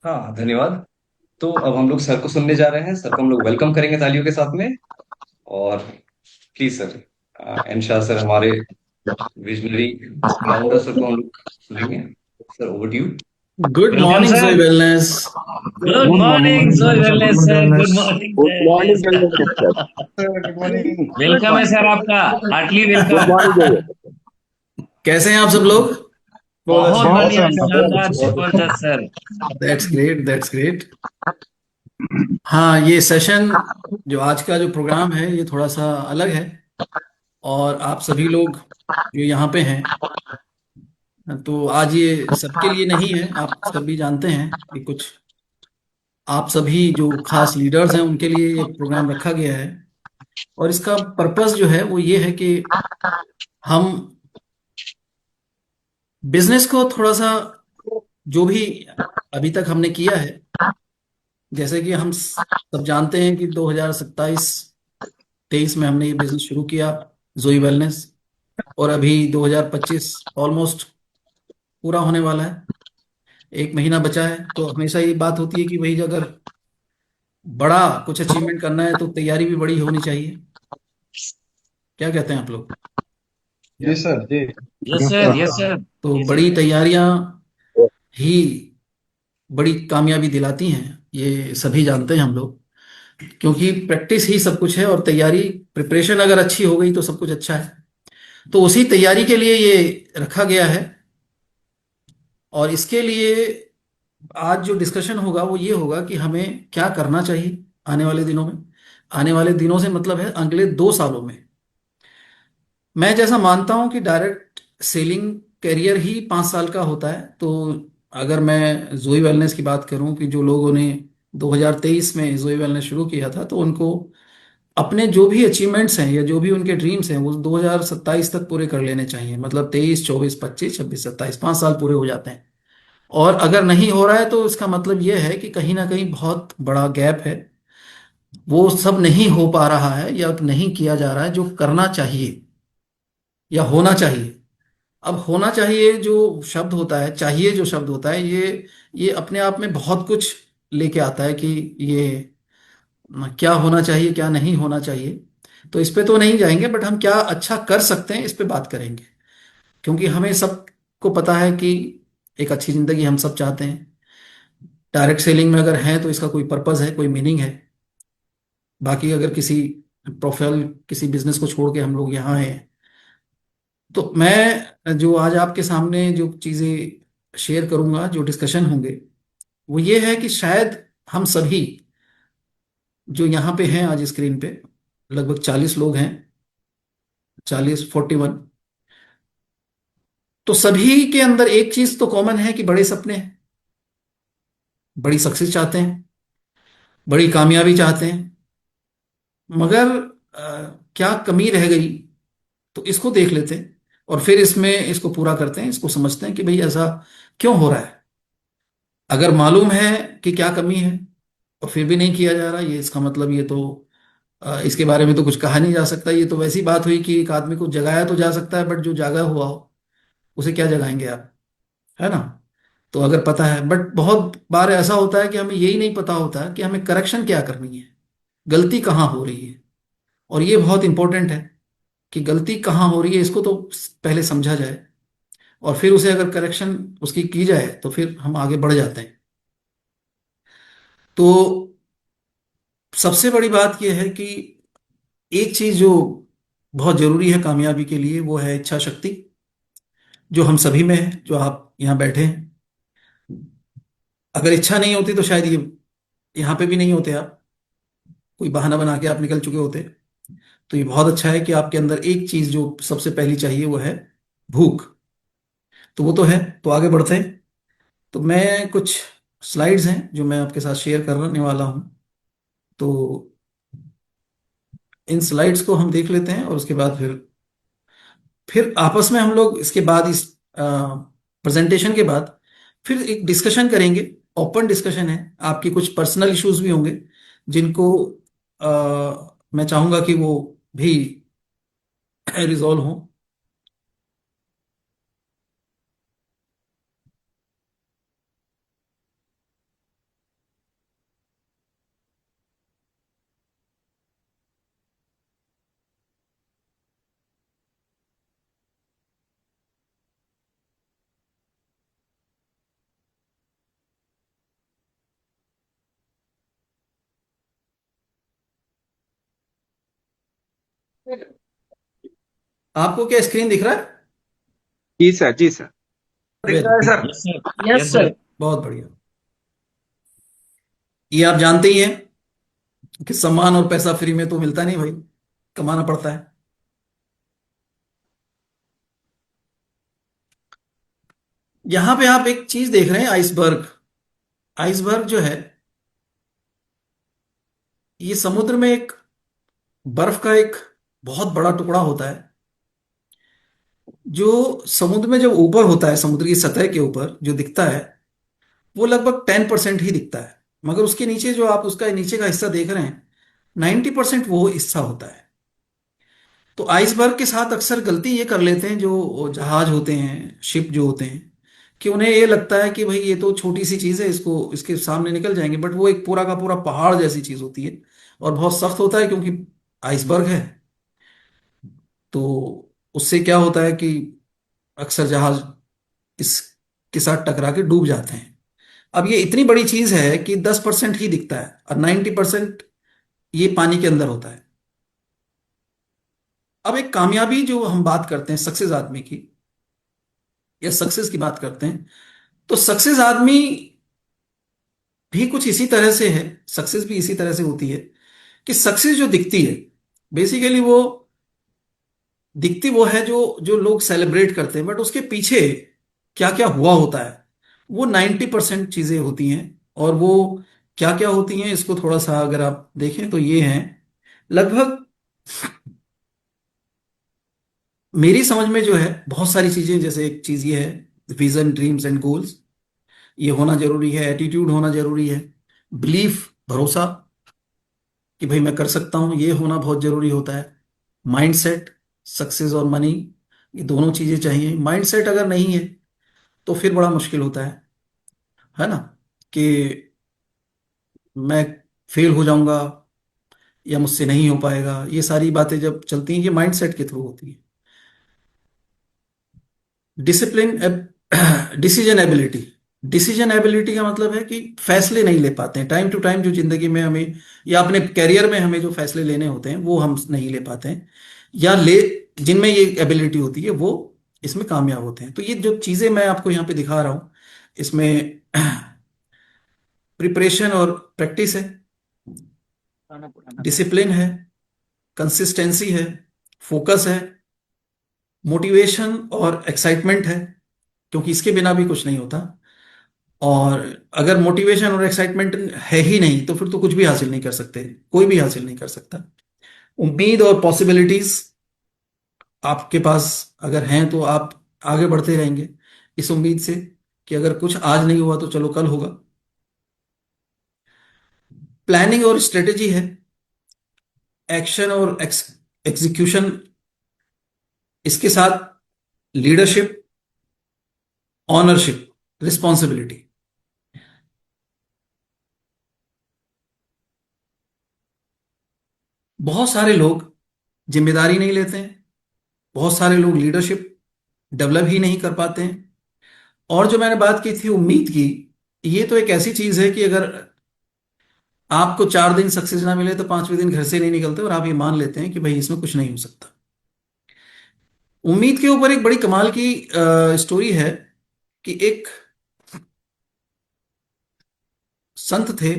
हाँ, धन्यवाद। तो अब हम लोग सर को सुनने जा रहे हैं। सर को हम लोग वेलकम करेंगे तालियों के साथ में। और प्लीज सर, एनशाह सर हमारे विजनरी फाउंडर सर को हम लोग सुनेंगे। Sir, over to you. Good welcome morning joy sir. Wellness. Good good morning morning joy good wellness morning sir, good wellness. Morning good joy morning wellness. जय sir. Sir good morning. Good welcome है morning sir sir. आपका। Heartily good welcome. Morning जय। कैसे हैं आप सब लोग? बहुत बहुत अच्छे, बहुत बढ़िया, ऑसम। बहुत शानदार, अच्छे बहुत अच्छे। जबरदस्त sir. That's great, that's great. हाँ, ये सेशन जो आज का जो प्रोग्राम है ये थोड़ा सा अलग है। और आप सभी लोग जो यहाँ पे हैं, तो आज ये सबके लिए नहीं है। आप सभी जानते हैं कि कुछ आप सभी जो खास लीडर्स हैं उनके लिए ये प्रोग्राम रखा गया है। और इसका पर्पस जो है वो ये है कि हम बिजनेस को थोड़ा सा, जो भी अभी तक हमने किया है, जैसे कि हम सब जानते हैं कि 2027 23 में हमने ये बिजनेस शुरू किया, जोई वेलनेस। और अभी 2025 ऑलमोस्ट पूरा होने वाला है। एक महीना बचा है। तो हमेशा ये बात होती है कि भाई अगर बड़ा कुछ अचीवमेंट करना है तो तैयारी भी बड़ी होनी चाहिए। क्या कहते हैं आप लोग? जी सर जी। Yes yes sir, sir. Yes sir. तो बड़ी तैयारियां ही बड़ी कामयाबी दिलाती हैं, ये सभी जानते हैं हम लोग। क्योंकि प्रैक्टिस ही सब कुछ है, और तैयारी, प्रिपरेशन अगर अच्छी हो गई तो सब कुछ अच्छा है। तो उसी तैयारी के लिए ये रखा गया है। और इसके लिए आज जो डिस्कशन होगा वो ये होगा कि हमें क्या करना चाहिए आने वाले दिनों में। आने वाले दिनों से मतलब है अगले 2 सालों में। मैं जैसा मानता हूं कि डायरेक्ट सेलिंग करियर ही 5 साल का होता है। तो अगर मैं जोई वेलनेस की बात करूं कि जो लोगों ने 2023 में जोई वेलनेस शुरू किया था, तो उनको अपने जो भी अचीवमेंट्स हैं या जो भी उनके ड्रीम्स हैं वो 2027 तक पूरे कर लेने चाहिए। मतलब 23, 24, 25, 26, 27, 5 साल पूरे हो जाते हैं। और अगर नहीं हो रहा है तो इसका मतलब ये है कि कहीं ना कहीं बहुत बड़ा गैप है। वो सब नहीं हो पा रहा है या नहीं किया जा रहा है जो करना चाहिए या होना चाहिए। अब होना चाहिए जो शब्द होता है, चाहिए जो शब्द होता है, ये अपने आप में बहुत कुछ लेके आता है कि ये क्या होना चाहिए क्या नहीं होना चाहिए। तो इस पे तो नहीं जाएंगे, बट हम क्या अच्छा कर सकते हैं इस पे बात करेंगे। क्योंकि हमें सबको पता है कि एक अच्छी जिंदगी हम सब चाहते हैं। डायरेक्ट सेलिंग में अगर हैं तो इसका कोई पर्पस है, कोई मीनिंग है। बाकी अगर किसी प्रोफाइल, किसी बिजनेस को छोड़ के हम लोग यहाँ हैं, तो मैं जो आज आपके सामने जो चीज़ें शेयर करूंगा, जो डिस्कशन होंगे, वो ये है कि शायद हम सभी जो यहाँ पे हैं आज स्क्रीन पे, लगभग 40 लोग हैं, 40, 41। तो सभी के अंदर एक चीज तो कॉमन है कि बड़े सपने हैं, बड़ी सक्सेस चाहते हैं, बड़ी कामयाबी चाहते हैं। मगर क्या कमी रह गई, तो इसको देख लेते हैं और फिर इसमें इसको पूरा करते हैं, इसको समझते हैं कि भाई ऐसा क्यों हो रहा है। अगर मालूम है कि क्या कमी है और फिर भी नहीं किया जा रहा, ये इसका मतलब ये तो इसके बारे में तो कुछ कहा नहीं जा सकता। ये तो वैसी बात हुई कि एक आदमी को जगाया तो जा सकता है, बट जो जागा हुआ हो उसे क्या जगाएंगे आप, है ना? तो अगर पता है, बट बहुत बार ऐसा होता है कि हमें यही नहीं पता होता कि हमें करेक्शन क्या करनी है, गलती कहाँ हो रही है। और ये बहुत इंपॉर्टेंट है कि गलती कहाँ हो रही है, इसको तो पहले समझा जाए और फिर उसे अगर करेक्शन उसकी की जाए तो फिर हम आगे बढ़ जाते हैं। तो सबसे बड़ी बात यह है कि एक चीज जो बहुत जरूरी है कामयाबी के लिए, वो है इच्छा शक्ति, जो हम सभी में है, जो आप यहाँ बैठे हैं। अगर इच्छा नहीं होती तो शायद ये यहाँ पे भी नहीं होते आप, कोई बहाना बना के आप निकल चुके होते। तो ये बहुत अच्छा है कि आपके अंदर एक चीज जो सबसे पहली चाहिए वो है भूख। तो वो तो है। तो आगे बढ़ते हैं। तो मैं कुछ स्लाइड्स हैं जो मैं आपके साथ शेयर करने वाला हूं। तो इन स्लाइड्स को हम देख लेते हैं और उसके बाद फिर आपस में हम लोग इसके बाद इस प्रेजेंटेशन के बाद फिर एक डिस्कशन करेंगे। ओपन डिस्कशन है, आपकी कुछ पर्सनल इश्यूज भी होंगे जिनको मैं चाहूंगा कि वो भी रिजॉल्व हों। आपको क्या स्क्रीन दिख रहा है? जी सर, जी सर। दिख वेरी रहा है good. Sir. Yes sir. Yes yes sir. Sir. बहुत बढ़िया। ये आप जानते ही हैं कि सम्मान और पैसा फ्री में तो मिलता नहीं भाई, कमाना पड़ता है। यहां पे आप एक चीज देख रहे हैं, आइसबर्ग। आइसबर्ग जो है, ये समुद्र में एक बर्फ का एक बहुत बड़ा टुकड़ा होता है, जो समुद्र में जब ऊपर होता है, समुद्र की सतह के ऊपर जो दिखता है वो लगभग 10% ही दिखता है। मगर उसके नीचे जो आप उसका नीचे का हिस्सा देख रहे हैं, 90% वो हिस्सा होता है। तो आइसबर्ग के साथ अक्सर गलती ये कर लेते हैं जो जहाज होते हैं, शिप जो होते हैं, कि उन्हें ये लगता है कि भाई ये तो छोटी सी चीज है, इसको इसके सामने निकल जाएंगे, बट वो एक पूरा का पूरा पहाड़ जैसी चीज होती है और बहुत सख्त होता है, क्योंकि आइसबर्ग है। तो उससे क्या होता है कि अक्सर जहाज इसके साथ टकरा के डूब जाते हैं। अब ये इतनी बड़ी चीज है कि 10% ही दिखता है और 90% ये पानी के अंदर होता है। अब एक कामयाबी जो हम बात करते हैं सक्सेस आदमी की, या सक्सेस की बात करते हैं, तो सक्सेस आदमी भी कुछ इसी तरह से है, सक्सेस भी इसी तरह से होती है कि सक्सेस जो दिखती है, बेसिकली वो दिखती वो है जो जो लोग सेलिब्रेट करते हैं, बट उसके पीछे क्या क्या हुआ होता है वो 90% चीजें होती हैं। और वो क्या क्या होती हैं, इसको थोड़ा सा अगर आप देखें तो ये हैं लगभग, मेरी समझ में जो है बहुत सारी चीजें। जैसे एक चीज ये है, विजन, ड्रीम्स एंड गोल्स, ये होना जरूरी है। एटीट्यूड होना जरूरी है। बिलीफ, भरोसा कि भाई मैं कर सकता हूं, ये होना बहुत जरूरी होता है। माइंडसेट, सक्सेस और मनी, ये दोनों चीजें चाहिए। माइंडसेट अगर नहीं है तो फिर बड़ा मुश्किल होता है ना, कि मैं फेल हो जाऊंगा या मुझसे नहीं हो पाएगा। ये सारी बातें जब चलती हैं, ये माइंडसेट के थ्रू होती है। Discipline, decision ability. Decision ability का मतलब है कि फैसले नहीं ले पाते हैं टाइम टू टाइम, जो जिंदगी में हमें या अपने कैरियर में हमें जो फैसले लेने होते हैं वो हम नहीं ले पाते हैं, या ले जिनमें ये एबिलिटी होती है वो इसमें कामयाब होते हैं। तो ये जो चीजें मैं आपको यहाँ पे दिखा रहा हूँ, इसमें प्रिपरेशन और प्रैक्टिस है, डिसिप्लिन है, कंसिस्टेंसी है, फोकस है, मोटिवेशन और एक्साइटमेंट है, क्योंकि इसके बिना भी कुछ नहीं होता। और अगर मोटिवेशन और एक्साइटमेंट है ही नहीं तो फिर तो कुछ भी हासिल नहीं कर सकते, कोई भी हासिल नहीं कर सकता। उम्मीद और पॉसिबिलिटीज आपके पास अगर हैं तो आप आगे बढ़ते रहेंगे इस उम्मीद से कि अगर कुछ आज नहीं हुआ तो चलो कल होगा। प्लानिंग और स्ट्रेटेजी है, एक्शन और एग्जीक्यूशन, इसके साथ लीडरशिप, ऑनरशिप, रिस्पॉन्सिबिलिटी। बहुत सारे लोग जिम्मेदारी नहीं लेते हैं, बहुत सारे लोग लीडरशिप डेवलप ही नहीं कर पाते हैं। और जो मैंने बात की थी उम्मीद की, ये तो एक ऐसी चीज है कि अगर आपको 4 दिन सक्सेस ना मिले तो 5वें दिन घर से नहीं निकलते और आप ये मान लेते हैं कि भाई इसमें कुछ नहीं हो सकता। उम्मीद के ऊपर एक बड़ी कमाल की स्टोरी है कि एक संत थे,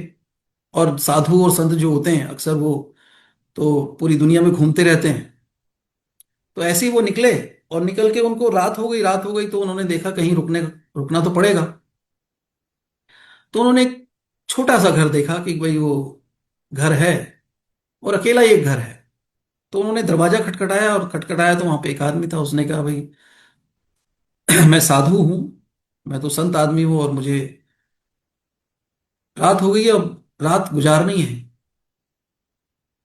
और साधु और संत जो होते हैं अक्सर वो तो पूरी दुनिया में घूमते रहते हैं। तो ऐसे ही वो निकले, और निकल के उनको रात हो गई। रात हो गई तो उन्होंने देखा कहीं रुकना तो पड़ेगा। तो उन्होंने एक छोटा सा घर देखा कि भाई वो घर है और अकेला ही एक घर है। तो उन्होंने दरवाजा खटखटाया, और खटखटाया तो वहां पे एक आदमी था। उसने कहा भाई मैं साधु हूं, मैं तो संत आदमी हूं, और मुझे रात हो गई है, अब रात गुजारनी है।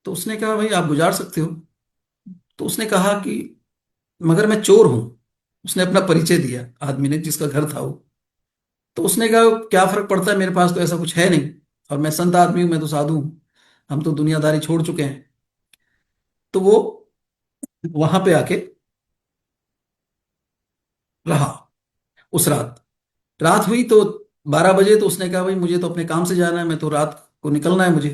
तो उसने कहा भाई आप गुजार सकते हो। तो उसने कहा कि मगर मैं चोर हूं। उसने अपना परिचय दिया, आदमी ने जिसका घर था वो। तो उसने कहा क्या फर्क पड़ता है, मेरे पास तो ऐसा कुछ है नहीं, और मैं संत आदमी हूं, मैं तो साधु हूं, हम तो दुनियादारी छोड़ चुके हैं। तो वो वहां पे आके रहा उस रात। रात हुई तो 12 बजे, तो उसने कहा भाई मुझे तो अपने काम से जाना है, मैं तो रात को निकलना है मुझे।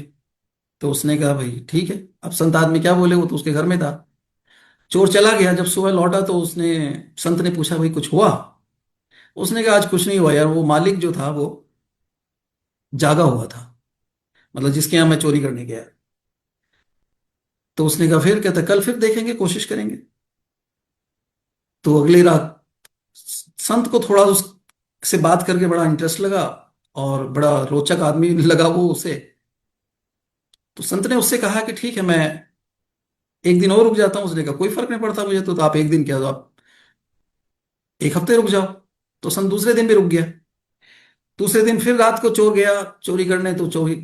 तो उसने कहा भाई ठीक है। अब संत आदमी क्या बोले, वो तो उसके घर में था। चोर चला गया। जब सुबह लौटा तो उसने, संत ने पूछा भाई कुछ हुआ? उसने कहा आज कुछ नहीं हुआ यार, वो मालिक जो था वो जागा हुआ था, मतलब जिसके यहाँ मैं चोरी करने गया। तो उसने कहा फिर? कहता कल फिर देखेंगे, कोशिश करेंगे। तो अगली रात संत को थोड़ा उससे बात करके बड़ा इंटरेस्ट लगा, और बड़ा रोचक आदमी लगा वो उसे। तो संत ने उससे कहा कि ठीक है, मैं एक दिन और रुक जाता हूँ। उसने कहा कोई फर्क नहीं पड़ता मुझे, तो आप एक दिन क्या, तो आप एक हफ्ते रुक जाओ। तो संत दूसरे दिन भी रुक गया। दूसरे दिन फिर रात को चोर गया चोरी करने, तो चोरी,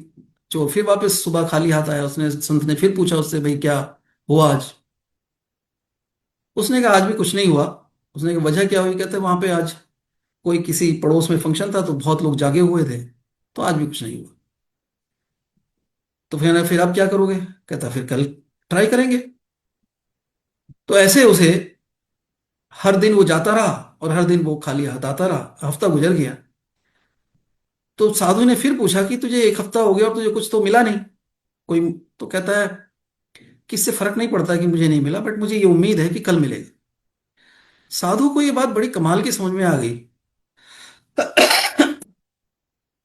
चोर फिर वापस सुबह खाली हाथ आया। उसने, संत ने फिर पूछा उससे भाई क्या हुआ आज? उसने कहा आज भी कुछ नहीं हुआ। उसने कहा वजह क्या हुई? कहते वहां पे आज कोई किसी पड़ोस में फंक्शन था, तो बहुत लोग जागे हुए थे, तो आज भी कुछ नहीं हुआ। तो फिर आप क्या करोगे? कहता फिर कल ट्राई करेंगे। तो ऐसे उसे हर दिन वो जाता रहा, और हर दिन वो खाली हाथ आता रहा। हफ्ता गुजर गया। तो साधु ने फिर पूछा कि तुझे एक हफ्ता हो गया और तुझे कुछ तो मिला नहीं कोई? तो कहता है कि इससे फर्क नहीं पड़ता कि मुझे नहीं मिला, बट मुझे ये उम्मीद है कि कल मिलेगा। साधु को ये बात बड़ी कमाल की समझ में आ गई।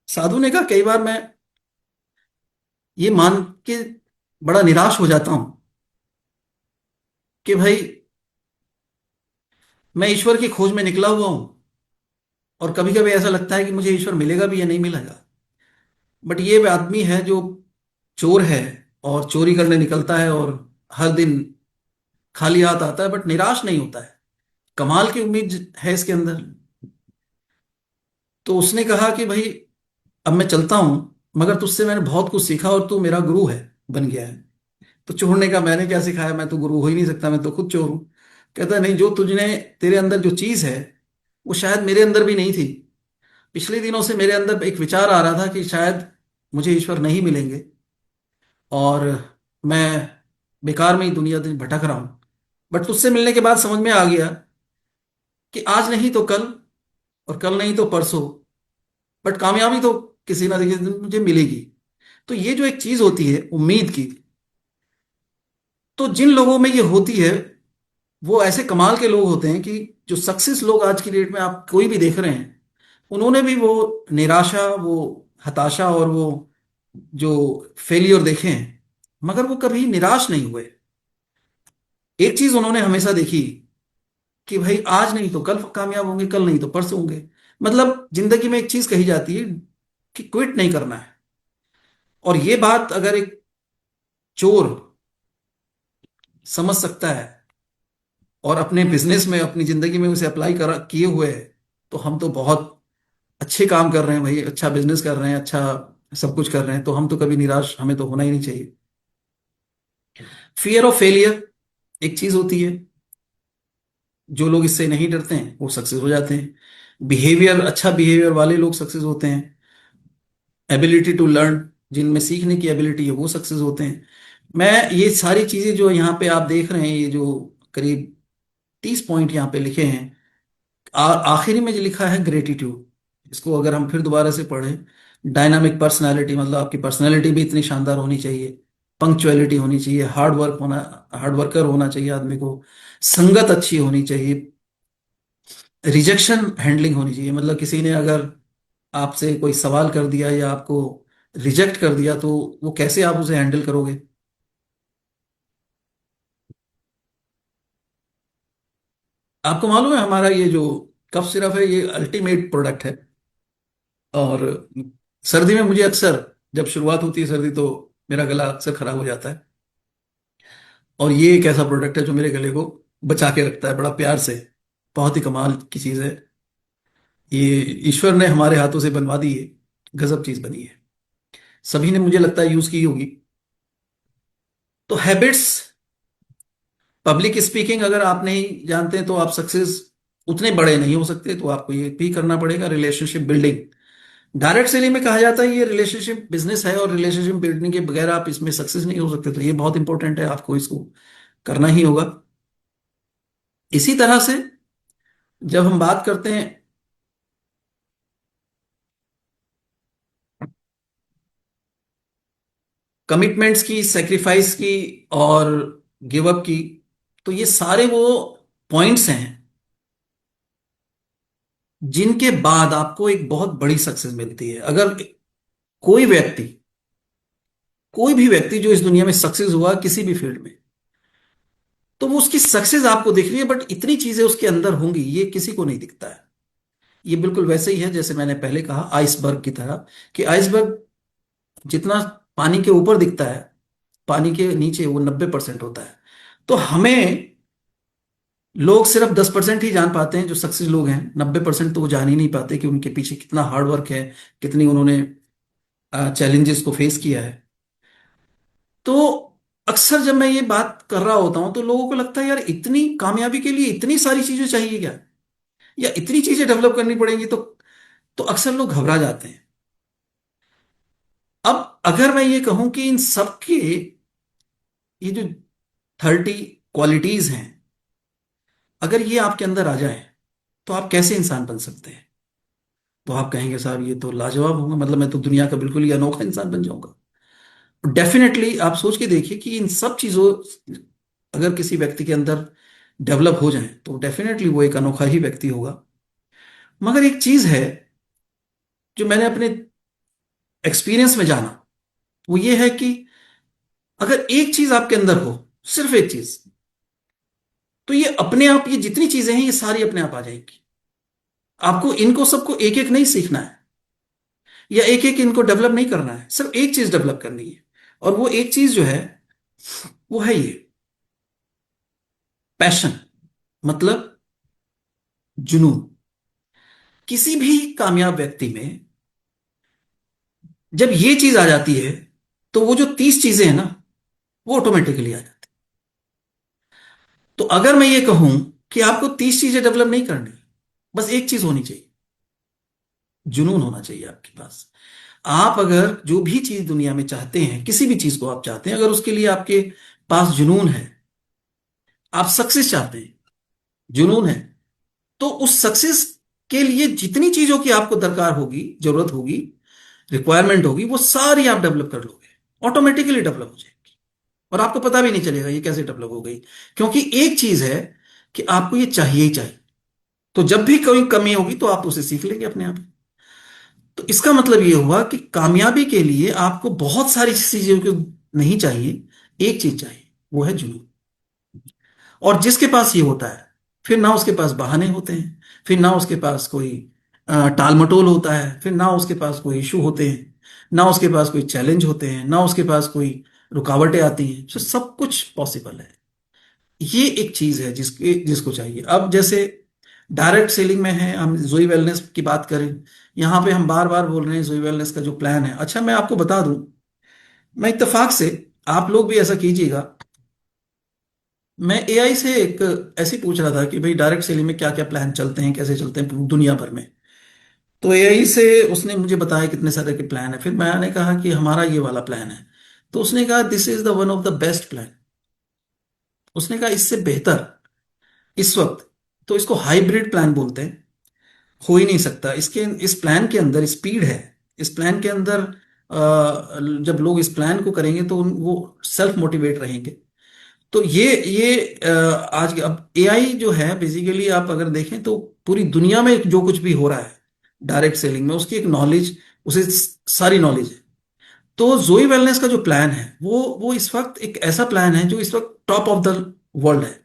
साधु ने कहा कई बार मैं ये मान के बड़ा निराश हो जाता हूं कि भाई मैं ईश्वर की खोज में निकला हुआ हूं, और कभी कभी ऐसा लगता है कि मुझे ईश्वर मिलेगा भी या नहीं मिलेगा। बट ये आदमी है जो चोर है और चोरी करने निकलता है, और हर दिन खाली हाथ आता है, बट निराश नहीं होता है। कमाल की उम्मीद है इसके अंदर। तो उसने कहा कि भाई अब मैं चलता हूं, मगर तुझसे मैंने बहुत कुछ सीखा, और तू मेरा गुरु है, बन गया है। तो चोर ने कहा मैंने क्या सिखाया, मैं तो गुरु हो ही नहीं सकता, मैं तो खुद चोर हूं। कहता नहीं, जो तुझने, तेरे अंदर जो चीज है वो शायद मेरे अंदर भी नहीं थी। पिछले दिनों से मेरे अंदर एक विचार आ रहा था कि शायद मुझे ईश्वर नहीं मिलेंगे, और मैं बेकार में ही दुनिया दिन भटक रहा हूं। बट तुझसे मिलने के बाद समझ में आ गया कि आज नहीं तो कल, और कल नहीं तो परसों, बट कामयाबी तो किसी ना किसी दिन मुझे मिलेगी। तो ये जो एक चीज होती है उम्मीद की, तो जिन लोगों में ये होती है वो ऐसे कमाल के लोग होते हैं कि जो सक्सेस लोग आज की डेट में आप कोई भी देख रहे हैं, उन्होंने भी वो निराशा, वो हताशा, और वो जो फेलियर देखे हैं, मगर वो कभी निराश नहीं हुए। एक चीज उन्होंने हमेशा देखी कि भाई आज नहीं तो कल कामयाब होंगे, कल नहीं तो परसों होंगे। मतलब जिंदगी में एक चीज कही जाती है कि क्विट नहीं करना है। और ये बात अगर एक चोर समझ सकता है और अपने बिजनेस में, अपनी जिंदगी में उसे अप्लाई कर किए हुए है, तो हम तो बहुत अच्छे काम कर रहे हैं भाई, अच्छा बिजनेस कर रहे हैं, अच्छा सब कुछ कर रहे हैं, तो हम तो कभी निराश, हमें तो होना ही नहीं चाहिए। फियर ऑफ फेलियर एक चीज होती है, जो लोग इससे नहीं डरते हैं वो सक्सेस हो जाते हैं। बिहेवियर, अच्छा बिहेवियर वाले लोग सक्सेस होते हैं। एबिलिटी टू लर्न, जिनमें सीखने की एबिलिटी है वो सक्सेस होते हैं। मैं ये सारी चीजें जो यहाँ पे आप देख रहे हैं, ये जो करीब 30 पॉइंट यहाँ पे लिखे हैं, आखिरी में जो लिखा है ग्रेटिट्यूड, इसको अगर हम फिर दोबारा से पढ़ें, डायनामिक पर्सनालिटी, मतलब आपकी पर्सनालिटी भी इतनी शानदार होनी चाहिए। पंक्चुअलिटी होनी चाहिए, हार्ड वर्कर होना चाहिए आदमी को। संगत अच्छी होनी चाहिए। रिजेक्शन हैंडलिंग होनी चाहिए, मतलब किसी ने अगर आपसे कोई सवाल कर दिया या आपको रिजेक्ट कर दिया, तो वो कैसे आप उसे हैंडल करोगे? आपको मालूम है हमारा ये जो कफ सिरप है ये अल्टीमेट प्रोडक्ट है। और सर्दी में मुझे अक्सर, जब शुरुआत होती है सर्दी, तो मेरा गला अक्सर खराब हो जाता है। और ये एक ऐसा प्रोडक्ट है जो मेरे गले को बचा के रखता है बड़ा प्यार से। बहुत ही कमाल की चीज़ है ये, ईश्वर ने हमारे हाथों से बनवा दी है। गजब चीज़ बनी है। सभी ने मुझे लगता है यूज़ की होगी। तो हैबिट्स, पब्लिक स्पीकिंग अगर आप नहीं जानते हैं तो आप सक्सेस उतने बड़े नहीं हो सकते, तो आपको ये भी करना पड़ेगा। रिलेशनशिप बिल्डिंग, डायरेक्ट सेलिंग में कहा जाता है ये रिलेशनशिप बिजनेस है, और रिलेशनशिप बिल्डिंग के बगैर आप इसमें सक्सेस नहीं हो सकते, तो ये बहुत इंपॉर्टेंट है, आपको इसको करना ही होगा। इसी तरह से जब हम बात करते हैं कमिटमेंट्स की, सेक्रीफाइस की, और गिव अप की, तो ये सारे वो पॉइंट्स हैं जिनके बाद आपको एक बहुत बड़ी सक्सेस मिलती है। अगर कोई व्यक्ति, कोई भी व्यक्ति जो इस दुनिया में सक्सेस हुआ किसी भी फील्ड में, तो वो उसकी सक्सेस आपको दिख रही है, बट इतनी चीजें उसके अंदर होंगी ये किसी को नहीं दिखता है। ये बिल्कुल वैसे ही है जैसे मैंने पहले कहा, आइसबर्ग की तरह, कि आइसबर्ग जितना पानी के ऊपर दिखता है, पानी के नीचे वो 90% होता है। तो हमें लोग सिर्फ 10% ही जान पाते हैं, जो सक्सेस लोग हैं 90% तो वो जान ही नहीं पाते कि उनके पीछे कितना हार्डवर्क है, कितनी उन्होंने चैलेंजेस को फेस किया है। तो अक्सर जब मैं ये बात कर रहा होता हूं तो लोगों को लगता है यार इतनी कामयाबी के लिए इतनी सारी चीजें चाहिए क्या, या इतनी चीजें डेवलप करनी पड़ेंगी, तो अक्सर लोग घबरा जाते हैं। अब अगर मैं ये कहूं कि इन सब के ये जो 30 क्वालिटीज हैं, अगर ये आपके अंदर आ जाए तो आप कैसे इंसान बन सकते हैं? तो आप कहेंगे साहब ये तो लाजवाब होगा, मतलब मैं तो दुनिया का बिल्कुल ही अनोखा इंसान बन जाऊंगा। डेफिनेटली आप सोच के देखिए कि इन सब चीजों अगर किसी व्यक्ति के अंदर डेवलप हो जाए तो डेफिनेटली वो एक अनोखा ही व्यक्ति होगा। मगर एक चीज है जो मैंने अपने एक्सपीरियंस में जाना, वो ये है कि अगर एक चीज आपके अंदर हो, सिर्फ एक चीज, तो ये अपने आप, ये जितनी चीजें हैं ये सारी अपने आप आ जाएंगी। आपको इनको सबको एक एक नहीं सीखना है, या एक एक इनको डेवलप नहीं करना है, सिर्फ एक चीज डेवलप करनी है। और वो एक चीज जो है वो है ये पैशन, मतलब जुनून। किसी भी कामयाब व्यक्ति में जब ये चीज आ जाती है तो वो जो 30 चीजें हैं ना, वो ऑटोमेटिकली आ जाती। तो अगर मैं ये कहूं कि आपको 30 चीजें डेवलप नहीं करनी, बस एक चीज होनी चाहिए, जुनून होना चाहिए आपके पास। आप अगर जो भी चीज दुनिया में चाहते हैं, किसी भी चीज को आप चाहते हैं, अगर उसके लिए आपके पास जुनून है, आप सक्सेस चाहते हैं, जुनून है, तो उस सक्सेस के लिए जितनी चीजों की आपको दरकार होगी, जरूरत होगी, रिक्वायरमेंट होगी, वो सारी आप डेवलप कर लोगे, ऑटोमेटिकली डेवलप हो जाएगी। और आपको पता भी नहीं चलेगा ये कैसे डेवलप हो गई, क्योंकि एक चीज है कि आपको ये चाहिए ही चाहिए। तो जब भी कोई कमी होगी तो आप उसे सीख लेंगे अपने आप। तो इसका मतलब ये हुआ कि कामयाबी के लिए आपको बहुत सारी चीजों को नहीं चाहिए, एक चीज चाहिए, वो है जुनून। और जिसके पास ये होता है, फिर ना उसके पास बहाने होते हैं, फिर ना उसके पास कोई टाल मटोल होता है, फिर ना उसके पास कोई इशू होते हैं, ना उसके पास कोई चैलेंज होते हैं, ना उसके पास कोई रुकावटें आती हैं। तो सब कुछ पॉसिबल है। ये एक चीज है जिसको चाहिए। अब जैसे डायरेक्ट सेलिंग में है, हम जोई वेलनेस की बात करें, यहाँ पे हम बार बार बोल रहे हैं जोई वेलनेस का जो प्लान है। अच्छा मैं आपको बता दूं, मैं इत्तेफाक से, आप लोग भी ऐसा कीजिएगा, मैं एआई से एक ऐसे ही पूछ रहा था कि भाई डायरेक्ट सेलिंग में क्या क्या प्लान चलते हैं, कैसे चलते हैं पूरी दुनिया भर में। तो एआई से उसने मुझे बताया कितने सारे के प्लान है। फिर मैंने कहा कि हमारा ये वाला प्लान है। तो उसने कहा this is the one of the best plan. उसने कहा इससे बेहतर इस वक्त तो इसको हाइब्रिड प्लान बोलते हैं, हो ही नहीं सकता। इसके इस प्लान के अंदर स्पीड है, इस प्लान के अंदर जब लोग इस प्लान को करेंगे तो वो सेल्फ मोटिवेट रहेंगे। तो ये आज अब एआई जो है बेसिकली आप अगर देखें तो पूरी दुनिया में जो कुछ भी हो रहा है डायरेक्ट सेलिंग में, उसकी एक नॉलेज, उसे सारी नॉलेज है। तो जोई वेलनेस का जो प्लान है वो इस वक्त एक ऐसा प्लान है जो इस वक्त टॉप ऑफ द वर्ल्ड है।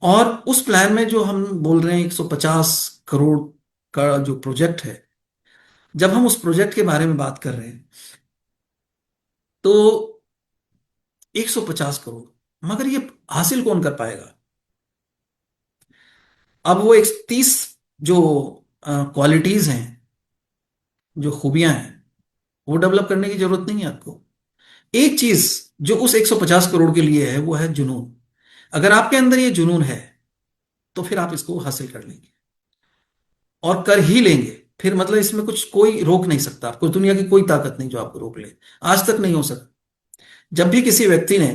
और उस प्लान में जो हम बोल रहे हैं 150 करोड़ का जो प्रोजेक्ट है, जब हम उस प्रोजेक्ट के बारे में बात कर रहे हैं तो 150 करोड़, मगर ये हासिल कौन कर पाएगा? अब वो 31 जो क्वालिटीज हैं, जो खूबियां हैं, वो डेवलप करने की जरूरत नहीं है आपको। एक चीज जो उस 150 करोड़ के लिए है वो है जुनून। अगर आपके अंदर ये जुनून है तो फिर आप इसको हासिल कर लेंगे, और कर ही लेंगे। फिर मतलब इसमें कुछ कोई रोक नहीं सकता आपको, दुनिया की कोई ताकत नहीं जो आपको रोक ले। आज तक नहीं हो सका। जब भी किसी व्यक्ति ने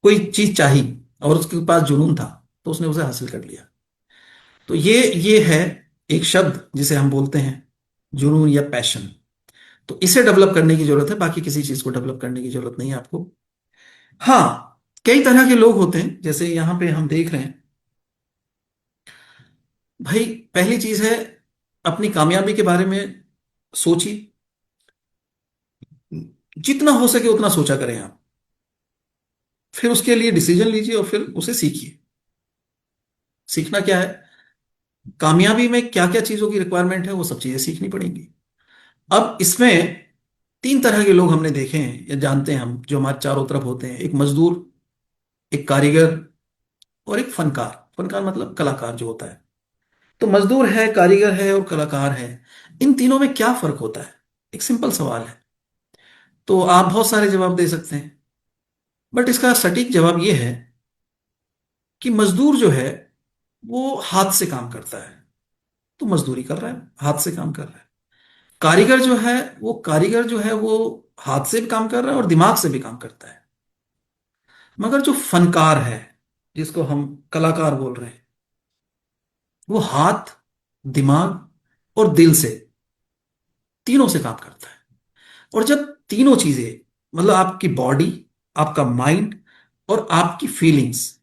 कोई चीज चाही और उसके पास जुनून था तो उसने उसे हासिल कर लिया। तो ये है एक शब्द जिसे हम बोलते हैं जुनून या पैशन। तो इसे डेवलप करने की जरूरत है, बाकी किसी चीज को डेवलप करने की जरूरत नहीं है आपको। हाँ, कई तरह के लोग होते हैं, जैसे यहाँ पे हम देख रहे हैं भाई। पहली चीज है, अपनी कामयाबी के बारे में सोचिए, जितना हो सके उतना सोचा करें आप। फिर उसके लिए डिसीजन लीजिए और फिर उसे सीखिए। सीखना क्या है, कामयाबी में क्या क्या चीजों की रिक्वायरमेंट है वो सब चीजें सीखनी पड़ेंगी। अब इसमें तीन तरह के लोग हमने देखे हैं या जानते हैं हम, जो हमारे चारों तरफ होते हैं। एक मजदूर, एक कारीगर, और एक फनकार। फनकार मतलब कलाकार जो होता है। तो मजदूर है, कारीगर है और कलाकार है, इन तीनों में क्या फर्क होता है? एक सिंपल सवाल है। तो आप बहुत सारे जवाब दे सकते हैं, बट इसका सटीक जवाब यह है कि मजदूर जो है वो हाथ से काम करता है, तो मजदूरी कर रहा है, हाथ से काम कर रहा है। कारीगर जो है, वो हाथ से भी काम कर रहा है और दिमाग से भी काम करता है। मगर जो फनकार है, जिसको हम कलाकार बोल रहे हैं, वो हाथ, दिमाग और दिल से, तीनों से काम करता है। और जब तीनों चीजें, मतलब आपकी बॉडी, आपका माइंड और आपकी फीलिंग्स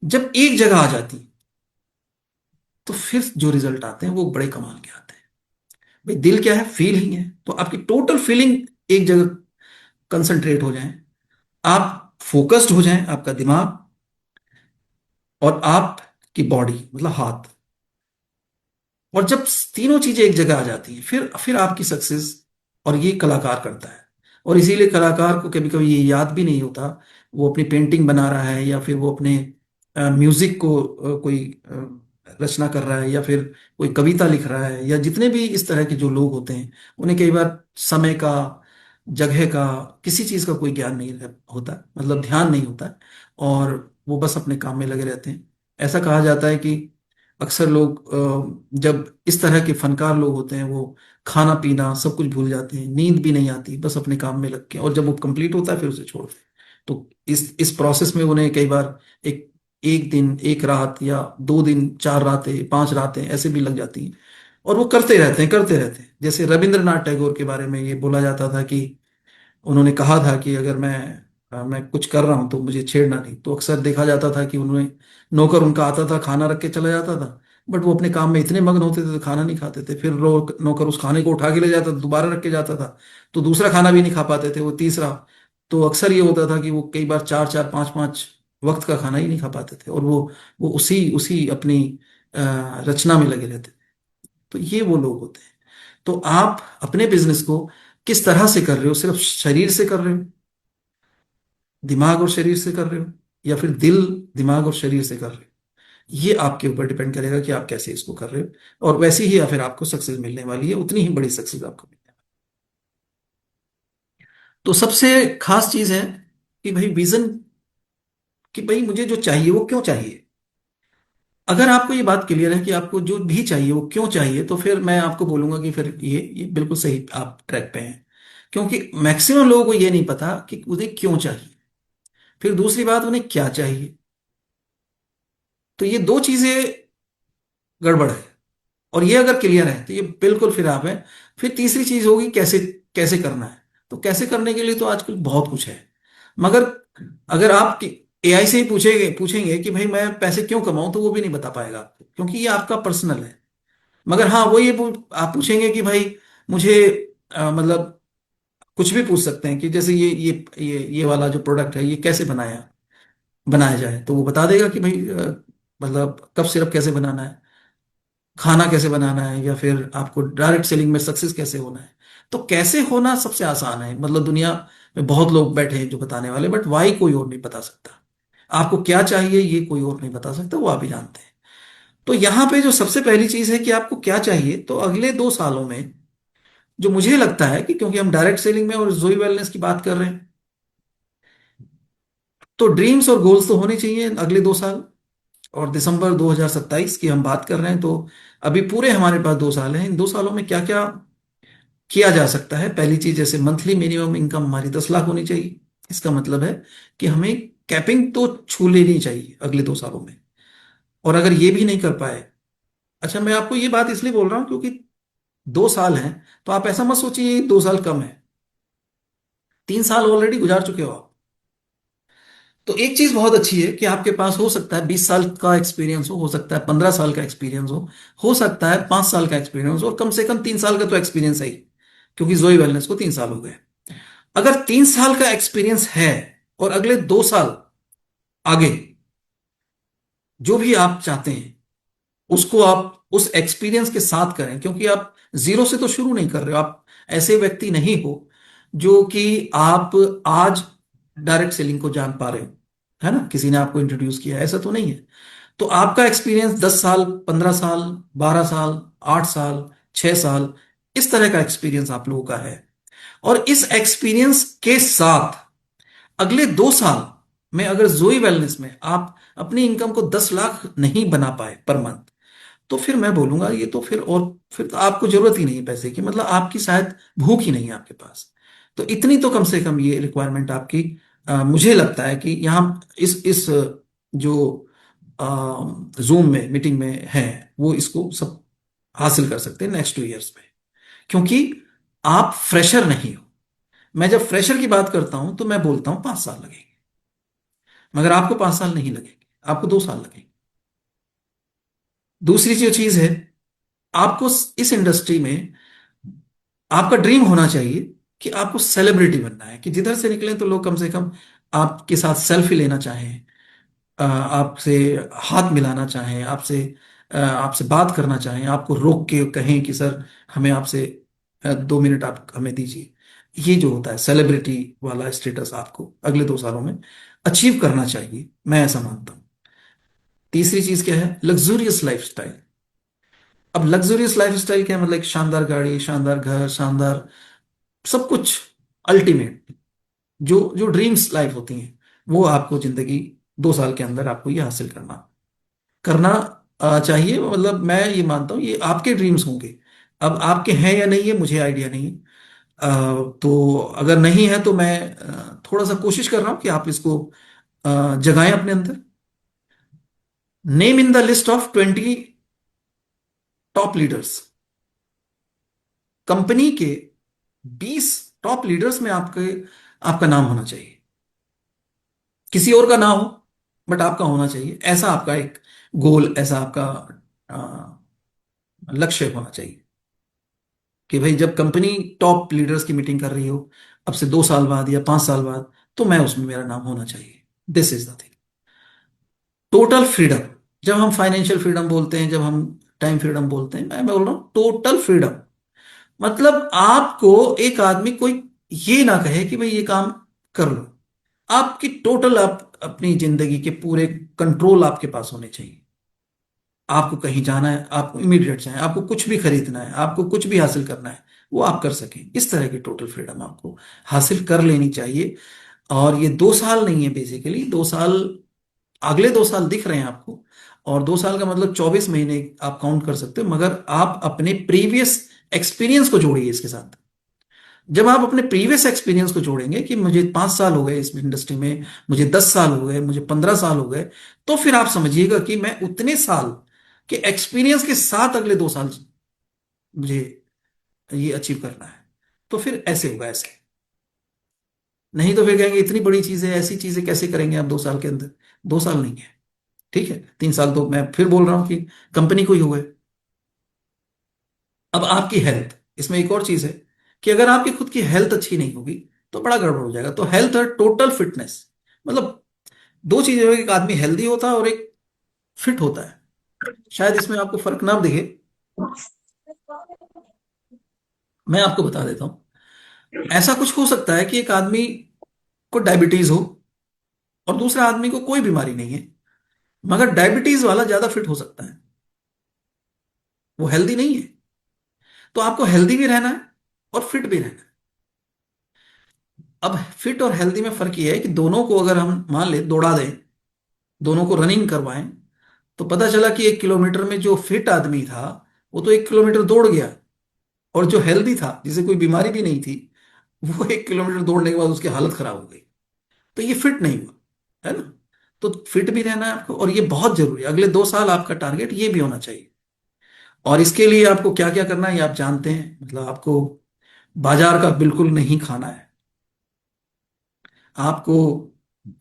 जब एक जगह आ जाती, तो फिर जो रिजल्ट आते हैं वो बड़े कमाल के आते हैं। भाई दिल क्या है? फीलिंग है। तो आपकी टोटल फीलिंग एक जगह कंसंट्रेट हो जाए, आप फोकस्ड हो जाएं, आपका दिमाग और आपकी बॉडी मतलब हाथ, और जब तीनों चीजें एक जगह आ जाती हैं, फिर आपकी सक्सेस। और ये कलाकार करता है। और इसीलिए कलाकार को कभी कभी ये याद भी नहीं होता वो अपनी पेंटिंग बना रहा है, या फिर वो अपने म्यूजिक को कोई रचना कर रहा है, या फिर कोई कविता लिख रहा है, या जितने भी इस तरह के जो लोग होते हैं, उन्हें कई बार समय का, जगह का, किसी चीज का कोई ज्ञान नहीं होता, मतलब ध्यान नहीं होता है, और वो बस अपने काम में लगे रहते हैं। ऐसा कहा जाता है कि अक्सर लोग जब इस तरह के फनकार लोग होते हैं, वो खाना पीना सब कुछ भूल जाते हैं, नींद भी नहीं आती, बस अपने काम में लग के, और जब वो कंप्लीट होता है फिर उसे छोड़ते हैं। तो इस प्रोसेस में उन्हें कई बार एक एक दिन, एक रात, या 2 दिन, 4 रातें, 5 रातें ऐसे भी लग जाती हैं। और वो करते रहते हैं, करते रहते हैं। जैसे रविंद्रनाथ टैगोर के बारे में ये बोला जाता था कि उन्होंने कहा था कि अगर मैं कुछ कर रहा हूं तो मुझे छेड़ना नहीं। तो अक्सर देखा जाता था कि उन्होंने, नौकर उनका आता था, खाना रख के चला जाता था, बट वो अपने काम में इतने मग्न होते थे तो खाना नहीं खाते थे। फिर नौकर उस खाने को उठा के ले जाता था, दोबारा रख के जाता था, तो दूसरा खाना भी नहीं खा पाते थे वो, तीसरा। तो अक्सर ये होता था कि वो कई बार 4 4 5 5 वक्त का खाना ही नहीं खा पाते थे, और वो उसी उसी अपनी रचना में लगे रहते थे। तो ये वो लोग होते हैं। तो आप अपने बिजनेस को किस तरह से कर रहे हो? सिर्फ शरीर से कर रहे हो, दिमाग और शरीर से कर रहे हो, या फिर दिल, दिमाग और शरीर से कर रहे हो? ये आपके ऊपर डिपेंड करेगा कि आप कैसे इसको कर रहे हो, और वैसे ही या फिर आपको सक्सेस मिलने वाली है, उतनी ही बड़ी सक्सेस आपको मिलने वाली है। तो सबसे खास चीज है कि भाई विजन, कि भाई मुझे जो चाहिए वो क्यों चाहिए। अगर आपको ये बात क्लियर है कि आपको जो भी चाहिए वो क्यों चाहिए, तो फिर मैं आपको बोलूंगा कि फिर ये बिल्कुल सही आप ट्रैक पे हैं। क्योंकि मैक्सिमम लोगों को ये नहीं पता कि उन्हें क्यों चाहिए। फिर दूसरी बात, उन्हें क्या चाहिए। तो ये दो चीजें गड़बड़ है। और ये अगर क्लियर है तो ये बिल्कुल फिर आप है। फिर तीसरी चीज होगी, कैसे कैसे करना है। तो कैसे करने के लिए तो आजकल बहुत कुछ है। मगर अगर आप एआई से ही पूछेंगे पूछेंगे कि भाई मैं पैसे क्यों कमाऊं, तो वो भी नहीं बता पाएगा आपको, क्योंकि ये आपका पर्सनल है। मगर हाँ, वो आप पूछेंगे कि भाई मुझे मतलब कुछ भी पूछ सकते हैं कि जैसे ये वाला जो प्रोडक्ट है ये कैसे बनाया जाए, तो वो बता देगा कि भाई मतलब कफ सिरप कैसे बनाना है, खाना कैसे बनाना है, या फिर आपको डायरेक्ट सेलिंग में सक्सेस कैसे होना है। तो कैसे होना सबसे आसान है, मतलब दुनिया में बहुत लोग बैठे हैं जो बताने वाले, बट वाई कोई और नहीं बता सकता। आपको क्या चाहिए ये कोई और नहीं बता सकता, वो आप ही जानते हैं। तो यहाँ पे जो सबसे पहली चीज है कि आपको क्या चाहिए, तो अगले 2 सालों में जो मुझे लगता है कि, क्योंकि हम डायरेक्ट सेलिंग में और जोई वेलनेस की बात कर रहे हैं, तो ड्रीम्स और गोल्स तो होने चाहिए अगले 2 साल। और दिसंबर 2027 की हम बात कर रहे हैं, तो अभी पूरे हमारे पास 2 साल हैं। इन 2 सालों में क्या क्या किया जा सकता है? पहली चीज, जैसे मंथली मिनिमम इनकम हमारी 10 लाख होनी चाहिए। इसका मतलब है कि हमें कैपिंग तो छू लेनी चाहिए अगले 2 सालों में। और अगर ये भी नहीं कर पाए, अच्छा मैं आपको ये बात इसलिए बोल रहा हूं क्योंकि 2 साल हैं, तो आप ऐसा मत सोचिए 2 साल कम है। 3 साल ऑलरेडी गुजार चुके हो आप। तो एक चीज बहुत अच्छी है कि आपके पास हो सकता है 20 साल का एक्सपीरियंस हो सकता है 15 साल का एक्सपीरियंस हो सकता है 5 साल का एक्सपीरियंस और कम से कम 3 साल का तो एक्सपीरियंस है ही, क्योंकि जोई वेलनेस को 3 साल हो गए। अगर 3 साल का एक्सपीरियंस है और अगले 2 साल आगे जो भी आप चाहते हैं उसको आप उस एक्सपीरियंस के साथ करें, क्योंकि आप जीरो से तो शुरू नहीं कर रहे हो। आप ऐसे व्यक्ति नहीं हो जो कि आप आज डायरेक्ट सेलिंग को जान पा रहे हो, है ना, किसी ने आपको इंट्रोड्यूस किया, ऐसा तो नहीं है। तो आपका एक्सपीरियंस 10 साल, 15 साल, 12 साल, 8 साल, 6 साल, इस तरह का एक्सपीरियंस आप लोगों का है। और इस एक्सपीरियंस के साथ अगले 2 साल में अगर जोई वेलनेस में आप अपनी इनकम को 10 लाख नहीं बना पाए पर मंथ, तो फिर मैं बोलूंगा ये तो फिर तो आपको जरूरत ही नहीं है पैसे की, मतलब आपकी शायद भूख ही नहीं है आपके पास। तो इतनी तो कम से कम ये रिक्वायरमेंट आपकी, मुझे लगता है कि यहाँ इस जो जूम में मीटिंग में है वो इसको सब हासिल कर सकते हैं नेक्स्ट 2 इयर्स में, क्योंकि आप फ्रेशर नहीं हो। मैं जब फ्रेशर की बात करता हूं तो मैं बोलता हूं 5 साल लगेंगे, मगर आपको 5 साल नहीं लगेंगे, आपको 2 साल लगेंगे। दूसरी जो चीज है, आपको इस इंडस्ट्री में आपका ड्रीम होना चाहिए कि आपको सेलिब्रिटी बनना है, कि जिधर से निकले तो लोग कम से कम आपके साथ सेल्फी लेना चाहें, आपसे हाथ मिलाना चाहें, आपसे बात करना चाहें, आपको रोक के कहें कि सर हमें आपसे 2 मिनट आप हमें दीजिए। ये जो होता है सेलिब्रिटी वाला स्टेटस आपको अगले 2 सालों में अचीव करना चाहिए, मैं ऐसा मानता हूं। तीसरी चीज क्या है? Luxurious lifestyle. अब लग्जूरियस लाइफस्टाइल क्या है? मतलब एक शानदार गाड़ी, शानदार घर, शानदार सब कुछ, अल्टीमेट जो जो ड्रीम्स लाइफ होती हैं, वो आपको जिंदगी 2 साल के अंदर आपको ये हासिल करना करना चाहिए। मतलब मैं ये मानता हूँ ये आपके ड्रीम्स होंगे। अब आपके हैं या नहीं है मुझे आइडिया नहीं है। तो अगर नहीं है तो मैं थोड़ा सा कोशिश कर रहा हूँ कि आप इसको जगाएं अपने अंदर। Name in the list of 20 top leaders. Company के 20 टॉप लीडर्स में आपके आपका नाम होना चाहिए। किसी और का ना हो, बट आपका होना चाहिए। ऐसा आपका एक गोल, ऐसा आपका लक्ष्य होना चाहिए कि भाई जब कंपनी टॉप लीडर्स की मीटिंग कर रही हो अब से 2 साल बाद या 5 साल बाद, तो मैं उसमें मेरा नाम होना चाहिए। This is the thing. Total freedom. जब हम फाइनेंशियल फ्रीडम बोलते हैं, जब हम टाइम फ्रीडम बोलते हैं, मैं बोल रहा हूं टोटल फ्रीडम। मतलब आपको एक आदमी कोई ये ना कहे कि भाई ये काम कर लो। आपकी टोटल, आप अपनी जिंदगी के पूरे कंट्रोल आपके पास होने चाहिए। आपको कहीं जाना है, आपको इमीडिएट जाए, आपको कुछ भी खरीदना है, आपको कुछ भी हासिल करना है, वो आप कर सकें। इस तरह की टोटल फ्रीडम आपको हासिल कर लेनी चाहिए। और ये 2 साल नहीं है, बेसिकली 2 साल, अगले 2 साल दिख रहे हैं आपको, और 2 साल का मतलब 24 महीने आप काउंट कर सकते हो, मगर आप अपने प्रीवियस एक्सपीरियंस को जोड़िए इसके साथ। जब आप अपने प्रीवियस एक्सपीरियंस को जोड़ेंगे कि मुझे 5 साल हो गए इस इंडस्ट्री में, मुझे 10 साल हो गए, मुझे 15 साल हो गए, तो फिर आप समझिएगा कि मैं उतने साल के एक्सपीरियंस के साथ अगले 2 साल मुझे ये अचीव करना है। तो फिर ऐसे होगा, ऐसे नहीं तो फिर कहेंगे इतनी बड़ी चीजें, ऐसी चीजें कैसे करेंगे आप 2 साल के अंदर। 2 साल नहीं है, ठीक है, 3 साल तो मैं फिर बोल रहा हूं कि कंपनी को ही हो गए। अब आपकी हेल्थ, इसमें एक और चीज है कि अगर आपकी खुद की हेल्थ अच्छी नहीं होगी तो बड़ा गड़बड़ हो जाएगा। तो हेल्थ और टोटल फिटनेस, मतलब दो चीजें हैं, एक आदमी हेल्दी होता है और एक फिट होता है। शायद इसमें आपको फर्क ना दिखे, मैं आपको बता देता हूं। ऐसा कुछ हो सकता है कि एक आदमी को डायबिटीज हो और दूसरा आदमी को कोई बीमारी नहीं है, मगर डायबिटीज वाला ज्यादा फिट हो सकता है, वो हेल्दी नहीं है। तो आपको हेल्दी भी रहना है और फिट भी रहना है। अब फिट और हेल्दी में फर्क यह है कि दोनों को अगर हम मान ले दौड़ा दें, दोनों को रनिंग करवाएं, तो पता चला कि 1 किलोमीटर में जो फिट आदमी था वो तो 1 किलोमीटर दौड़ गया, और जो हेल्दी था जिसे कोई बीमारी भी नहीं थी, वो 1 किलोमीटर दौड़ने के बाद उसकी हालत खराब हो गई। तो ये फिट नहीं हुआ, है ना। तो फिट भी रहना है आपको, और ये बहुत जरूरी है। अगले 2 साल आपका टारगेट ये भी होना चाहिए। और इसके लिए आपको क्या क्या करना है ये आप जानते हैं। मतलब आपको बाजार का बिल्कुल नहीं खाना है। आपको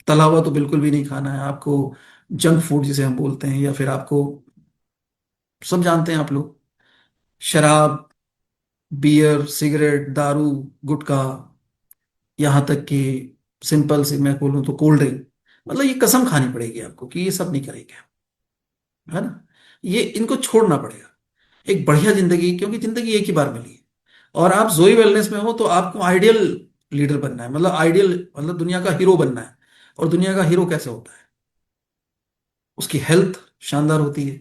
तला हुआ तो बिल्कुल भी नहीं खाना है आपको। जंक फूड जिसे हम बोलते हैं, या फिर आपको, सब जानते हैं आप लोग, शराब, बियर, सिगरेट, दारू, गुटखा, यहाँ तक कि सिंपल से मैं बोलूँ तो कोल्ड ड्रिंक, मतलब ये कसम खानी पड़ेगी आपको कि ये सब नहीं करेंगे आप, है ना। ये इनको छोड़ना पड़ेगा, एक बढ़िया जिंदगी, क्योंकि जिंदगी एक ही बार मिली है। और आप जोई वेलनेस में हो तो आपको आइडियल लीडर बनना है, मतलब आइडियल, मतलब दुनिया का हीरो बनना है। और दुनिया का हीरो कैसे होता है? उसकी हेल्थ शानदार होती है,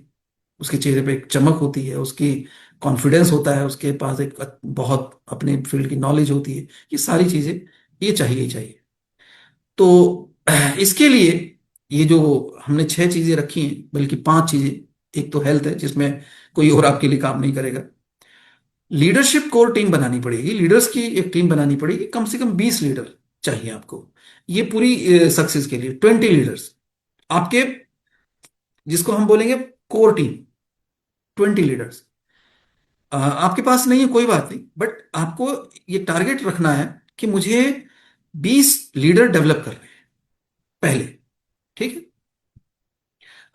उसके चेहरे पे एक चमक होती है, उसकी कॉन्फिडेंस होता है, उसके पास एक बहुत अपने फील्ड की नॉलेज होती है। ये सारी चीजें, ये चाहिए ही चाहिए। तो इसके लिए ये जो हमने 6 चीजें रखी हैं, बल्कि 5 चीजें, एक तो हेल्थ है जिसमें कोई और आपके लिए काम नहीं करेगा। लीडरशिप कोर टीम बनानी पड़ेगी, लीडर्स की एक टीम बनानी पड़ेगी, कम से कम 20 लीडर चाहिए आपको। ये पूरी सक्सेस के लिए 20 लीडर्स आपके, जिसको हम बोलेंगे कोर टीम, 20 लीडर्स। आपके पास नहीं है कोई बात नहीं, बट आपको ये टारगेट रखना है कि मुझे 20 लीडर डेवलप करने हैं पहले। ठीक है।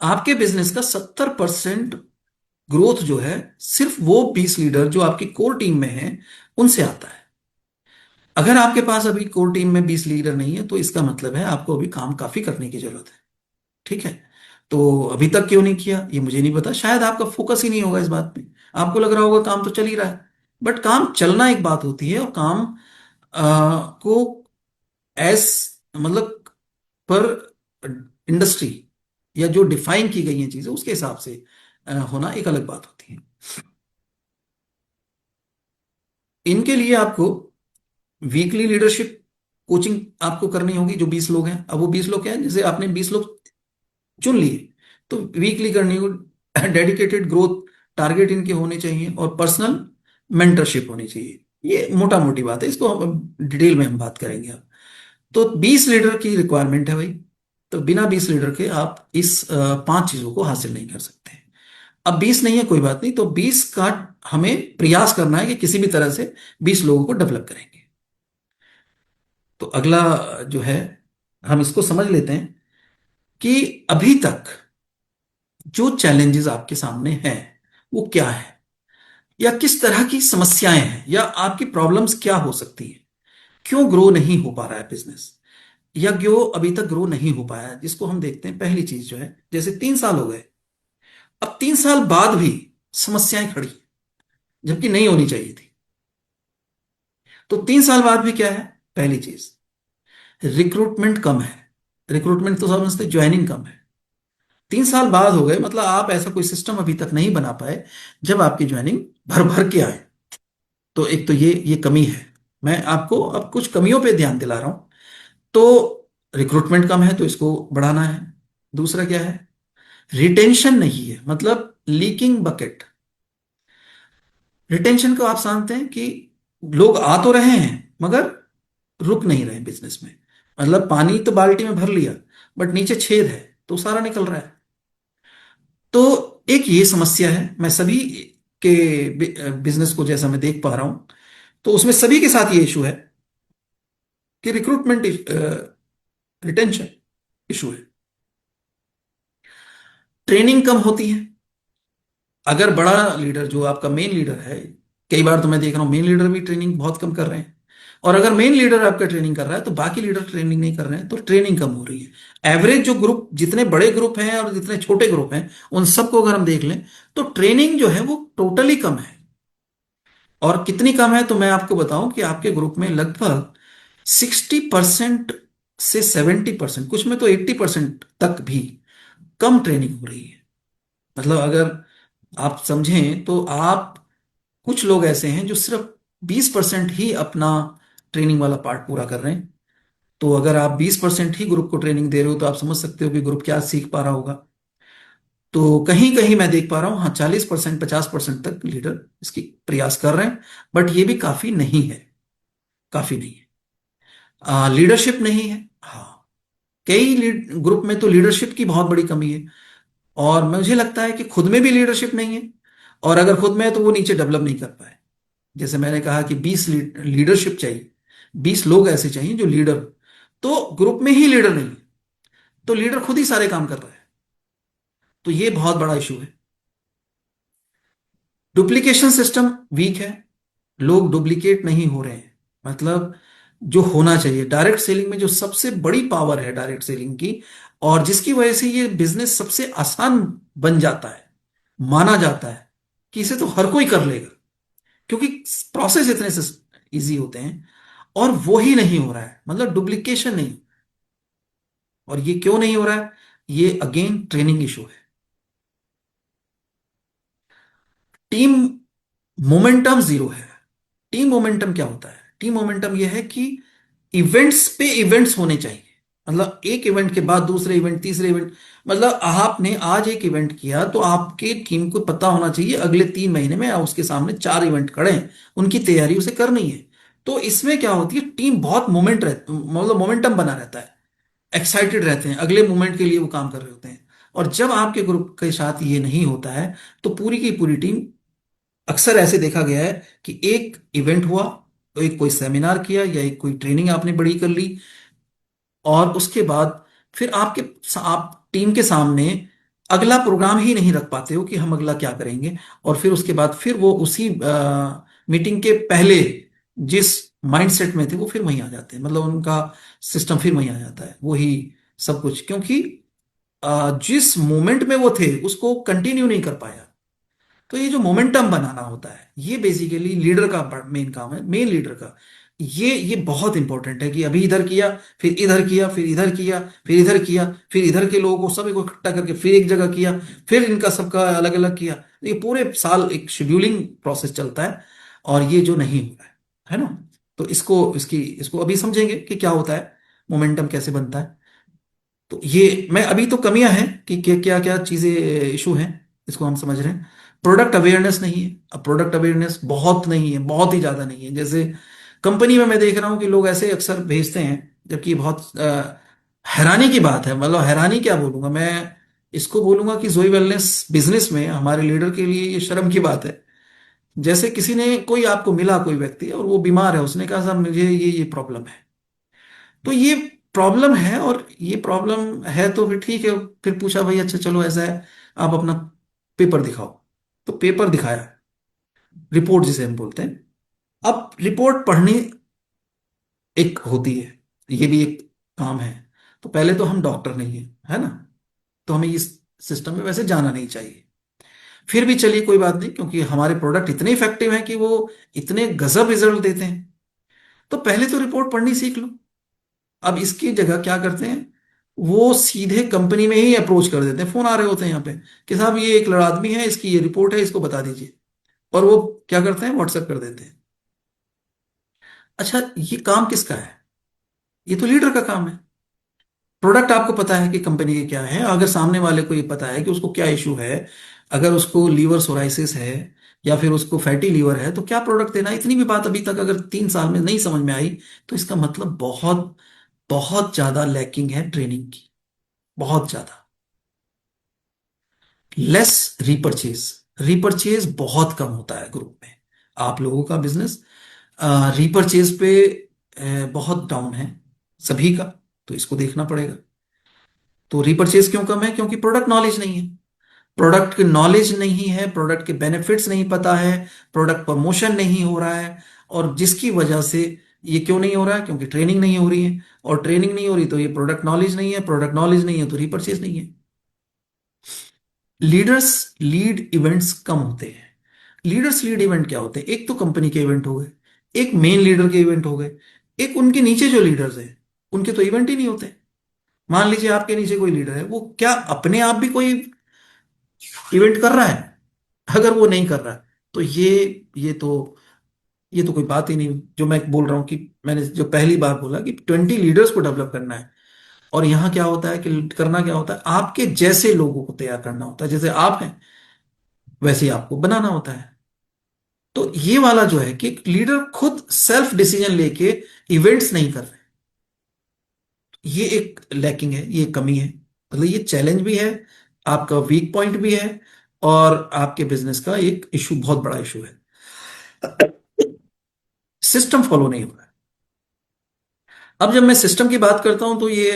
आपके बिजनेस का 70% ग्रोथ जो है, सिर्फ वो 20 लीडर जो आपकी कोर टीम में हैं उनसे आता है। अगर आपके पास अभी कोर टीम में 20 लीडर नहीं है, तो इसका मतलब है आपको अभी काम काफी करने की जरूरत है। ठीक है। तो अभी तक क्यों नहीं किया ये मुझे नहीं पता, शायद आपका फोकस ही नहीं होगा इस बात पे। आपको लग रहा होगा काम तो चल ही रहा है, बट काम चलना एक बात होती है, और काम को एस, मतलब पर इंडस्ट्री, या जो डिफाइन की गई हैं चीजें उसके हिसाब से होना एक अलग बात होती है। इनके लिए आपको वीकली लीडरशिप कोचिंग आपको करनी होगी। जो 20 लोग हैं, अब वो 20 लोग क्या है, जैसे आपने 20 लोग चुन लिए, तो वीकली करनी होगी। डेडिकेटेड ग्रोथ टारगेट इनके होने चाहिए, और पर्सनल मेंटरशिप होनी चाहिए। ये मोटा मोटी बात है, इसको हम डिटेल में हम बात करेंगे अब। तो 20 लीडर की रिक्वायरमेंट है भाई। तो बिना 20 लीडर के आप इस 5 चीजों को हासिल नहीं कर सकते। अब 20 नहीं है कोई बात नहीं, तो 20 का हमें प्रयास करना है कि किसी भी तरह से 20 लोगों को डेवलप करेंगे। तो अगला जो है, हम इसको समझ लेते हैं कि अभी तक जो चैलेंजेस आपके सामने हैं वो क्या है, या किस तरह की समस्याएं हैं, या आपकी प्रॉब्लम्स क्या हो सकती है। क्यों ग्रो नहीं हो पा रहा है बिजनेस, या क्यों अभी तक ग्रो नहीं हो पाया है, जिसको हम देखते हैं। पहली चीज जो है, जैसे 3 साल हो गए, अब 3 साल बाद भी समस्याएं खड़ी, जबकि नहीं होनी चाहिए थी। तो 3 साल बाद भी क्या है? पहली चीज, रिक्रूटमेंट कम है। रिक्रूटमेंट तो समझते, ज्वाइनिंग कम है। 3 साल बाद हो गए, मतलब आप ऐसा कोई सिस्टम अभी तक नहीं बना पाए जब आपकी ज्वाइनिंग भर भर के आए। तो एक तो ये कमी है। मैं आपको अब कुछ कमियों पे ध्यान दिला रहा हूं। तो रिक्रूटमेंट कम है, तो इसको बढ़ाना है। दूसरा क्या है? रिटेंशन नहीं है, मतलब लीकिंग बकेट। रिटेंशन को आप जानते हैं कि लोग आ तो रहे हैं मगर रुक नहीं रहे बिजनेस में। मतलब पानी तो बाल्टी में भर लिया, बट नीचे छेद है, तो सारा निकल रहा है। तो एक ये समस्या है, मैं सभी के बिजनेस को जैसा मैं देख पा रहा हूं, तो उसमें सभी के साथ ये इशू है कि रिक्रूटमेंट, रिटेंशन इशू है। ट्रेनिंग कम होती है। अगर बड़ा लीडर जो आपका मेन लीडर है, कई बार तो मैं देख रहा हूं मेन लीडर भी ट्रेनिंग बहुत कम कर रहे हैं। और अगर मेन लीडर आपका ट्रेनिंग कर रहा है तो बाकी लीडर ट्रेनिंग नहीं कर रहे हैं, तो ट्रेनिंग कम हो रही है। एवरेज जो ग्रुप, जितने बड़े ग्रुप हैं और जितने छोटे ग्रुप हैं, उन सबको अगर हम देख लें, तो ट्रेनिंग जो है वो टोटली कम है। और कितनी कम है, तो मैं आपको बताऊं कि आपके ग्रुप में लगभग 60% से 70%, कुछ में तो 80% तक भी कम ट्रेनिंग हो रही है। मतलब अगर आप समझें तो आप, कुछ लोग ऐसे हैं जो सिर्फ 20% ही अपना ट्रेनिंग वाला पार्ट पूरा कर रहे हैं। तो अगर आप 20% ही ग्रुप को ट्रेनिंग दे रहे हो, तो आप समझ सकते हो कि ग्रुप क्या सीख पा रहा होगा। तो कहीं कहीं मैं देख पा रहा हूँ, हाँ, 40%, 50% तक लीडर इसकी प्रयास कर रहे हैं, बट ये भी काफी नहीं है, काफी नहीं है। लीडरशिप नहीं है, हाँ। कई ग्रुप में तो लीडरशिप की बहुत बड़ी कमी है। और मुझे लगता है कि खुद में भी लीडरशिप नहीं है, और अगर खुद में है तो वो नीचे डेवलप नहीं कर पाए। जैसे मैंने कहा कि 20 लीडरशिप चाहिए, 20 लोग ऐसे चाहिए जो लीडर। तो ग्रुप में ही लीडर नहीं है, तो लीडर खुद ही सारे काम कर रहा है। तो ये बहुत बड़ा इशू है। डुप्लीकेशन सिस्टम वीक है, लोग डुप्लीकेट नहीं हो रहे हैं। मतलब जो होना चाहिए डायरेक्ट सेलिंग में, जो सबसे बड़ी पावर है डायरेक्ट सेलिंग की, और जिसकी वजह से ये बिजनेस सबसे आसान बन जाता है, माना जाता है कि इसे तो हर कोई कर लेगा, क्योंकि प्रोसेस इतने इजी होते हैं, और वो ही नहीं हो रहा है। मतलब डुप्लीकेशन नहीं। और ये क्यों नहीं हो रहा है? ये अगेन ट्रेनिंग इशू है। टीम मोमेंटम जीरो है। टीम मोमेंटम क्या होता है? टीम मोमेंटम यह है कि इवेंट्स पे इवेंट्स होने चाहिए। मतलब एक इवेंट के बाद दूसरे इवेंट, तीसरे इवेंट। मतलब आपने आज एक इवेंट किया तो आपके टीम को पता होना चाहिए अगले 3 महीने में उसके सामने 4 इवेंट खड़े हैं, उनकी तैयारी उसे करनी है। तो इसमें क्या होती है, टीम बहुत मोमेंट रहती, मतलब मोमेंटम बना रहता है, एक्साइटेड रहते हैं, अगले मोमेंट के लिए वो काम कर रहे होते हैं। और जब आपके ग्रुप के साथ ये नहीं होता है, तो पूरी की पूरी टीम, अक्सर ऐसे देखा गया है कि एक इवेंट हुआ, तो एक कोई सेमिनार किया या एक कोई ट्रेनिंग आपने बड़ी कर ली, और उसके बाद फिर आप टीम के सामने अगला प्रोग्राम ही नहीं रख पाते हो कि हम अगला क्या करेंगे। और फिर उसके बाद फिर वो उसी मीटिंग के पहले जिस माइंडसेट में थे वो फिर वहीं आ जाते हैं। मतलब उनका सिस्टम फिर वहीं आ जाता है, वही सब कुछ, क्योंकि जिस मोमेंट में वो थे उसको कंटिन्यू नहीं कर पाया। तो ये जो मोमेंटम बनाना होता है, ये बेसिकली लीडर का मेन काम है, मेन लीडर का। ये बहुत इंपॉर्टेंट है कि अभी इधर किया, फिर इधर किया, फिर इधर किया, फिर इधर किया, फिर इधर के लोगों को सभी को इकट्ठा करके फिर एक जगह किया, फिर इनका सबका अलग अलग किया। ये पूरे साल एक शेड्यूलिंग प्रोसेस चलता है, और ये जो नहीं हो रहा है ना। तो इसको अभी समझेंगे कि क्या होता है, मोमेंटम कैसे बनता है। तो ये मैं अभी तो कमियां हैं कि क्या क्या चीजें इशू हैं, इसको हम समझ रहे हैं। प्रोडक्ट अवेयरनेस नहीं है। अब प्रोडक्ट अवेयरनेस बहुत नहीं है, बहुत ही ज्यादा नहीं है। जैसे कंपनी में मैं देख रहा हूँ कि लोग ऐसे अक्सर भेजते हैं, जबकि बहुत हैरानी की बात है। मतलब हैरानी क्या बोलूंगा मैं, इसको बोलूंगा कि जोई वेलनेस बिजनेस में हमारे लीडर के लिए ये शर्म की बात है। जैसे किसी ने, कोई आपको मिला कोई व्यक्ति और वो बीमार है, उसने कहा साहब मुझे ये प्रॉब्लम है। तो ये प्रॉब्लम है, और ये प्रॉब्लम है तो फिर ठीक है। फिर पूछा भाई अच्छा चलो ऐसा है, आप अपना पेपर दिखाओ। तो पेपर दिखाया, रिपोर्ट जिसे हम बोलते हैं। अब रिपोर्ट पढ़नी एक होती है, ये भी एक काम है। तो पहले तो हम डॉक्टर नहीं है, है ना, तो हमें इस सिस्टम में वैसे जाना नहीं चाहिए। फिर भी चलिए कोई बात नहीं, क्योंकि हमारे प्रोडक्ट इतने इफेक्टिव हैं कि वो इतने गजब रिजल्ट देते हैं। तो पहले तो रिपोर्ट पढ़नी सीख लो। अब इसकी जगह क्या करते हैं, वो सीधे कंपनी में ही अप्रोच कर देते हैं। फोन आ रहे होते हैं यहाँ पे कि साहब ये एक लड़ा आदमी है, इसकी ये रिपोर्ट है, इसको बता दीजिए। और वो क्या करते हैं, व्हाट्सएप कर देते हैं। अच्छा, ये काम किसका है? ये तो लीडर का काम है। प्रोडक्ट आपको पता है कि कंपनी के क्या है, अगर सामने वाले को ये पता है कि उसको क्या इशू है, अगर उसको लीवर सोराइसिस है या फिर उसको फैटी लीवर है, तो क्या प्रोडक्ट देना है। इतनी भी बात अभी तक अगर 3 साल में नहीं समझ में आई, तो इसका मतलब बहुत बहुत ज्यादा लैकिंग है ट्रेनिंग की, बहुत ज्यादा। लेस रीपरचेज, रीपरचेज बहुत कम होता है ग्रुप में। आप लोगों का बिजनेस रीपरचेज पे बहुत डाउन है सभी का, तो इसको देखना पड़ेगा। तो रीपरचेज क्यों कम है? क्योंकि प्रोडक्ट नॉलेज नहीं है। प्रोडक्ट की नॉलेज नहीं है, प्रोडक्ट के बेनिफिट्स नहीं पता है, प्रोडक्ट प्रमोशन नहीं हो रहा है। और जिसकी वजह से ये क्यों नहीं हो रहा है? क्योंकि ट्रेनिंग नहीं हो रही है, और ट्रेनिंग नहीं हो रही तो ये प्रोडक्ट नॉलेज नहीं है, प्रोडक्ट नॉलेज नहीं है तो रीपरचेज नहीं है। लीडर्स लीड इवेंट्स कम होते हैं। लीडर्स लीड इवेंट क्या होते हैं? एक तो कंपनी के इवेंट हो गए, एक मेन लीडर के इवेंट हो गए, एक उनके नीचे जो लीडर्स हैं उनके तो इवेंट ही नहीं होते। मान लीजिए आपके नीचे कोई लीडर है, वो क्या अपने आप भी कोई इवेंट कर रहा है? अगर वो नहीं कर रहा है, तो ये तो कोई बात ही नहीं। जो मैं बोल रहा हूं कि मैंने जो पहली बार बोला कि 20 लीडर्स को डेवलप करना है। और यहां क्या होता है कि करना क्या होता है, आपके जैसे लोगों को तैयार करना होता है। जैसे आप हैं वैसे ही आपको बनाना होता है। तो ये वाला जो है कि लीडर खुद सेल्फ डिसीजन लेके इवेंट्स नहीं कर रहे, ये एक लैकिंग है, ये कमी है। मतलब ये चैलेंज भी है, आपका वीक पॉइंट भी है, और आपके बिजनेस का एक इशू, बहुत बड़ा इशू है। सिस्टम फॉलो नहीं हो रहा है। अब जब मैं सिस्टम की बात करता हूं तो ये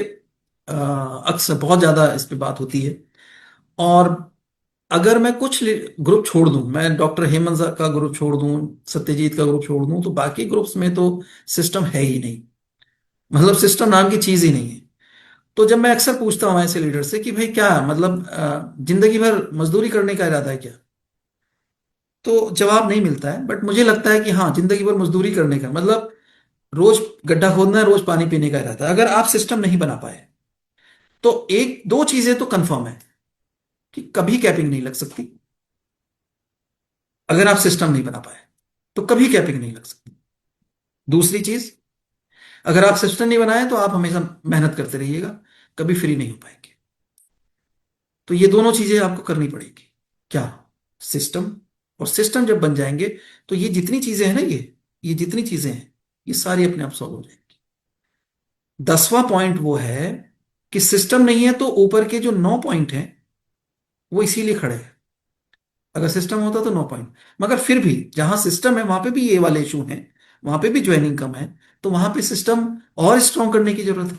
अक्सर बहुत ज्यादा इस पे बात होती है। और अगर मैं कुछ ग्रुप छोड़ दूं, मैं डॉक्टर हेमंत का ग्रुप छोड़ दूं, सत्यजीत का ग्रुप छोड़ दूं, तो बाकी ग्रुप्स में तो सिस्टम है ही नहीं। मतलब सिस्टम नाम की चीज ही नहीं है। तो जब मैं अक्सर पूछता हूं ऐसे लीडर से कि भाई क्या मतलब जिंदगी भर मजदूरी करने का इरादा है क्या, तो जवाब नहीं मिलता है। बट मुझे लगता है कि हाँ, जिंदगी भर मजदूरी करने का मतलब रोज गड्ढा खोदना है, रोज पानी पीने का इरादा है। अगर आप सिस्टम नहीं बना पाए तो एक दो चीजें तो कंफर्म है कि कभी कैपिंग नहीं लग सकती। अगर आप सिस्टम नहीं बना पाए तो कभी कैपिंग नहीं लग सकती। दूसरी चीज, अगर आप सिस्टम नहीं बनाए तो आप हमेशा मेहनत करते रहिएगा, कभी फ्री नहीं हो पाएंगे। तो ये दोनों चीजें आपको करनी पड़ेगी। क्या? सिस्टम। और सिस्टम जब बन जाएंगे तो ये जितनी चीजें हैं ना, ये जितनी चीजें हैं, ये सारी अपने आप सॉल्व हो जाएंगी। 10वां पॉइंट वो है कि सिस्टम नहीं है तो ऊपर के जो 9 पॉइंट हैं वो इसीलिए खड़े हैं। अगर सिस्टम होता तो 9 पॉइंट, मगर फिर भी जहां सिस्टम है वहां पे भी ये वाले इशू हैं, वहां पे भी ज्वाइनिंग कम है। तो वहां पे सिस्टम और स्ट्रॉन्ग करने की जरूरत है,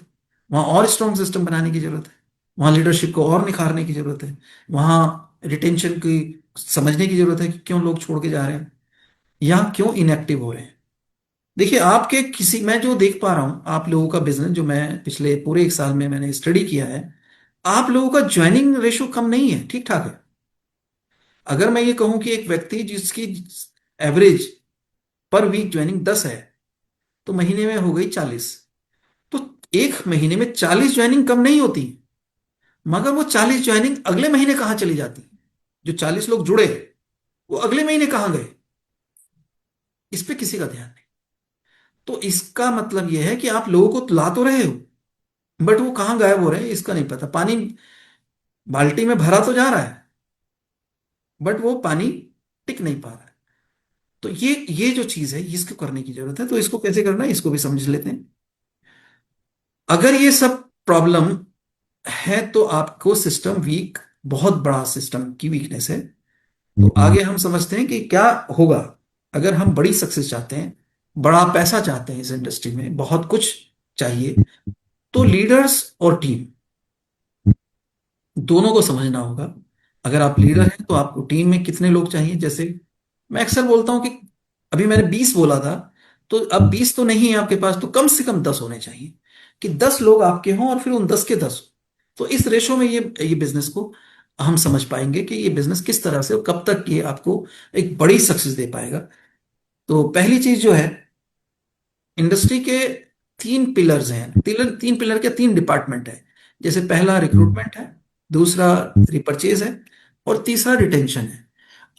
वहां और स्ट्रॉन्ग सिस्टम बनाने की जरूरत है, वहां लीडरशिप को और निखारने की जरूरत है, वहां रिटेंशन की समझने की जरूरत है कि क्यों लोग छोड़ के जा रहे हैं या क्यों इनएक्टिव हो रहे हैं। देखिए, आपके किसी, मैं जो देख पा रहा हूं आप लोगों का बिजनेस, जो मैं पिछले पूरे 1 साल में मैंने स्टडी किया है, आप लोगों का ज्वाइनिंग रेशो कम नहीं है, ठीक ठाक है। अगर मैं ये कहूं कि एक व्यक्ति जिसकी एवरेज पर वीक ज्वाइनिंग 10 है तो महीने में हो गई 40। तो एक महीने में 40 ज्वाइनिंग कम नहीं होती, मगर वो 40 ज्वाइनिंग अगले महीने कहाँ चली जाती? जो 40 लोग जुड़े वो अगले महीने कहाँ गए? इस पे किसी का ध्यान नहीं। तो इसका मतलब यह है कि आप लोगों को ला तो रहे हो, बट वो कहाँ गायब हो रहे हैं इसका नहीं पता। पानी बाल्टी में भरा तो जा रहा है, बट वो पानी टिक नहीं पा रहा है। तो ये जो चीज है इसको करने की जरूरत है। तो इसको कैसे करना है इसको भी समझ लेते हैं। अगर ये सब प्रॉब्लम है तो आपको सिस्टम वीक, बहुत बड़ा सिस्टम की वीकनेस है। तो आगे हम समझते हैं कि क्या होगा अगर हम बड़ी सक्सेस चाहते हैं, बड़ा पैसा चाहते हैं, इस इंडस्ट्री में बहुत कुछ चाहिए। तो लीडर्स और टीम दोनों को समझना होगा। अगर आप लीडर हैं तो आपको टीम में कितने लोग चाहिए। जैसे मैं अक्सर बोलता हूं कि अभी मैंने 20 बोला था, तो अब 20 तो नहीं है आपके पास, तो कम से कम 10 होने चाहिए, कि 10 लोग आपके हों और फिर उन 10 के 10। तो इस रेशो में ये बिजनेस को हम समझ पाएंगे कि ये बिजनेस किस तरह से और कब तक ये आपको एक बड़ी सक्सेस दे पाएगा। तो पहली चीज जो है, इंडस्ट्री के 3 पिलर्स हैं। 3 पिलर के 3 डिपार्टमेंट है। जैसे पहला रिक्रूटमेंट है, दूसरा रिपर्चेज है, और तीसरा रिटेंशन है।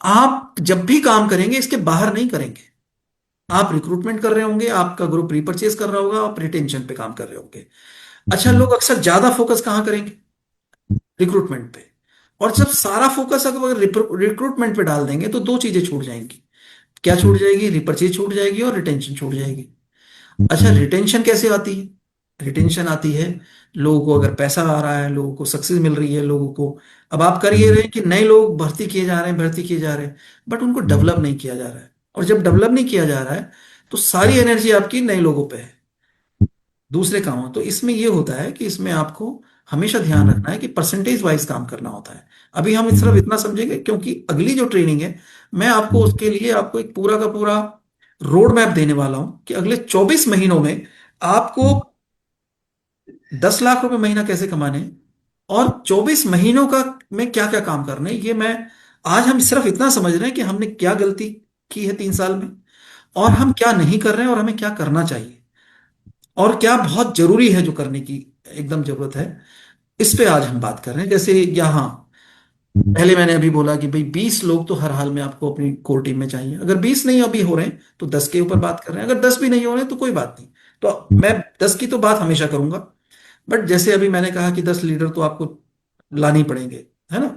आप जब भी काम करेंगे इसके बाहर नहीं करेंगे। आप रिक्रूटमेंट कर रहे होंगे, आपका ग्रुप रिपर्चेज कर रहा होगा, आप रिटेंशन पे काम कर रहे होंगे। अच्छा, लोग अक्सर ज्यादा फोकस कहाँ करेंगे? रिक्रूटमेंट पे। और जब सारा फोकस अगर रिक्रूटमेंट पे डाल देंगे तो दो चीजें छूट जाएंगी। क्या छूट जाएगी? रिपर्चेज छूट जाएगी और रिटेंशन छूट जाएगी। अच्छा, रिटेंशन कैसे आती है? रिटेंशन आती है, लोगों को अगर पैसा आ रहा है, लोगों को सक्सेस मिल रही है, लोगों को, अब आप कर ये रहे हैं कि नए लोग भर्ती किए जा रहे हैं, भर्ती किए जा रहे हैं, बट उनको डेवलप नहीं किया जा रहा है। और जब डेवलप नहीं किया जा रहा है तो सारी एनर्जी आपकी नए लोगों पे है, दूसरे कामों। तो इसमें ये होता है कि इसमें आपको हमेशा ध्यान रखना है कि परसेंटेज वाइज काम करना होता है। अभी हम सिर्फ इतना समझेंगे, क्योंकि अगली जो ट्रेनिंग है मैं आपको उसके लिए आपको एक पूरा का पूरा रोड मैप देने वाला हूं कि अगले 24 महीनों में आपको 10 लाख रुपए महीना कैसे कमाने हैं, और 24 महीनों का में क्या क्या काम करने हैं। ये मैं आज हम सिर्फ इतना समझ रहे हैं कि हमने क्या गलती की है 3 साल में, और हम क्या नहीं कर रहे हैं, और हमें क्या करना चाहिए, और क्या बहुत जरूरी है जो करने की एकदम जरूरत है। इस पे आज हम बात कर रहे हैं। जैसे यहाँ पहले मैंने अभी बोला कि भाई 20 लोग तो हर हाल में आपको अपनी कोर टीम में चाहिए। अगर 20 नहीं अभी हो रहे हैं तो 10 के ऊपर बात कर रहे हैं। अगर 10 भी नहीं हो रहे हैं तो कोई बात नहीं, तो मैं 10 की तो बात हमेशा करूंगा। बट जैसे अभी मैंने कहा कि 10 लीडर तो आपको लाने ही पड़ेंगे, है ना,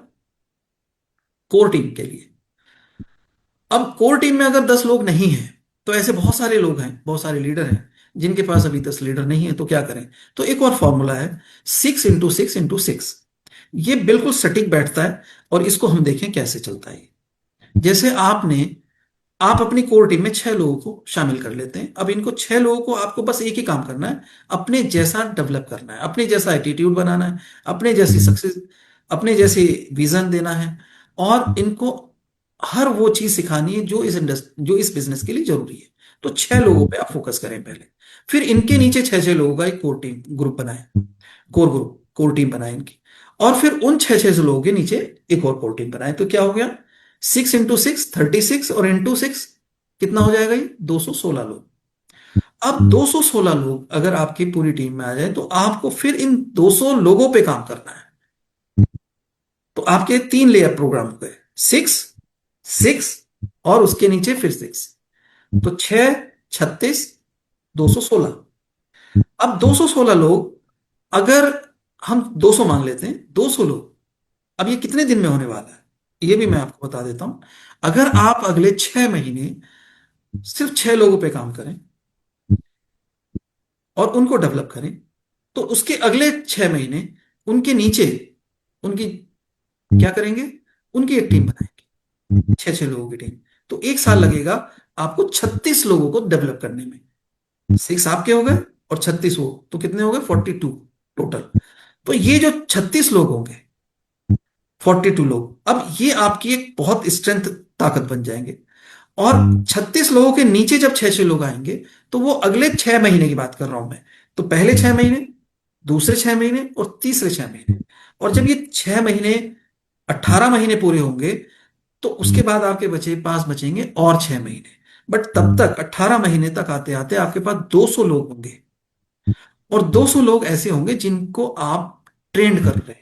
कोर टीम के लिए। अब कोर टीम में अगर 10 लोग नहीं हैं तो ऐसे बहुत सारे लोग हैं, बहुत सारे लीडर हैं जिनके पास अभी 10 लीडर नहीं है। तो क्या करें? तो एक और फॉर्मूला है, 6 इंटू 6 इंटू 6। ये बिल्कुल सटीक बैठता है, और इसको हम देखें कैसे चलता है। जैसे आपने आप अपनी कोर टीम में 6 लोगों को शामिल कर लेते हैं। अब इनको 6 लोगों को आपको बस एक ही काम करना है, अपने जैसा डेवलप करना है, अपने जैसा एटीट्यूड बनाना है, अपने जैसी सक्सेस, अपने जैसे विजन देना है, और इनको हर वो चीज सिखानी है जो इस बिजनेस के लिए जरूरी है। तो 6 लोगों पे आप फोकस करें पहले, फिर इनके नीचे 6 6 लोगों का एक कोर टीम ग्रुप बनाए, कोर टीम बनाए इनकी, और फिर उन 6 6 लोगों के नीचे एक और कोर टीम बनाए। तो क्या हो गया, 6 × 6 36, और × 6 कितना हो जाएगा, ये 216 लोग। अब 216 लोग अगर आपकी पूरी टीम में आ जाए तो आपको फिर इन 200 लोगों पे काम करना है। तो आपके 3 लेयर प्रोग्राम हो गए, 6 6 और उसके नीचे फिर 6। तो 6 36 216। अब 216 लोग, अगर हम 200 मान लेते हैं, 200 लोग, अब ये कितने दिन में होने वाला है ये भी मैं आपको बता देता हूं। अगर आप अगले 6 महीने सिर्फ 6 लोगों पे काम करें और उनको डेवलप करें, तो उसके अगले 6 महीने उनके नीचे उनकी क्या करेंगे, उनकी एक टीम बनाएंगे, 6 6 लोगों की टीम। तो 1 साल लगेगा आपको 36 लोगों को डेवलप करने में। 6 आपके हो गए और 36 हो, तो कितने हो गए, 42 टोटल। तो ये जो 36 लोग होंगे, 42 लोग, अब ये आपकी एक बहुत स्ट्रेंथ, ताकत बन जाएंगे। और 36 लोगों के नीचे जब 6 6 लोग आएंगे, तो वो अगले 6 महीने की बात कर रहा हूं मैं। तो पहले 6 महीने, दूसरे 6 महीने और तीसरे 6 महीने, और जब ये 6 महीने 18 महीने पूरे होंगे, तो उसके बाद आपके पास बचेंगे और 6 महीने। बट तब तक 18 महीने तक आते आते आपके पास 200 लोग होंगे, और 200 लोग ऐसे होंगे जिनको आप ट्रेंड कर रहे हैं।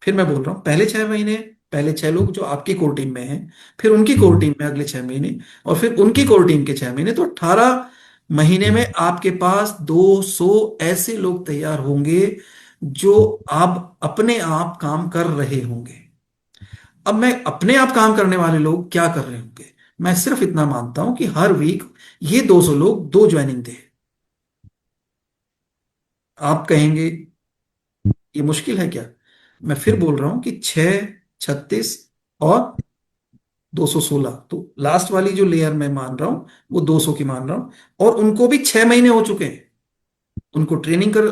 फिर मैं बोल रहा हूं, पहले 6 महीने, पहले 6 लोग जो आपकी कोर टीम में हैं, फिर उनकी कोर टीम में अगले 6 महीने, और फिर उनकी कोर टीम के 6 महीने, तो 18 महीने में आपके पास 200 ऐसे लोग तैयार होंगे जो आप अपने आप काम कर रहे होंगे। अब मैं अपने आप काम करने वाले लोग क्या कर रहे होंगे, मैं सिर्फ इतना मानता हूं कि हर वीक ये 200 लोग 2 ज्वाइनिंग दे। आप कहेंगे ये मुश्किल है क्या, मैं फिर बोल रहा हूं कि 6 36 और 216, तो लास्ट वाली जो लेयर मैं मान रहा हूं वो 200 की मान रहा हूं, और उनको भी 6 महीने हो चुके हैं उनको ट्रेनिंग कर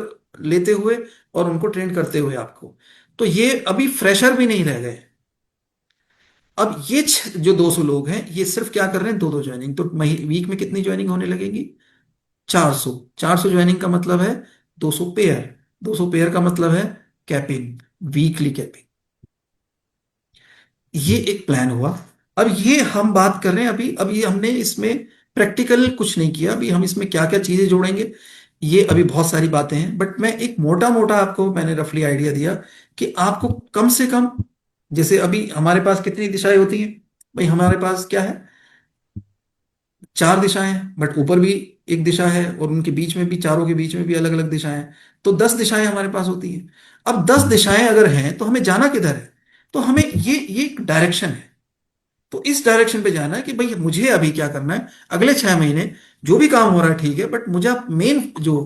लेते हुए और उनको ट्रेन करते हुए आपको। तो ये अभी फ्रेशर भी नहीं रह गए। अब ये जो 200 लोग हैं ये सिर्फ क्या कर रहे हैं, 2 2 ज्वाइनिंग। तो वीक में कितनी ज्वाइनिंग होने लगेगी, 400। 400 ज्वाइनिंग का मतलब है 200 पेयर। 200 पेयर का मतलब है कैपिंग, वीकली कैपिंग। ये एक प्लान हुआ। अब ये हम बात कर रहे हैं, अभी हमने इसमें प्रैक्टिकल कुछ नहीं किया, अभी हम इसमें क्या क्या चीजें जोड़ेंगे, ये अभी बहुत सारी बातें हैं। बट मैं एक मोटा मोटा आपको मैंने रफली आइडिया दिया कि आपको कम से कम, जैसे अभी हमारे पास कितनी दिशाएं होती हैं भाई, हमारे पास क्या है, 4 दिशाएं हैं, बट ऊपर भी एक दिशा है, और उनके बीच में भी, चारों के बीच में भी अलग अलग दिशाएं हैं। तो 10 दिशाएं हमारे पास होती हैं। अब 10 दिशाएं अगर हैं तो हमें जाना किधर है, तो हमें ये एक डायरेक्शन है। तो इस डायरेक्शन पे जाना है कि भाई मुझे अभी क्या करना है, अगले 6 महीने जो भी काम हो रहा है ठीक है, बट मुझे मेन जो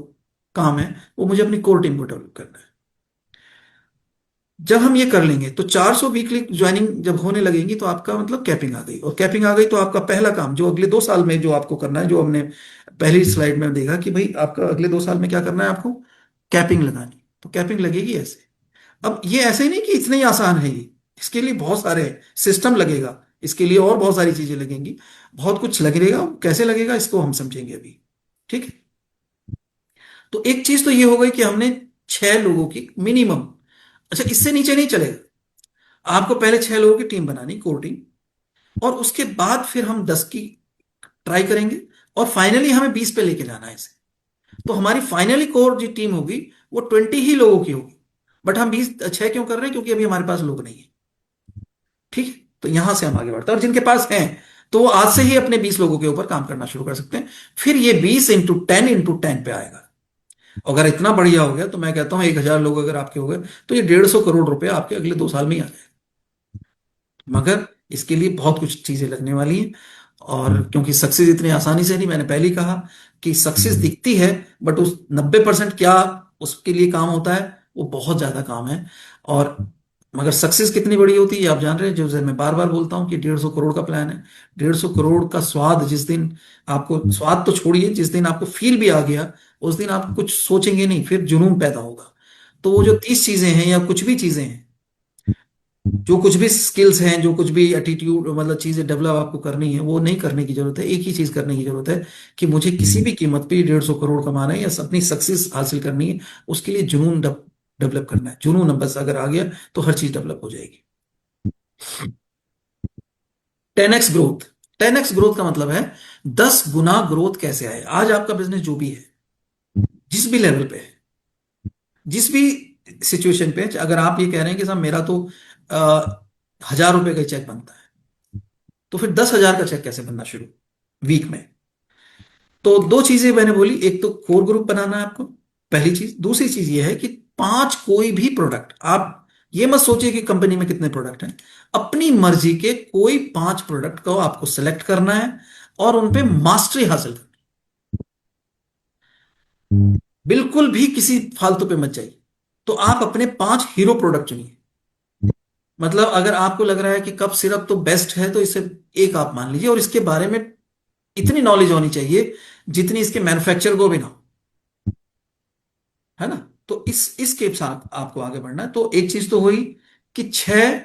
काम है वो मुझे अपनी कोर टीम को डेवलप करना है। जब हम ये कर लेंगे तो 400 वीकली ज्वाइनिंग जब होने लगेंगी, तो आपका मतलब कैपिंग आ गई, और कैपिंग आ गई तो आपका पहला काम जो अगले 2 साल में जो आपको करना है, जो हमने पहली स्लाइड में देखा कि भाई आपका अगले 2 साल में क्या करना है, आपको कैपिंग लगानी। तो कैपिंग लगेगी ऐसे। अब ये ऐसे ही नहीं कि इतना ही आसान है ये, इसके लिए बहुत सारे सिस्टम लगेगा, इसके लिए और बहुत सारी चीजें लगेंगी, बहुत कुछ लगेगा। कैसे लगेगा इसको हम समझेंगे अभी, ठीक है। तो एक चीज तो ये हो गई कि हमने 6 लोगों की मिनिमम, अच्छा इससे नीचे नहीं चलेगा, आपको पहले 6 लोगों की टीम बनानी, कोर टीम, और उसके बाद फिर हम 10 की ट्राई करेंगे, और फाइनली हमें 20 पे लेके जाना है इसे। तो हमारी फाइनली कोर जो टीम होगी वो 20 ही लोगों की होगी। बट हम 6 क्यों कर रहे हैं, क्योंकि अभी हमारे पास लोग नहीं है, ठीक है। तो यहां से हम आगे बढ़ते हैं, और जिनके पास हैं तो वो आज से ही अपने 20 लोगों के ऊपर काम करना शुरू कर सकते हैं। फिर ये 20 × 10 × 10 पे आएगा। अगर इतना बढ़िया हो गया तो मैं कहता हूं 1,000 लोग अगर आपके हो गए, तो ये 150 करोड़ रुपए आपके अगले 2 साल में ही आ जाए। मगर इसके लिए बहुत कुछ चीजें लगने वाली हैं, और क्योंकि सक्सेस इतनी आसानी से नहीं, मैंने पहले ही कहा कि सक्सेस दिखती है, बट उस 90% क्या उसके लिए काम होता है, वो बहुत ज्यादा काम है। और मगर सक्सेस कितनी बड़ी होती है आप जान रहे हैं, जो मैं बार बार बोलता हूँ कि 150 करोड़ का प्लान है। 150 करोड़ का स्वाद जिस दिन आपको, स्वाद तो छोड़िए, जिस दिन आपको फील भी आ गया, उस दिन आप कुछ सोचेंगे नहीं, फिर जुनून पैदा होगा। तो वो जो 30 चीजें हैं या कुछ भी चीजें हैं, जो कुछ भी स्किल्स हैं, जो कुछ भी एटीट्यूड मतलब चीजें डेवलप आपको करनी है, वो नहीं करने की जरूरत है। एक ही चीज करने की जरूरत है कि मुझे किसी भी कीमत पे 150 करोड़ कमाना है या अपनी सक्सेस हासिल करनी है। उसके लिए जुनून डेवलप करना है। जुनून बस अगर आ गया तो हर चीज डेवलप हो जाएगी। 10x growth. 10x ग्रोथ का मतलब है 10 गुना ग्रोथ कैसे आए। आज आपका बिजनेस जो भी है, जिस भी लेवल पे है, जिस भी सिचुएशन पे है, अगर आप ये कह रहे हैं कि साहब मेरा तो 1,000 रुपए का चेक बनता है, तो फिर 10,000 का चेक कैसे बनना शुरू वीक में। तो दो चीजें मैंने बोली, एक तो कोर ग्रुप बनाना है आपको, पहली चीज। दूसरी चीज ये है कि 5 कोई भी प्रोडक्ट, आप ये मत सोचिए कि कंपनी में कितने प्रोडक्ट हैं। अपनी मर्जी के कोई 5 प्रोडक्ट को आपको सेलेक्ट करना है और उन पे मास्टरी हासिल करनी है। बिल्कुल भी किसी फालतू पे मत जाइए। तो आप अपने 5 हीरो प्रोडक्ट चुनिए। मतलब अगर आपको लग रहा है कि कप सिरप तो बेस्ट है, तो इसे एक आप मान लीजिए, और इसके बारे में इतनी नॉलेज होनी चाहिए जितनी इसके मैन्युफैक्चर को भी ना हो, है ना। तो इसके साथ आपको आगे बढ़ना है। तो एक चीज तो हुई कि 6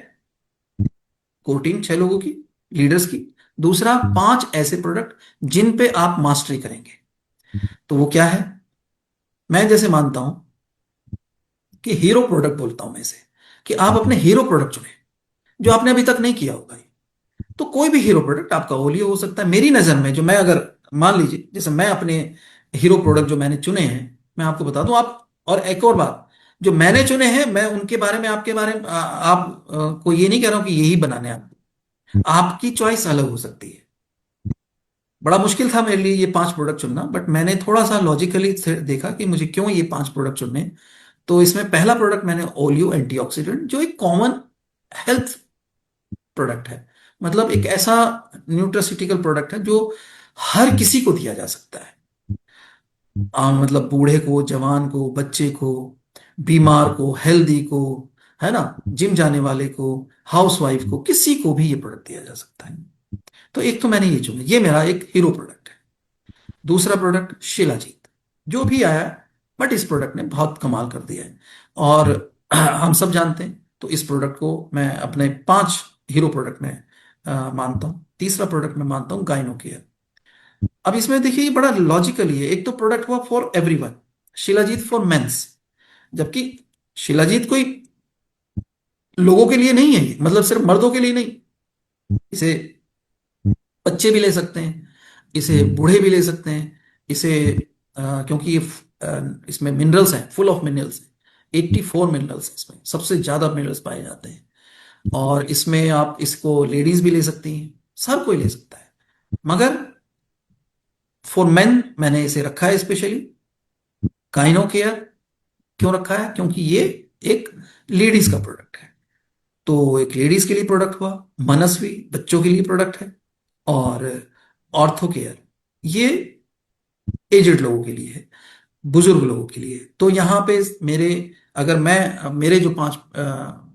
कोर टीम, 6 लोगों की, लीडर्स की। दूसरा, 5 ऐसे प्रोडक्ट जिन पे आप मास्टरी करेंगे। तो वो क्या है? मैं जैसे मानता हूं कि हीरो प्रोडक्ट बोलता हूं मैं इसे, कि आप अपने हीरो प्रोडक्ट चुने जो आपने अभी तक नहीं किया होगा। तो कोई भी हीरो प्रोडक्ट आपका ओलियो हो सकता है। मेरी नजर में जो, मैं अगर मान लीजिए जैसे मैं अपने हीरो प्रोडक्ट जो मैंने चुने हैं, मैं आपको बता दूं। आप, और एक और बात, जो मैंने चुने हैं मैं उनके बारे में, आपके बारे में आप को ये नहीं कह रहा हूं कि यही बनाने हैं। आपकी चॉइस अलग हो सकती है। बड़ा मुश्किल था मेरे लिए ये 5 प्रोडक्ट चुनना, बट मैंने थोड़ा सा लॉजिकली देखा कि मुझे क्यों ये 5 प्रोडक्ट चुनने हैं। तो इसमें पहला प्रोडक्ट मैंने ओलियो एंटीऑक्सीडेंट, जो एक कॉमन हेल्थ प्रोडक्ट है। मतलब एक ऐसा न्यूट्रास्यूटिकल प्रोडक्ट है जो हर किसी को दिया जा सकता है। मतलब बूढ़े को, जवान को, बच्चे को, बीमार को, हेल्दी को, है ना, जिम जाने वाले को, हाउसवाइफ को, किसी को भी ये प्रोडक्ट दिया जा सकता है। तो एक तो मैंने ये चुना, ये मेरा एक हीरो प्रोडक्ट है। दूसरा प्रोडक्ट शिलाजीत, जो भी आया, बट इस प्रोडक्ट ने बहुत कमाल कर दिया है और हम सब जानते हैं। तो इस प्रोडक्ट को मैं अपने 5 हीरो प्रोडक्ट में मानता हूं। तीसरा प्रोडक्ट में मानता हूं गाइनो केयर। अब इसमें देखिए, ये बड़ा लॉजिकली है। एक तो प्रोडक्ट हुआ for everyone, shilajit for men's, जबकि शिलाजीत कोई लोगों के लिए नहीं है, मतलब सिर्फ मर्दों के लिए नहीं। इसे बच्चे भी ले सकते हैं, इसे बूढ़े भी ले सकते हैं। इसे क्योंकि ये इसमें मिनरल्स हैं, फुल ऑफ मिनरल्स हैं। 84 मिनरल्स हैं इसमें, सबसे ज्यादा मिनरल्स पाए जाते हैं। और इसमें आप इसको लेडीज भी ले सकती हैं, हर कोई ले सकता है। मगर फॉर मेन मैंने इसे रखा है स्पेशली। काइनो केयर क्यों रखा है? क्योंकि ये एक लेडीज का प्रोडक्ट है। तो एक लेडीज के लिए प्रोडक्ट हुआ। मनस्वी बच्चों के लिए प्रोडक्ट है। और ऑर्थो केयर, ये एजेड लोगों के लिए है, बुजुर्ग लोगों के लिए। तो यहाँ पे मेरे, अगर मैं मेरे जो 5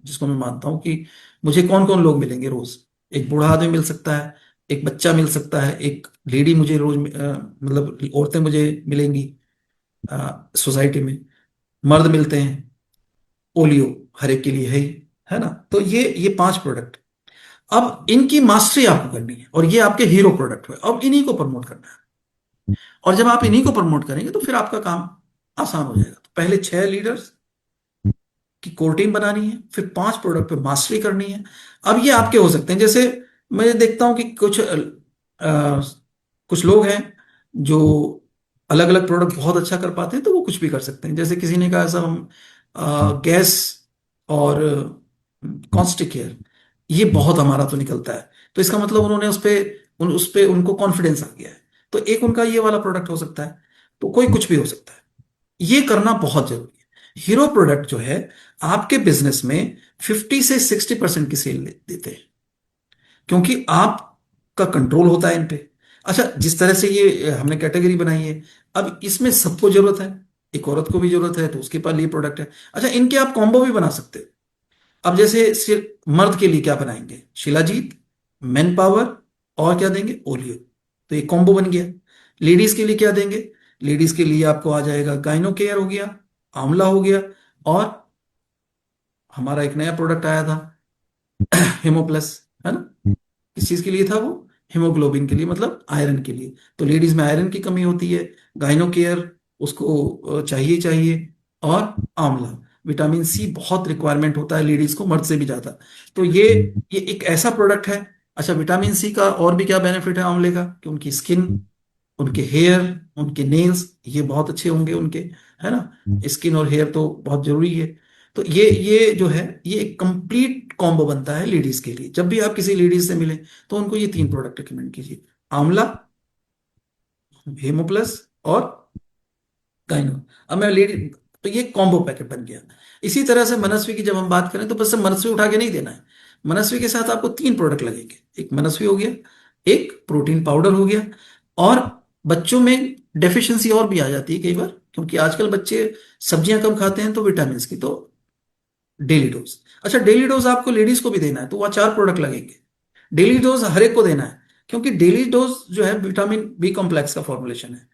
जिसको मैं मानता हूँ कि मुझे कौन कौन लोग मिलेंगे रोज। एक बूढ़ा आदमी मिल सकता है, एक बच्चा मिल सकता है, एक लेडी मुझे रोज मतलब औरतें मुझे मिलेंगी सोसाइटी में, मर्द मिलते हैं, ओलियो हर एक के लिए है ना। तो ये 5 प्रोडक्ट, अब इनकी मास्टरी आपको करनी है और ये आपके हीरो प्रोडक्ट हुए। अब इन्हीं को प्रमोट करना है। और जब आप इन्हीं को प्रमोट करेंगे तो फिर आपका काम आसान हो जाएगा। तो पहले 6 लीडर्स की कोर टीम बनानी है, फिर 5 प्रोडक्ट पे मास्टरी करनी है। अब ये आपके हो सकते हैं, जैसे मैं देखता हूं कि कुछ लोग हैं जो अलग अलग प्रोडक्ट बहुत अच्छा कर पाते हैं, तो वो कुछ भी कर सकते हैं। जैसे किसी ने कहा साहब हम गैस और कॉन्स्टिक केयर, ये बहुत हमारा तो निकलता है। तो इसका मतलब उन्होंने उस पे उनको कॉन्फिडेंस आ गया है। तो एक उनका ये वाला प्रोडक्ट हो सकता है। तो कोई कुछ भी हो सकता है। ये करना बहुत जरूरी है। हीरो प्रोडक्ट जो है आपके बिजनेस में 50 से 60% की सेल देते हैं, क्योंकि आपका कंट्रोल होता है इन पे। अच्छा, जिस तरह से ये हमने कैटेगरी बनाई है, अब इसमें सबको जरूरत है। एक औरत को भी जरूरत है, तो उसके पास ये प्रोडक्ट है। अच्छा, इनके आप कॉम्बो भी बना सकते हो। अब जैसे सिर्फ मर्द के लिए क्या बनाएंगे, शिलाजीत, मैन पावर, और क्या देंगे, ओलियो। तो ये कॉम्बो बन गया। लेडीज के लिए क्या देंगे, लेडीज के लिए आपको आ जाएगा गाइनो केयर हो गया, आंवला हो गया, और हमारा एक नया प्रोडक्ट आया था हेमोप्लस, है ना। किस चीज के लिए था वो, हीमोग्लोबिन के लिए, मतलब आयरन के लिए। तो लेडीज में आयरन की कमी होती है, गाइनो केयर उसको चाहिए ही चाहिए। और आंवला, विटामिन सी बहुत रिक्वायरमेंट होता है लेडीज को, मर्द से भी ज्यादा। तो ये एक ऐसा प्रोडक्ट है। अच्छा, विटामिन सी का और भी क्या बेनिफिट है आंवले का, कि उनकी स्किन, उनके हेयर, उनके नेल्स, ये बहुत अच्छे होंगे उनके, है ना। स्किन और हेयर तो बहुत जरूरी है। तो ये जो है, ये एक कंप्लीट कॉम्बो बनता है लेडीज के लिए। जब भी आप किसी लेडीज से मिले तो उनको ये तीन प्रोडक्ट रिकमेंड कीजिए, आंवला, हेमोप्लस, और गाइनो। अब मैं लेडी, तो ये कॉम्बो पैकेट बन गया। इसी तरह से मनस्वी की जब हम बात करें तो बस मनस्वी उठा के नहीं देना है। मनस्वी के साथ आपको तीन प्रोडक्ट लगेंगे, एक मनस्वी हो गया, एक प्रोटीन पाउडर हो गया, और बच्चों में डेफिशिएंसी और भी आ जाती है कई बार, क्योंकि आजकल बच्चे सब्जियां कम खाते हैं, तो विटामिन की तो डेली डोज। अच्छा, डेली डोज आपको लेडीज को भी देना है तो वह चार प्रोडक्ट लगेंगे। डेली डोज हर एक को देना है, क्योंकि डेली डोज जो है विटामिन बी कॉम्प्लेक्स का फॉर्मुलेशन है।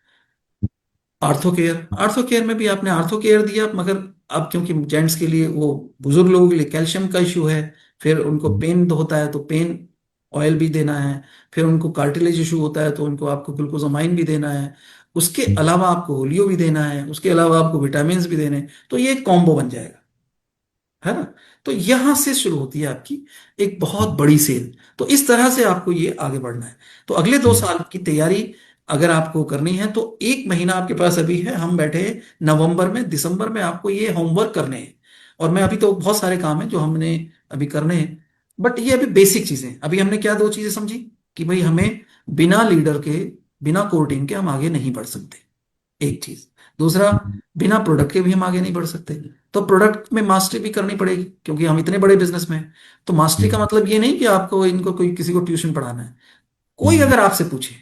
आर्थो केयर, आर्थो केयर में भी आपने आर्थो केयर दिया, मगर अब क्योंकि जेंट्स के लिए, वो बुजुर्ग लोगों के लिए कैल्शियम का इशू है, फिर उनको पेन होता है तो पेन ऑयल भी देना है, फिर उनको कार्टिलेज इशू होता है तो उनको आपको ग्लूकोजामाइन भी देना है, उसके अलावा आपको होलियो भी देना है, उसके अलावा आपको विटामिन भी देने हैं। तो ये एक कॉम्बो बन जाएगा, है ना। तो यहां से शुरू होती है आपकी एक बहुत बड़ी सेल। तो इस तरह से आपको ये आगे बढ़ना है। तो अगले 2 साल की तैयारी अगर आपको करनी है तो 1 महीना आपके पास अभी है, हम बैठे हैं नवंबर में, दिसंबर में आपको ये होमवर्क करने हैं। और मैं अभी तो बहुत सारे काम हैं जो हमने अभी करने हैं, बट ये अभी बेसिक चीजें। अभी हमने क्या 2 चीजें समझी, कि भाई हमें बिना लीडर के, बिना कोर टीम के हम आगे नहीं बढ़ सकते, एक चीज। दूसरा, बिना प्रोडक्ट के भी हम आगे नहीं बढ़ सकते। तो प्रोडक्ट में मास्टरी भी करनी पड़ेगी, क्योंकि हम इतने बड़े बिजनेस में हैं। तो मास्टरी का मतलब ये नहीं कि आपको इनको कोई किसी को ट्यूशन पढ़ाना है। कोई अगर आपसे पूछे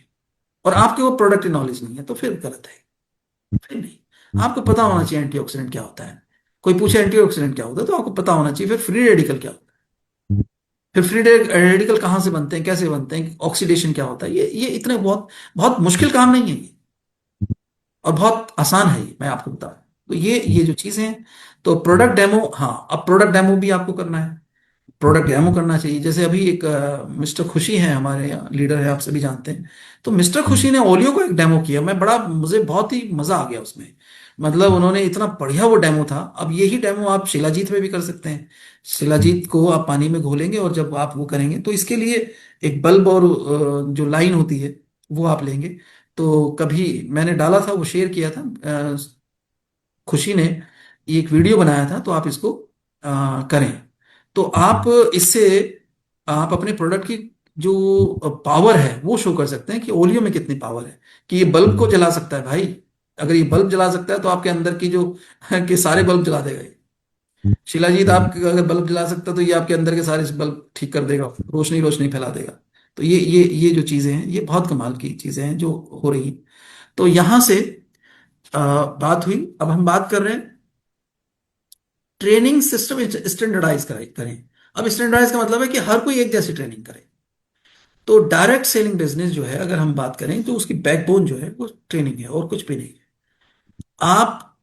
और आपके वो प्रोडक्ट की नॉलेज नहीं है तो फिर गलत है, फिर नहीं। आपको पता होना चाहिए एंटीऑक्सीडेंट क्या होता है। कोई पूछे एंटीऑक्सीडेंट क्या होता है तो आपको पता होना चाहिए। फिर फ्री रेडिकल क्या होता है, फिर फ्री रेडिकल कहाँ से बनते हैं, कैसे बनते हैं, ऑक्सीडेशन क्या होता है। ये इतने बहुत बहुत मुश्किल काम नहीं है ये, और बहुत आसान है ये, मैं आपको बताऊं। तो ये जो चीजें हैं, तो प्रोडक्ट डेमो, हाँ, अब प्रोडक्ट डेमो भी आपको करना है। प्रोडक्ट डेमो करना चाहिए। जैसे अभी एक मिस्टर खुशी हैं, हमारे लीडर है, आप सभी जानते हैं। तो मिस्टर खुशी ने ओलियो को एक डेमो किया, मैं बड़ा, मुझे बहुत ही मजा आ गया उसमें। मतलब उन्होंने इतना बढ़िया वो डेमो था। अब यही डेमो आप शिलाजीत में भी कर सकते हैं। शिलाजीत को आप पानी में घोलेंगे और जब आप वो करेंगे तो इसके लिए एक बल्ब और जो लाइन होती है वो आप लेंगे। तो कभी मैंने डाला था, वो शेयर किया था, खुशी ने ये एक वीडियो बनाया था, तो आप इसको करें। तो आप इससे आप अपने प्रोडक्ट की जो पावर है वो शो कर सकते हैं, कि ओलियो में कितनी पावर है, कि ये बल्ब को जला सकता है भाई। अगर ये बल्ब जला सकता है तो आपके अंदर की जो के सारे बल्ब जला देगा ये। शिलाजीत, आप अगर बल्ब जला सकता है तो ये आपके अंदर के सारे बल्ब ठीक कर देगा, रोशनी रोशनी फैला देगा। तो ये जो चीजें हैं, ये बहुत कमाल की चीजें हैं जो हो रही हैं। तो यहां से बात हुई। अब हम बात कर रहे हैं ट्रेनिंग सिस्टम स्टैंडर्डाइज करें। अब स्टैंडर्डाइज का मतलब है कि हर कोई एक जैसी ट्रेनिंग करे। तो डायरेक्ट सेलिंग बिजनेस जो है, अगर हम बात करें तो उसकी बैकबोन जो है वो ट्रेनिंग है, और कुछ भी नहीं है। आप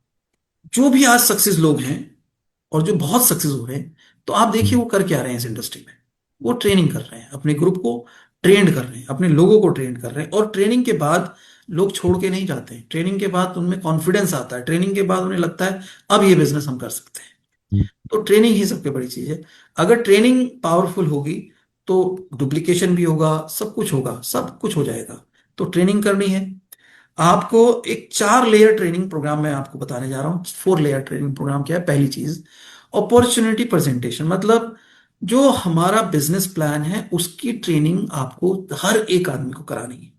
जो भी आज सक्सेस लोग हैं और जो बहुत सक्सेस हो रहे हैं, तो आप देखिए वो कर क्या रहे हैं इस इंडस्ट्री में। वो ट्रेनिंग कर रहे हैं, अपने ग्रुप को ट्रेंड कर रहे हैं, अपने लोगों को ट्रेंड कर रहे हैं। और ट्रेनिंग के बाद लोग छोड़ के नहीं जाते हैं। ट्रेनिंग के बाद उनमें कॉन्फिडेंस आता है, ट्रेनिंग के बाद उन्हें लगता है अब ये बिजनेस हम कर सकते हैं। तो ट्रेनिंग ही सबसे बड़ी चीज है। अगर ट्रेनिंग पावरफुल होगी तो डुप्लीकेशन भी होगा, सब कुछ होगा, सब कुछ हो जाएगा। तो ट्रेनिंग करनी है आपको। एक 4 लेयर ट्रेनिंग प्रोग्राम मैं आपको बताने जा रहा हूँ। 4 लेयर ट्रेनिंग प्रोग्राम क्या है, पहली चीज अपॉर्चुनिटी प्रेजेंटेशन, मतलब जो हमारा बिजनेस प्लान है उसकी ट्रेनिंग आपको हर एक आदमी को करानी है।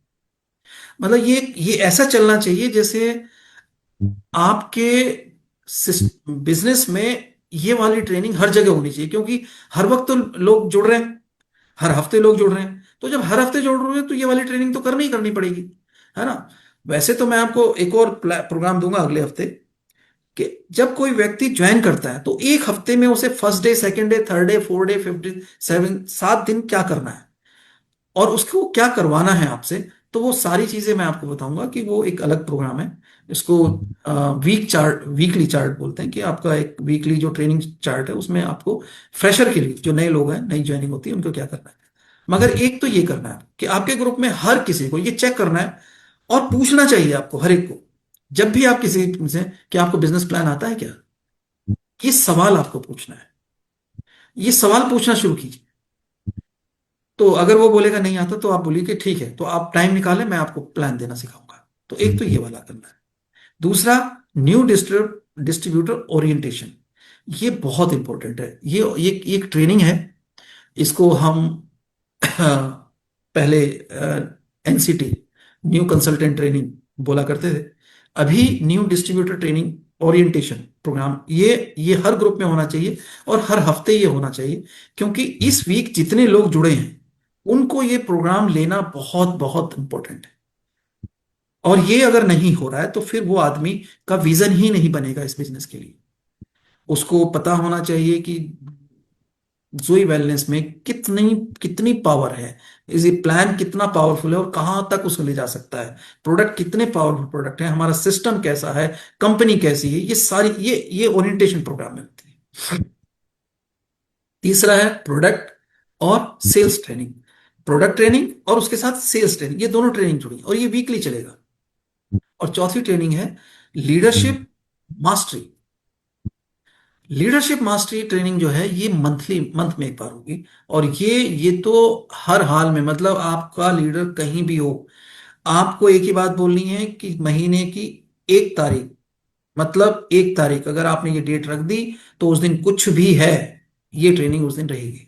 मतलब ये ऐसा चलना चाहिए जैसे आपके बिजनेस में ये वाली ट्रेनिंग हर जगह होनी चाहिए, क्योंकि हर वक्त तो लोग जुड़ रहे हैं, हर हफ्ते लोग जुड़ रहे हैं। तो जब हर हफ्ते जुड़ रहे हैं तो ये वाली ट्रेनिंग तो करनी ही करनी पड़ेगी, है ना। वैसे तो मैं आपको एक और प्रोग्राम दूंगा अगले हफ्ते, कि जब कोई व्यक्ति ज्वाइन करता है तो एक हफ्ते में उसे first day, second day, third day, fourth day, fifth day, 7 दिन क्या करना है और उसको क्या करवाना है आपसे, तो वो सारी चीजें मैं आपको बताऊंगा कि वो एक अलग प्रोग्राम है। इसको वीकली चार्ट बोलते हैं कि आपका एक वीकली जो ट्रेनिंग चार्ट है उसमें आपको फ्रेशर के लिए, जो नए लोग हैं, नई ज्वाइनिंग होती है, उनको क्या करना है। मगर एक तो ये करना है कि आपके ग्रुप में हर किसी को ये चेक करना है और पूछना चाहिए आपको हर एक को, जब भी आप किसी से कि आपको बिजनेस प्लान आता है क्या, ये सवाल आपको पूछना है। ये सवाल पूछना शुरू कीजिए। तो अगर वो बोलेगा नहीं आता तो आप बोलिए कि ठीक है, तो आप टाइम निकालें, मैं आपको प्लान देना सिखाऊंगा। तो एक तो ये वाला करना है। दूसरा, न्यू डिस्ट्रीब्यूटर ओरिएंटेशन। ये बहुत इंपॉर्टेंट है। ये एक ट्रेनिंग है। इसको हम पहले एनसीटी, न्यू कंसल्टेंट ट्रेनिंग बोला करते थे। अभी new distributor training orientation programme, ये हर ग्रुप में होना चाहिए और हर हफ्ते ये होना चाहिए, क्योंकि इस वीक जितने लोग जुड़े हैं उनको ये प्रोग्राम लेना बहुत बहुत इंपॉर्टेंट है। और ये अगर नहीं हो रहा है तो फिर वो आदमी का विजन ही नहीं बनेगा इस बिजनेस के लिए। उसको पता होना चाहिए कि जोई वेलनेस में कितनी कितनी पावर है, इस ये प्लान कितना पावरफुल है और कहां तक उसको ले जा सकता है, प्रोडक्ट कितने पावरफुल प्रोडक्ट है, हमारा सिस्टम कैसा है, कंपनी कैसी है, ये सारी ये ओरिएंटेशन प्रोग्राम में होती है। तीसरा है प्रोडक्ट और सेल्स ट्रेनिंग। प्रोडक्ट ट्रेनिंग और उसके साथ सेल्स ट्रेनिंग, ये दोनों ट्रेनिंग जुड़ी और ये वीकली चलेगा। और चौथी ट्रेनिंग है leadership mastery. Leadership mastery training जो है ये मंथ में एक बार होगी। और ये तो हर हाल में, मतलब आपका लीडर कहीं भी हो, आपको एक ही बात बोलनी है कि महीने की 1 तारीख, मतलब 1 तारीख अगर आपने ये डेट रख दी तो उस दिन कुछ भी है, ये ट्रेनिंग उस दिन रहेगी।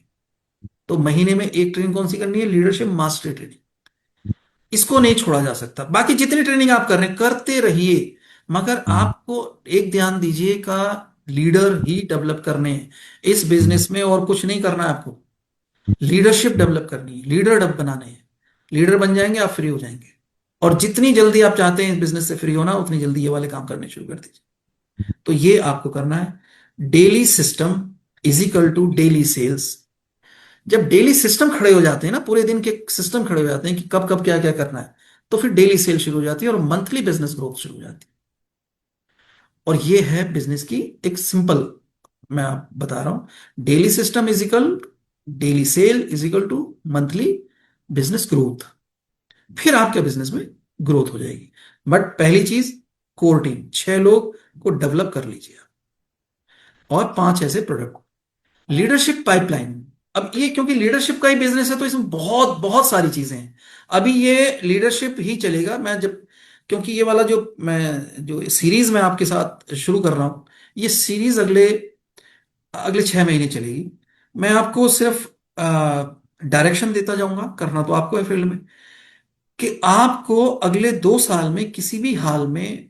तो महीने में एक ट्रेनिंग कौन सी करनी है? Leadership mastery training. इसको नहीं छोड़ा जा सकता। बाकी जितनी ट्रेनिंग आप कर रहे हैं करते रहिए, मगर आपको एक ध्यान दीजिए का लीडर ही डेवलप करने हैं इस बिजनेस में, और कुछ नहीं करना है आपको। लीडरशिप डेवलप करनी है, लीडर डब बनाने हैं। लीडर बन जाएंगे आप, फ्री हो जाएंगे। और जितनी जल्दी आप चाहते हैं इस बिजनेस से फ्री होना, उतनी जल्दी ये वाले काम करने शुरू कर दीजिए। तो ये आपको करना है। Daily system is equal to daily sales. जब डेली सिस्टम खड़े हो जाते हैं ना, पूरे दिन के सिस्टम खड़े हो जाते हैं कि कब कब क्या क्या करना है, तो फिर डेली सेल शुरू हो जाती है और मंथली बिजनेस ग्रोथ शुरू हो जाती है। और ये है बिजनेस की एक सिंपल, मैं आप बता रहा हूं, daily system is equal, daily sale is equal to monthly business growth. फिर आपके बिजनेस में ग्रोथ हो जाएगी। बट पहली चीज, कोर टीम 6 लोग को डेवलप कर लीजिए आप, और 5 ऐसे प्रोडक्ट। लीडरशिप पाइपलाइन, अब ये क्योंकि लीडरशिप का ही बिजनेस है तो इसमें बहुत बहुत सारी चीजें हैं। अभी ये लीडरशिप ही चलेगा। मैं जब, क्योंकि ये वाला जो सीरीज मैं आपके साथ शुरू कर रहा हूं, ये सीरीज अगले अगले 6 महीने चलेगी। मैं आपको सिर्फ डायरेक्शन देता जाऊंगा, करना तो आपको है फील्ड में, कि आपको अगले 2 साल में किसी भी हाल में,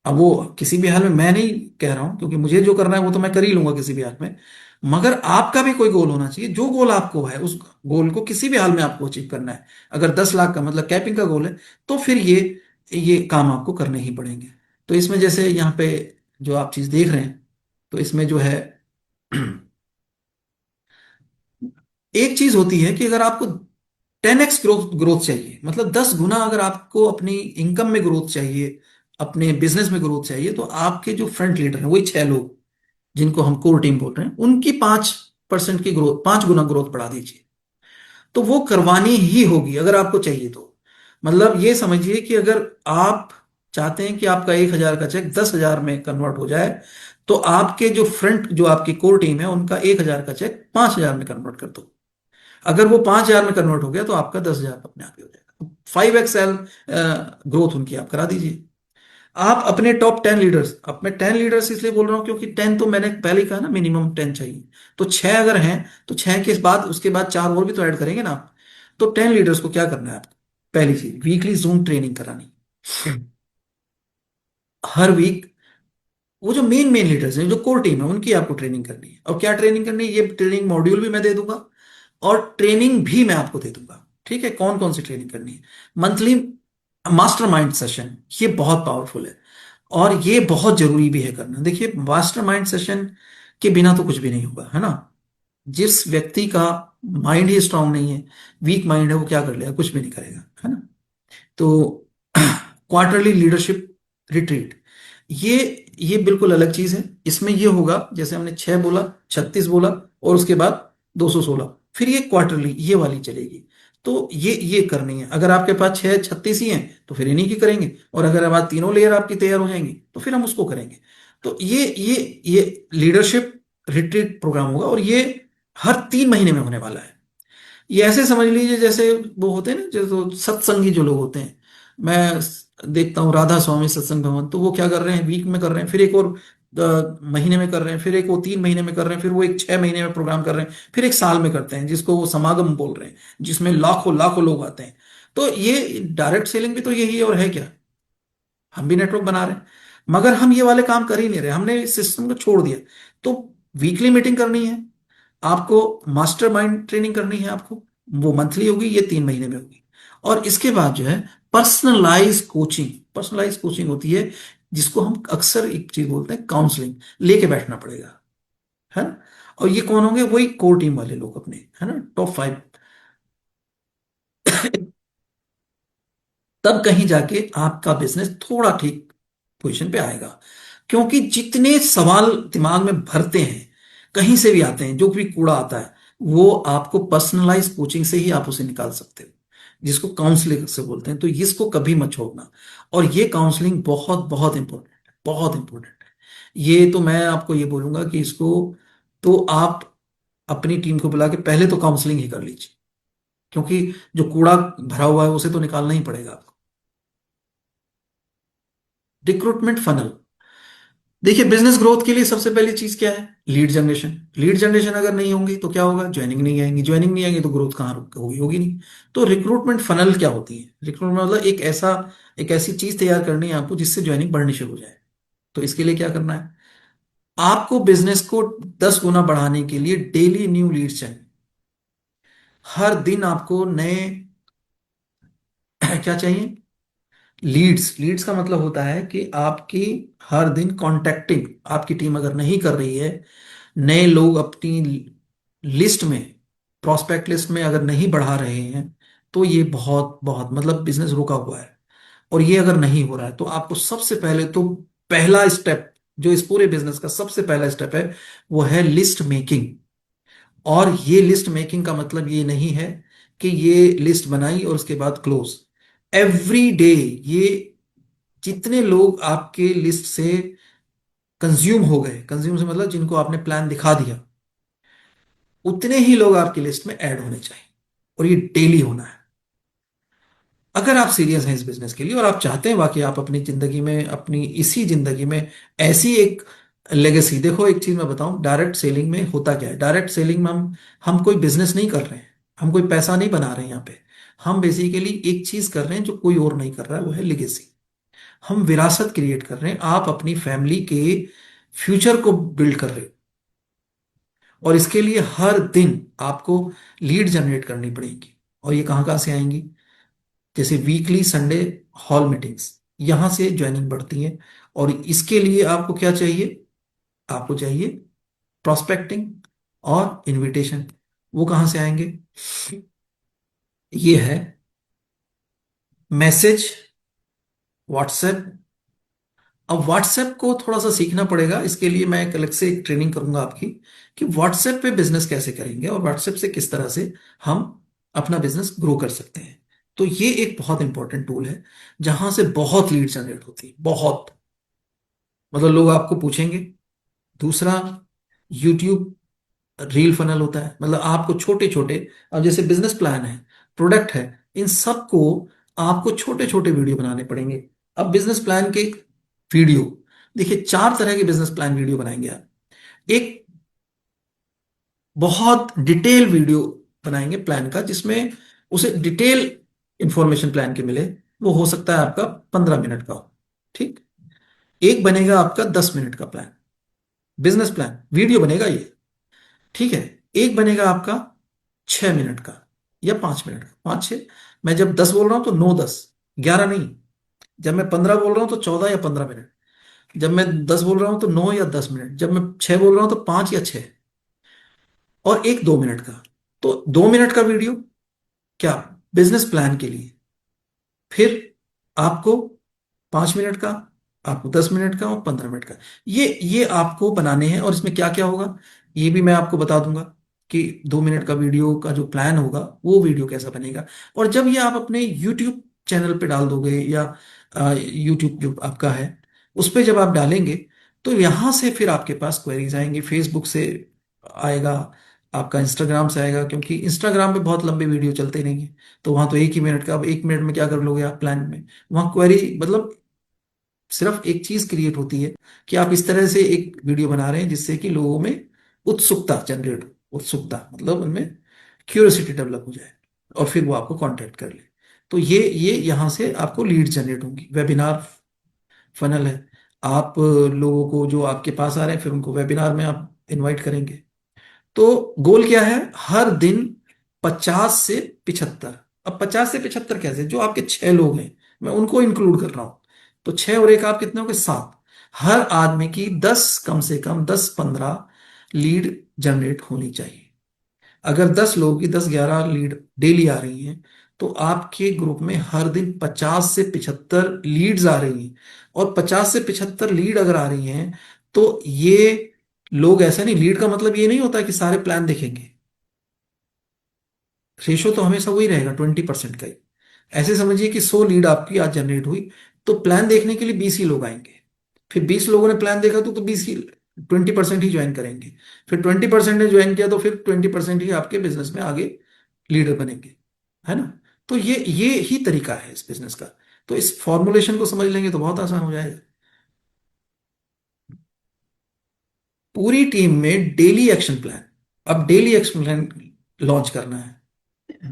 अब वो किसी भी हाल में मैं नहीं कह रहा हूं, क्योंकि मुझे जो करना है वो तो मैं कर ही लूंगा किसी भी हाल में। मगर आपका भी कोई गोल होना चाहिए। जो गोल आपको है उस गोल को किसी भी हाल में आपको अचीव करना है। अगर 10 लाख का मतलब कैपिंग का गोल है, तो फिर ये काम आपको करने ही पड़ेंगे। तो इसमें जैसे यहाँ पे जो आप चीज देख रहे हैं, तो इसमें जो है एक चीज होती है कि अगर आपको 10x ग्रोथ ग्रोथ चाहिए, मतलब 10 गुना अगर आपको अपनी इनकम में ग्रोथ चाहिए, अपने बिजनेस में ग्रोथ चाहिए, तो आपके जो फ्रंट लीडर हैं, वही 6 लोग जिनको हम कोर टीम बोल रहे हैं, उनकी 5% की ग्रोथ, 5 गुना ग्रोथ बढ़ा दीजिए। तो वो करवानी ही होगी अगर आपको चाहिए तो। मतलब ये समझिए कि अगर आप चाहते हैं कि आपका 1,000 का चेक 10,000 में कन्वर्ट हो जाए, तो आपके जो आपकी कोर टीम है उनका 1,000 का चेक 5,000 में कन्वर्ट कर दो। अगर वो 5,000 में कन्वर्ट हो गया तो आपका 10,000 अपने आप ही हो जाएगा। 5XL ग्रोथ उनकी आप करा दीजिए। आप अपने 10 लीडर्स इसलिए बोल रहा हूं क्योंकि 10 तो मैंने पहले ही कहा ना, मिनिमम 10 चाहिए। तो 6 अगर हैं तो 6 के बाद उसके बाद 4 और भी तो ऐड करेंगे ना आप। तो 10 लीडर्स को क्या करना है आपको? पहली चीज, वीकली जूम ट्रेनिंग करानी। हर वीक वो जो मेन मेन लीडर्स हैं, जो कोर टीम है, उनकी आपको ट्रेनिंग करनी है। और क्या ट्रेनिंग करनी है? ये ट्रेनिंग मॉड्यूल भी मैं दे दूंगा और ट्रेनिंग भी मैं आपको दे दूंगा। ठीक है, कौन कौन सी ट्रेनिंग करनी है? मंथली मास्टरमाइंड सेशन, ये बहुत पावरफुल है। और ये बहुत जरूरी भी है करना। देखिए, मास्टरमाइंड सेशन के बिना तो कुछ भी नहीं होगा, है ना। जिस व्यक्ति का माइंड ही स्ट्रांग नहीं है, वीक माइंड है, वो क्या कर लेगा? कुछ भी नहीं करेगा, है ना। तो क्वार्टरली लीडरशिप रिट्रीट, ये ये बिल्कुल अलग चीज है। इसमें ये होगा, जैसे हमने 6 बोला, 36 बोला, और उसके बाद 216, फिर ये क्वार्टरली ये वाली चलेगी। तो ये करनी है। अगर आपके पास 6 36 ही हैं तो फिर इन्हीं की करेंगे, और अगर हमारे तीनों लेयर आपकी तैयार हो जाएंगी तो फिर हम उसको करेंगे। तो ये लीडरशिप रिट्रीट प्रोग्राम होगा, और ये हर 3 महीने में होने वाला है। ये ऐसे समझ लीजिए जैसे वो होते हैं ना, जो तो सत्संगी जो लोग होते हैं, मैं देखता हूँ राधा स्वामी सत्संग भवन, तो वो क्या कर रहे हैं, वीक में कर रहे हैं, फिर एक और महीने में कर रहे हैं, फिर एक वो 3 महीने में कर रहे हैं, फिर वो एक 6 महीने में प्रोग्राम कर रहे हैं, फिर एक साल में करते हैं, जिसको वो समागम बोल रहे हैं, जिसमें लाखों लाखों लोग आते हैं। तो ये डायरेक्ट सेलिंग भी तो यही है, और है क्या, हम भी नेटवर्क बना रहे हैं, मगर हम ये वाले काम कर ही नहीं रहे, हमने इस सिस्टम को छोड़ दिया। तो वीकली मीटिंग करनी है आपको, मास्टर माइंड ट्रेनिंग करनी है आपको, वो मंथली होगी, ये 3 महीने में होगी। और इसके बाद जो है पर्सनलाइज कोचिंग, पर्सनलाइज कोचिंग होती है, जिसको हम अक्सर एक चीज बोलते हैं, काउंसलिंग लेके बैठना पड़ेगा, है ना। और ये कौन होंगे? वही कोर टीम वाले लोग अपने, है ना, टॉप 5। तब कहीं जाके आपका बिजनेस थोड़ा ठीक पोजीशन पे आएगा। क्योंकि जितने सवाल दिमाग में भरते हैं, कहीं से भी आते हैं, जो भी कूड़ा आता है, वो आपको पर्सनलाइज कोचिंग से ही आप उसे निकाल सकते हो, जिसको काउंसलिंग से बोलते हैं। तो इसको कभी मत छोड़ना। और ये काउंसलिंग बहुत बहुत इंपॉर्टेंट है, बहुत इंपॉर्टेंट है। ये तो मैं आपको ये बोलूंगा कि इसको तो आप अपनी टीम को बुला के पहले तो काउंसलिंग ही कर लीजिए, क्योंकि जो कूड़ा भरा हुआ है उसे तो निकालना ही पड़ेगा आपको। रिक्रूटमेंट फनल, देखिए, बिजनेस ग्रोथ के लिए सबसे पहली चीज क्या है? Lead generation. लीड जनरेशन अगर नहीं होंगी तो क्या होगा? ज्वाइनिंग नहीं आएंगी, ज्वाइनिंग नहीं आएंगी तो ग्रोथ कहाँ होगी? होगी नहीं। तो रिक्रूटमेंट फनल क्या होती है? रिक्रूटमेंट मतलब एक ऐसी चीज तैयार करनी है आपको जिससे ज्वाइनिंग बढ़नी शुरू हो जाए। तो इसके लिए क्या करना है? आपको बिजनेस को 10 गुना बढ़ाने के लिए डेली न्यू लीड्स चाहिए। हर दिन आपको नए क्या चाहिए? लीड्स। लीड्स का मतलब होता है कि आपकी हर दिन कॉन्टैक्टिंग, आपकी टीम अगर नहीं कर रही है, नए लोग अपनी लिस्ट में, प्रोस्पेक्ट लिस्ट में अगर नहीं बढ़ा रहे हैं, तो ये बहुत बहुत मतलब बिजनेस रुका हुआ है। और ये अगर नहीं हो रहा है, तो आपको सबसे पहले तो पहला स्टेप, जो इस पूरे बिजनेस का सबसे पहला स्टेप है, वो है लिस्ट मेकिंग। और ये लिस्ट मेकिंग का मतलब ये नहीं है कि ये लिस्ट बनाई और उसके बाद क्लोज। एवरी डे ये जितने लोग आपके लिस्ट से कंज्यूम हो गए, कंज्यूम से मतलब जिनको आपने प्लान दिखा दिया, उतने ही लोग आपकी लिस्ट में ऐड होने चाहिए, और ये डेली होना है। अगर आप सीरियस हैं इस बिजनेस के लिए, और आप चाहते हैं वाकई आप अपनी जिंदगी में, अपनी इसी जिंदगी में ऐसी एक लेगेसी, देखो एक चीज मैं बताऊं, डायरेक्ट सेलिंग में होता क्या है? डायरेक्ट सेलिंग में हम कोई बिजनेस नहीं कर रहे हैं, हम कोई पैसा नहीं बना रहे हैं यहाँ पे। हम बेसिकली एक चीज कर रहे हैं जो कोई और नहीं कर रहा है, वो है लेगेसी। हम विरासत क्रिएट कर रहे हैं, आप अपनी फैमिली के फ्यूचर को बिल्ड कर रहे हो। और इसके लिए हर दिन आपको लीड जनरेट करनी पड़ेगी। और ये कहाँ कहाँ से आएंगी? जैसे वीकली संडे हॉल मीटिंग्स, यहां से ज्वाइनिंग बढ़ती है। और इसके लिए आपको क्या चाहिए? आपको चाहिए प्रोस्पेक्टिंग और इनविटेशन। वो कहां से आएंगे? ये है मैसेज, व्हाट्सएप। अब व्हाट्सएप को थोड़ा सा सीखना पड़ेगा, इसके लिए मैं एक अलग से एक ट्रेनिंग करूंगा आपकी, कि व्हाट्सएप पे बिजनेस कैसे करेंगे, और व्हाट्सएप से किस तरह से हम अपना बिजनेस ग्रो कर सकते हैं। तो ये एक बहुत इंपॉर्टेंट टूल है, जहां से बहुत लीड जनरेट होती है, बहुत, मतलब लोग आपको पूछेंगे। दूसरा, यूट्यूब रील फनल होता है, मतलब आपको छोटे छोटे, अब जैसे बिजनेस प्लान है, प्रोडक्ट है, इन सबको आपको छोटे छोटे वीडियो बनाने पड़ेंगे। अब बिजनेस प्लान के वीडियो, देखिए 4 तरह के बिजनेस प्लान वीडियो बनाएंगे आप। एक बहुत डिटेल वीडियो बनाएंगे प्लान का, जिसमें उसे डिटेल इंफॉर्मेशन प्लान के मिले, वो हो सकता है आपका 15 मिनट का हो, ठीक। एक बनेगा आपका 10 मिनट का प्लान, बिजनेस प्लान वीडियो बनेगा ये, ठीक है। एक बनेगा आपका 6 मिनट का या 5 मिनट का, 5 6, मैं जब 10 बोल रहा हूं तो 9 10, 11 नहीं। जब मैं 15 बोल रहा हूं तो 14 या 15 मिनट। जब मैं 10 बोल रहा हूं तो 9 या 10 मिनट, जब मैं 6 बोल रहा हूं तो 5 या 6, और एक 2 मिनट का। तो 2 मिनट का वीडियो क्या, बिजनेस प्लान के लिए। फिर आपको 5 मिनट का, आपको 10 मिनट का और 15 मिनट का, ये आपको बनाने हैं। और इसमें क्या क्या होगा ये भी मैं आपको बता दूंगा कि 2 मिनट का वीडियो का जो प्लान होगा वो वीडियो कैसा बनेगा। और जब ये आप अपने YouTube चैनल पे डाल दोगे, या YouTube जो आपका है उस पे जब आप डालेंगे, तो यहां से फिर आपके पास क्वेरीज आएंगी, फेसबुक से आएगा, आपका इंस्टाग्राम से आएगा, क्योंकि इंस्टाग्राम पे बहुत लंबे वीडियो चलते नहीं है। तो वहां तो एक ही मिनट का, अब 1 मिनट में क्या कर लोगे आप प्लान में। वहां क्वेरी मतलब सिर्फ एक चीज क्रिएट होती है कि आप इस तरह से एक वीडियो बना रहे हैं जिससे कि लोगों में उत्सुकता जनरेट हो, उत्सुकता मतलब उनमें क्यूरियोसिटी डेवलप हो जाए, और फिर वो आपको कांटेक्ट कर ले। तो ये यहाँ से आपको लीड जनरेट होंगी। वेबिनार फनल है, आप लोगों को जो आपके पास आ रहे हैं फिर उनको वेबिनार में आप इनवाइट करेंगे। तो गोल क्या है, हर दिन 50 से 75। अब 50 से 75 कैसे, जो आपके 6 लोग हैं मैं उनको इंक्लूड कर रहा हूं, तो 6 और 1 आप कितने हो गए, 7। हर आदमी की 10, कम से कम 10-15 लीड जनरेट होनी चाहिए। अगर 10 लोगों की 10-11 लीड डेली आ रही हैं, तो आपके ग्रुप में हर दिन 50 से 75 लीड्स आ रही हैं। और 50 से 75 लीड अगर आ रही हैं, तो ये लोग, ऐसा नहीं, लीड का मतलब ये नहीं होता कि सारे प्लान देखेंगे। रेशो तो हमेशा वही रहेगा, 20% का ही। ऐसे समझिए कि 100 लीड आपकी आज जनरेट हुई, तो प्लान देखने के लिए 20 ही लोग आएंगे। फिर 20 लोगों ने प्लान देखा तो 20 ही, 20% ही ज्वाइन करेंगे। फिर 20% ने ज्वाइन किया तो फिर 20% ही आपके बिजनेस में आगे लीडर बनेंगे, है ना। तो ये ही तरीका है इस बिजनेस का। तो इस फॉर्मुलेशन को समझ लेंगे तो बहुत आसान हो जाएगा। पूरी टीम में डेली एक्शन प्लान। अब डेली एक्शन प्लान लॉन्च करना है।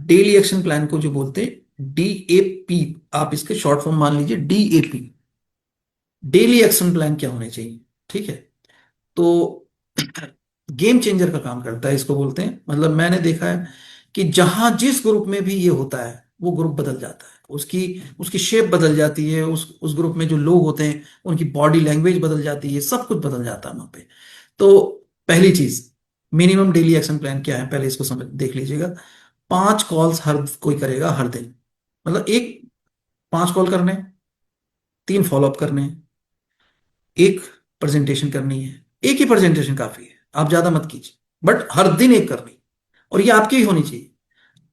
डेली एक्शन प्लान को जो बोलते हैं DAP, आप इसके शॉर्ट फॉर्म मान लीजिए DAP। डेली एक्शन प्लान क्या होने चाहिए, ठीक है। तो गेम चेंजर का काम करता है इसको बोलते हैं। मतलब मैंने देखा है कि जहां जिस ग्रुप में भी ये होता है वो ग्रुप बदल जाता है, उसकी उसकी शेप बदल जाती है, उस ग्रुप में जो लोग होते हैं उनकी बॉडी लैंग्वेज बदल जाती है, सब कुछ बदल जाता है वहां पे। तो पहली चीज, मिनिमम डेली एक्शन प्लान क्या है, पहले इसको समझ देख लीजिएगा। 5 कॉल्स हर कोई करेगा हर दिन, मतलब एक, 5 कॉल करने हैं, 3 फॉलोअप करने हैं, एक प्रेजेंटेशन करनी है। एक ही प्रेजेंटेशन काफी है, आप ज्यादा मत कीजिए, बट हर दिन एक करनी। और ये आपकी ही होनी चाहिए,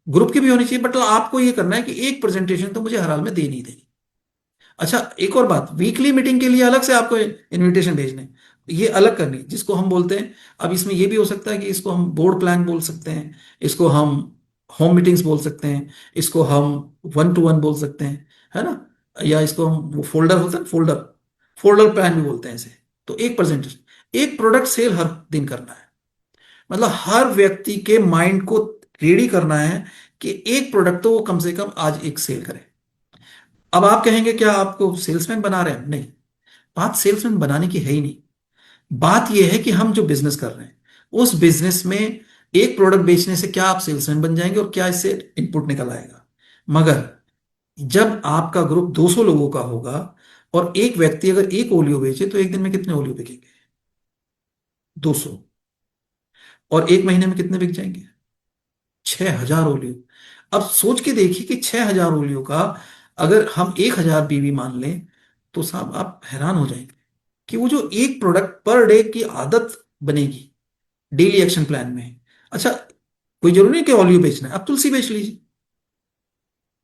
ग्रुप की भी होनी चाहिए, बट आपको ये करना है कि एक प्रेजेंटेशन तो मुझे हर हाल में देनी ही देनी। अच्छा, एक और बात, वीकली मीटिंग के लिए अलग से आपको इनविटेशन भेजने हैं, ये अलग करनी है, जिसको हम बोलते हैं। अब इसमें ये भी हो सकता है कि इसको हम बोर्ड प्लान बोल सकते हैं, इसको हम होम मीटिंग्स बोल सकते हैं, इसको हम 1-to-1 बोल सकते हैं, है ना। या इसको हम, वो फोल्डर होता है, फोल्डर फोल्डर प्लान भी बोलते हैं इसे। तो एक प्रेजेंटेशन, एक प्रोडक्ट सेल हर दिन करना है। मतलब हर व्यक्ति के माइंड को रेडी करना है कि एक प्रोडक्ट तो वो कम से कम आज एक सेल करे। अब आप कहेंगे क्या आपको सेल्समैन बना रहे हैं, नहीं, बात सेल्समैन बनाने की है ही नहीं। बात यह है कि हम जो बिजनेस कर रहे हैं उस बिजनेस में एक प्रोडक्ट बेचने से क्या आप सेल्समैन बन जाएंगे और क्या इससे इनपुट निकल आएगा। मगर जब आपका ग्रुप 200 लोगों का होगा, और एक व्यक्ति अगर एक ओलियो बेचे तो एक दिन में कितने ओलियो बिकेंगे, 200। और एक महीने में कितने बिक जाएंगे, 6,000 ओलियो। अब सोच के देखिए कि 6,000 ओलियो का अगर हम 1,000 पीवी मान लें, तो साहब आप हैरान हो जाएंगे कि वो जो एक प्रोडक्ट पर डे की आदत बनेगी डेली एक्शन प्लान में। अच्छा, कोई जरूरी नहीं कि ओलियो बेचना है, आप तुलसी बेच लीजिए,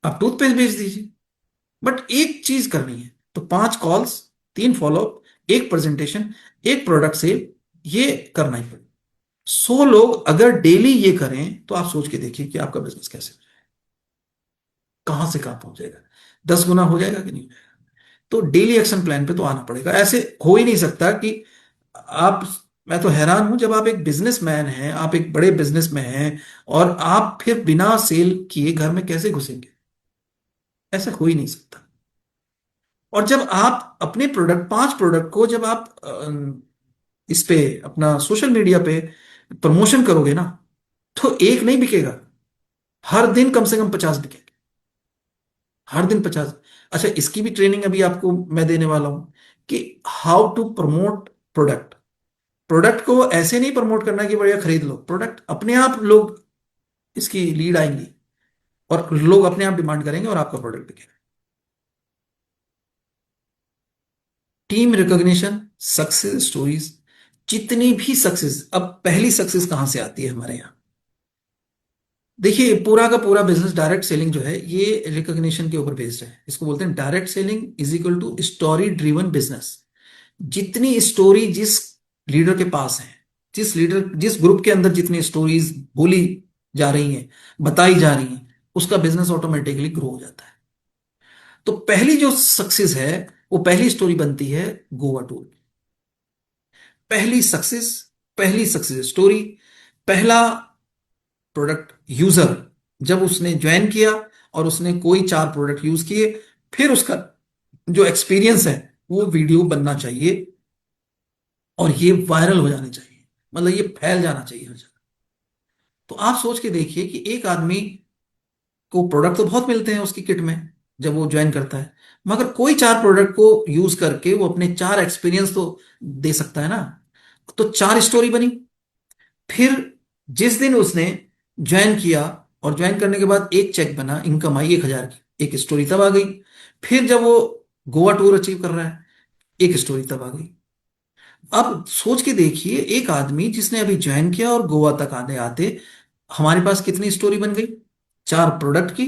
आप टूथपेस्ट बेच दीजिए, बट एक चीज करनी है। तो 5 कॉल्स, 3 फॉलोअप, एक प्रेजेंटेशन, एक प्रोडक्ट सेल, ये करना ही पड़ेगा। 100 लोग अगर डेली ये करें तो आप सोच के देखिए कि आपका बिजनेस कैसे, कहां से कहां पहुंच जाएगा, 10 गुना हो जाएगा कि नहीं। तो डेली एक्शन प्लान पे तो आना पड़ेगा। ऐसे हो ही नहीं सकता कि आप, मैं तो हैरान हूं, जब आप एक बिजनेसमैन हैं, आप एक बड़े बिजनेस में हैं, और आप फिर बिना सेल किए घर में कैसे घुसेंगे, ऐसा हो ही नहीं सकता। और जब आप अपने प्रोडक्ट, 5 प्रोडक्ट को जब आप इस पे अपना सोशल मीडिया पे प्रमोशन करोगे ना, तो एक नहीं बिकेगा, हर दिन कम से कम 50 बिकेंगे, हर दिन 50। अच्छा, इसकी भी ट्रेनिंग अभी आपको मैं देने वाला हूं कि how to promote product. Product को ऐसे नहीं प्रमोट करना कि बढ़िया खरीद लो, प्रोडक्ट अपने आप लोग इसकी लीड आएंगी और लोग अपने आप डिमांड करेंगे और आपका प्रोडक्ट बिकेगा। टीम रिकॉग्निशन, सक्सेस स्टोरीज, जितनी भी सक्सेस, अब पहली सक्सेस कहां से आती है हमारे यहाँ? देखिए, पूरा का पूरा बिजनेस डायरेक्ट सेलिंग जो है ये रिकॉग्निशन के ऊपर बेस्ड है। इसको बोलते हैं direct selling is equal to story driven business. जितनी स्टोरी जिस लीडर के पास है, जिस ग्रुप के अंदर जितनी स्टोरीज बोली जा रही हैं, बताई जा रही हैं, उसका बिजनेस ऑटोमेटिकली ग्रो हो जाता है। तो पहली जो सक्सेस है, वो पहली स्टोरी बनती है गोवा टूर। पहली सक्सेस, पहली सक्सेस स्टोरी, पहला प्रोडक्ट यूजर जब उसने ज्वाइन किया और उसने कोई 4 प्रोडक्ट यूज किए, फिर उसका जो एक्सपीरियंस है वो वीडियो बनना चाहिए और ये वायरल हो जाने चाहिए, मतलब ये फैल जाना चाहिए हर जगह। तो आप सोच के देखिए कि एक आदमी को प्रोडक्ट तो बहुत मिलते हैं उसकी किट में जब वो ज्वाइन करता है, मगर कोई 4 प्रोडक्ट को यूज करके वो अपने 4 एक्सपीरियंस तो दे सकता है ना। तो 4 स्टोरी बनी। फिर जिस दिन उसने ज्वाइन किया और ज्वाइन करने के बाद एक चेक बना, इनकम आई 1,000 की, एक स्टोरी तब आ गई। फिर जब वो गोवा टूर अचीव कर रहा है, एक स्टोरी तब आ गई। अब सोच के देखिए, एक आदमी जिसने अभी ज्वाइन किया और गोवा तक आने आते हमारे पास कितनी स्टोरी बन गई? 4 प्रोडक्ट की,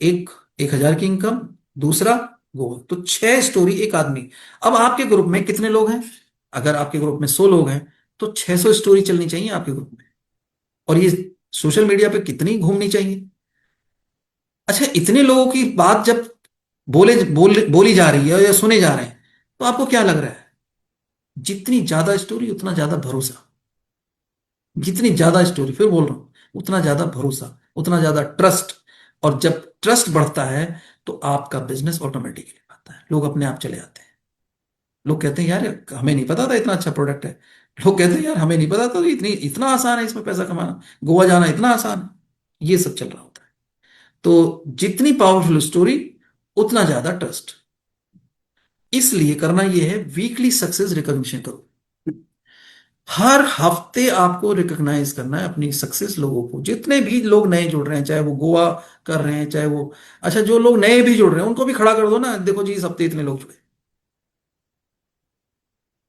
एक 1,000 की इनकम, दूसरा गोवा, तो 6 स्टोरी एक आदमी। अब आपके ग्रुप में कितने लोग हैं? अगर आपके ग्रुप में 100 लोग हैं तो 600 स्टोरी चलनी चाहिए आपके ग्रुप में, और ये सोशल मीडिया पे कितनी घूमनी चाहिए। अच्छा, इतने लोगों की बात जब बोली जा रही है या सुने जा रहे हैं, तो आपको क्या लग रहा है? जितनी ज्यादा स्टोरी उतना ज्यादा भरोसा, जितनी ज्यादा स्टोरी, फिर बोल रहा हूं, उतना ज्यादा भरोसा, उतना ज्यादा ट्रस्ट। और जब ट्रस्ट बढ़ता है तो आपका बिजनेस ऑटोमेटिकली आता है, लोग अपने आप चले आते हैं। लोग कहते हैं यार हमें नहीं पता था इतना अच्छा प्रोडक्ट है। लोग कहते हैं यार हमें नहीं पता था इतना आसान है इसमें पैसा कमाना, गोवा जाना इतना आसान है। ये सब चल रहा होता है। तो जितनी पावरफुल स्टोरी उतना ज्यादा ट्रस्ट। इसलिए करना यह है, वीकली सक्सेस रिकॉग्निशन करो। हर हफ्ते आपको रिकॉग्नाइज करना है अपनी सक्सेस लोगों को, जितने भी लोग नए जुड़ रहे हैं, चाहे वो गोवा कर रहे हैं, चाहे वो, अच्छा जो लोग नए भी जुड़ रहे हैं उनको भी खड़ा कर दो ना, देखो जी इस हफ्ते इतने लोग जुड़े।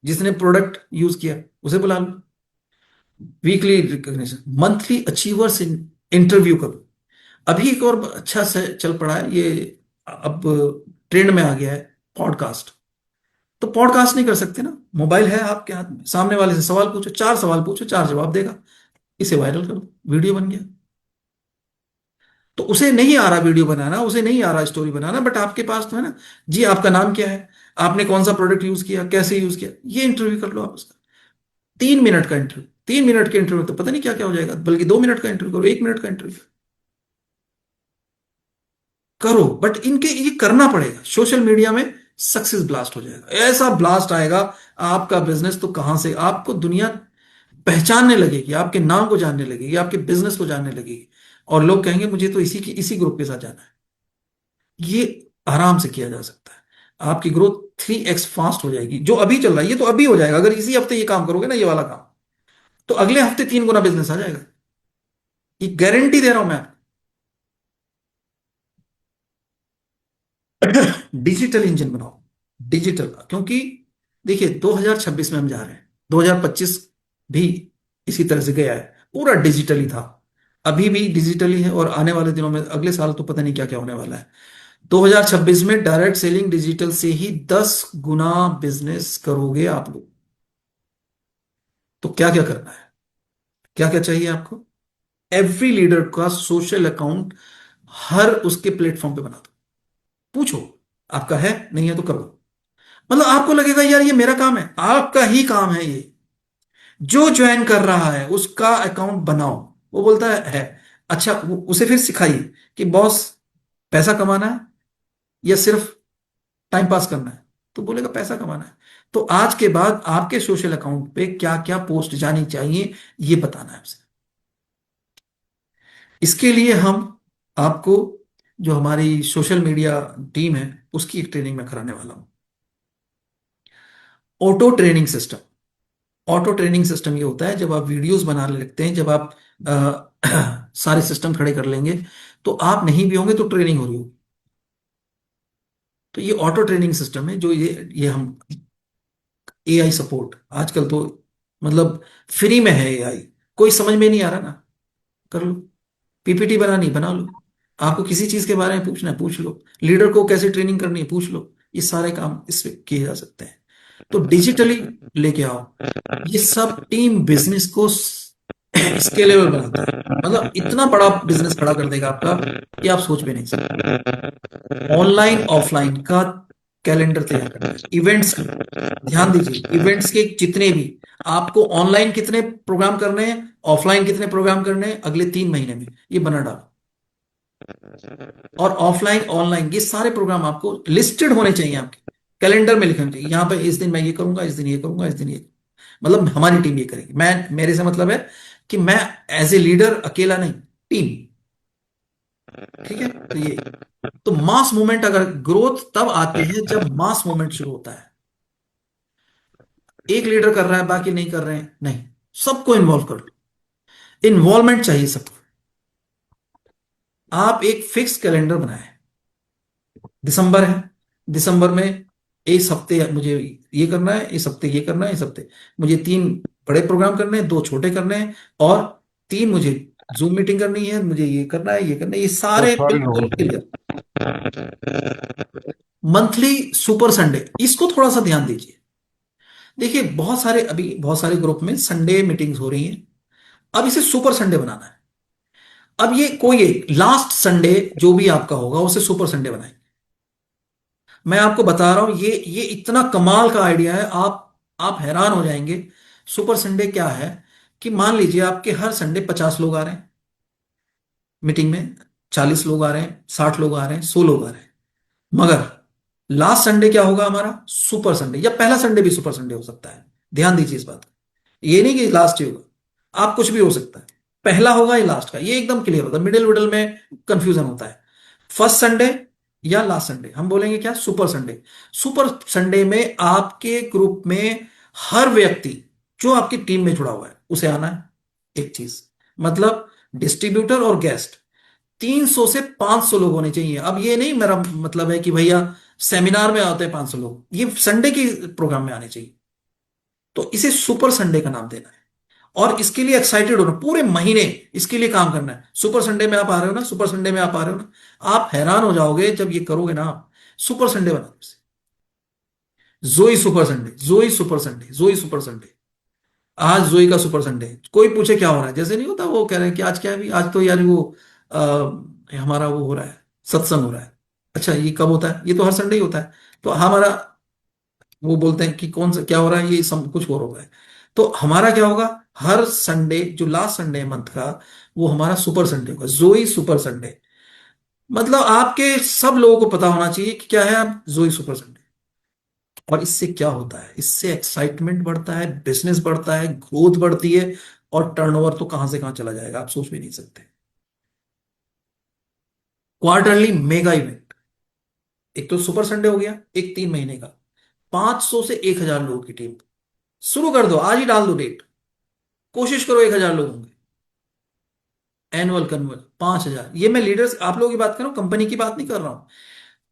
जिसने प्रोडक्ट यूज किया उसे बुला लो। Weekly recognition, monthly achievers interview करो। अभी एक और अच्छा से चल पड़ा है ये, अब ट्रेंड में आ गया है पॉडकास्ट। तो पॉडकास्ट नहीं कर सकते ना, मोबाइल है आपके हाथ में, सामने वाले से सवाल पूछो, 4 सवाल पूछो, 4 जवाब देगा, इसे वायरल कर दो, वीडियो बन गया। तो उसे नहीं आ रहा वीडियो बनाना, उसे नहीं आ रहा स्टोरी बनाना, बट आपके पास तो है ना। जी आपका नाम क्या है, आपने कौन सा प्रोडक्ट यूज किया, कैसे यूज किया, ये इंटरव्यू कर लो आप उसका। 3 मिनट का इंटरव्यू, 3 मिनट के इंटरव्यू तो पता नहीं क्या क्या हो जाएगा, बल्कि 2 मिनट का इंटरव्यू करो, 1 मिनट का इंटरव्यू करो। बट इनके ये करना पड़ेगा, सोशल मीडिया में सक्सेस ब्लास्ट हो जाएगा, ऐसा ब्लास्ट आएगा, आपका बिजनेस तो कहां से, आपको दुनिया पहचानने लगेगी, आपके नाम को जानने लगेगी, आपके बिजनेस को जानने लगेगी, और लोग कहेंगे मुझे तो इसी ग्रुप के साथ जाना है। ये आराम से किया जा सकता है। आपकी ग्रोथ 3x फास्ट हो जाएगी। जो अभी चल रहा है ये तो अभी हो जाएगा, अगर इसी हफ्ते ये काम करोगे ना, ये वाला काम, तो अगले हफ्ते 3 गुना बिजनेस आ जाएगा। ये गारंटी दे रहा हूं मैं आपको। डिजिटल इंजन बनाओ, डिजिटल, क्योंकि देखिए 2026 में हम जा रहे हैं, 2025 भी इसी तरह से गया है, पूरा डिजिटली था, अभी भी डिजिटली है, और आने वाले दिनों में अगले साल तो पता नहीं क्या क्या होने वाला है। 2026 में डायरेक्ट सेलिंग डिजिटल से ही 10 गुना बिजनेस करोगे आप लोग। तो क्या क्या करना है, क्या क्या चाहिए आपको? एवरी लीडर का सोशल अकाउंट हर उसके प्लेटफॉर्म पे बना दो। पूछो आपका है, नहीं है तो करो। मतलब आपको लगेगा यार ये मेरा काम है, आपका ही काम है ये। जो ज्वाइन कर रहा है उसका अकाउंट बनाओ। वो बोलता है अच्छा, उसे फिर सिखाइए कि बॉस पैसा कमाना है या सिर्फ टाइम पास करना है, तो बोलेगा पैसा कमाना है। तो आज के बाद आपके सोशल अकाउंट पे क्या क्या पोस्ट जानी चाहिए, ये बताना है उसे। इसके लिए हम आपको, जो हमारी सोशल मीडिया टीम है, उसकी एक ट्रेनिंग में कराने वाला हूं। Auto training system. Auto training system ये होता है जब आप वीडियोस बनाने लगते हैं, जब आप सारे सिस्टम खड़े कर लेंगे तो आप नहीं भी होंगे तो ट्रेनिंग हो रही होगी। तो ये ऑटो ट्रेनिंग सिस्टम है जो ये हम एआई सपोर्ट आजकल तो मतलब फ्री में है एआई। कोई समझ में नहीं आ रहा ना, कर लो। पीपीटी बनानी बना लो। आपको किसी चीज के बारे में पूछना है पूछ लो। लीडर को कैसे ट्रेनिंग करनी है पूछ लो। ये सारे काम इससे किए जा सकते हैं। तो डिजिटली लेके आओ। ये सब टीम बिजनेस को स्केलेबल बनाता है। मतलब इतना बड़ा बिजनेस खड़ा कर देगा आपका कि आप सोच भी नहीं सकते। ऑनलाइन ऑफलाइन का कैलेंडर तैयार करना है इवेंट्स का। ध्यान दीजिए, इवेंट्स के जितने भी आपको ऑनलाइन कितने प्रोग्राम करने हैं, ऑफलाइन कितने प्रोग्राम करने हैं अगले 3 महीने में, ये बना डालो। और ऑफलाइन ऑनलाइन ये सारे प्रोग्राम आपको लिस्टेड होने चाहिए, आपके कैलेंडर में लिखने चाहिए। यहां पे इस दिन मैं ये करूंगा, इस दिन ये करूंगा, इस दिन ये। मतलब हमारी टीम ये करेगी। मैं, मेरे से मतलब है कि मैं एज ए लीडर अकेला नहीं, टीम। ठीक है, तो ये तो मास मूवमेंट, अगर ग्रोथ तब आती है जब मास मूवमेंट शुरू होता है। एक लीडर कर रहा है बाकी नहीं कर रहे हैं, नहीं, सबको इन्वॉल्व कर लो। इन्वॉल्वमेंट चाहिए सबको। आप एक फिक्स कैलेंडर बनाए। दिसंबर है, दिसंबर में इस हफ्ते मुझे ये करना है, इस हफ्ते ये करना है, इस हफ्ते मुझे 3 बड़े प्रोग्राम करने हैं, 2 छोटे करने हैं, और 3 मुझे जूम मीटिंग करनी है, मुझे ये करना है, ये करना है, ये तो सारे सॉरी बिल्कुल क्लियर। मंथली सुपर संडे, इसको थोड़ा सा ध्यान दीजिए। देखिए बहुत सारे, अभी बहुत सारे ग्रुप में संडे मीटिंग्स हो रही हैं। अब इसे सुपर संडे बनाना है। अब ये कोई एक लास्ट संडे जो भी आपका होगा उसे सुपर संडे बनाए। मैं आपको बता रहा हूं, ये इतना कमाल का आइडिया है, आप हैरान हो जाएंगे। सुपर संडे क्या है कि मान लीजिए आपके हर संडे 50 लोग आ रहे हैं मीटिंग में, 40 लोग आ रहे हैं, 60 लोग आ रहे हैं, 100 लोग आ रहे हैं। मगर लास्ट संडे क्या होगा हमारा? सुपर संडे, या पहला संडे भी सुपर संडे हो सकता है। ध्यान दीजिए इस बात का। ये नहीं कि लास्ट ही होगा, आप कुछ भी हो सकता है। पहला होगा या लास्ट का, ये एकदम क्लियर होता है। मिडिल मिडिल में कंफ्यूजन होता है। फर्स्ट संडे या लास्ट संडे, हम बोलेंगे क्या? Super Sunday. सुपर संडे में आपके ग्रुप में हर व्यक्ति जो आपकी टीम में जुड़ा हुआ है उसे आना है। एक चीज, मतलब डिस्ट्रीब्यूटर और गेस्ट 300 से 500 लोग होने चाहिए। अब ये नहीं मेरा मतलब है कि भैया सेमिनार में आते हैं 500 लोग, ये संडे की प्रोग्राम में आने चाहिए। तो इसे सुपर संडे का नाम देना है। और इसके लिए एक्साइटेड होना, पूरे महीने इसके लिए काम करना है। सुपर संडे में आप आ रहे हो ना, सुपर संडे में आप आ रहे हो ना, आप हैरान हो जाओगे जब ये करोगे ना आप। सुपर संडे बना दो इसे। जोई सुपर संडे, जोई सुपर संडे, जोई सुपर संडे। आज जोई का सुपर संडे। कोई पूछे क्या हो रहा है, जैसे नहीं होता वो कह रहे हैं कि आज क्या है, भी आज तो यार वो हमारा वो हो रहा है, सत्संग हो रहा है। अच्छा ये कब होता है? ये तो हर संडे ही होता है। तो हमारा, वो बोलते हैं कि कौन सा क्या हो रहा है, ये सब कुछ और होगा है। तो हमारा क्या होगा? हर संडे जो लास्ट संडे है मंथ का, वो हमारा सुपर संडे होगा, जोई सुपर संडे। मतलब आपके सब लोगों को पता होना चाहिए कि क्या है आप जोई सुपर संडे। और इससे क्या होता है? इससे एक्साइटमेंट बढ़ता है, बिजनेस बढ़ता है, ग्रोथ बढ़ती है, और टर्नओवर तो कहां से कहां चला जाएगा आप सोच भी नहीं सकते। क्वार्टरली मेगा इवेंट, एक तो सुपर संडे हो गया, एक 3 महीने का, 500 से 1000 लोगों की टीम। शुरू कर दो, आज ही डाल दो डेट। कोशिश करो 1000 लोग होंगे। एनुअल कन्वल 5000। ये मैं लीडर्स आप लोगों की बात कर रहा हूं, कंपनी की बात नहीं कर रहा हूं।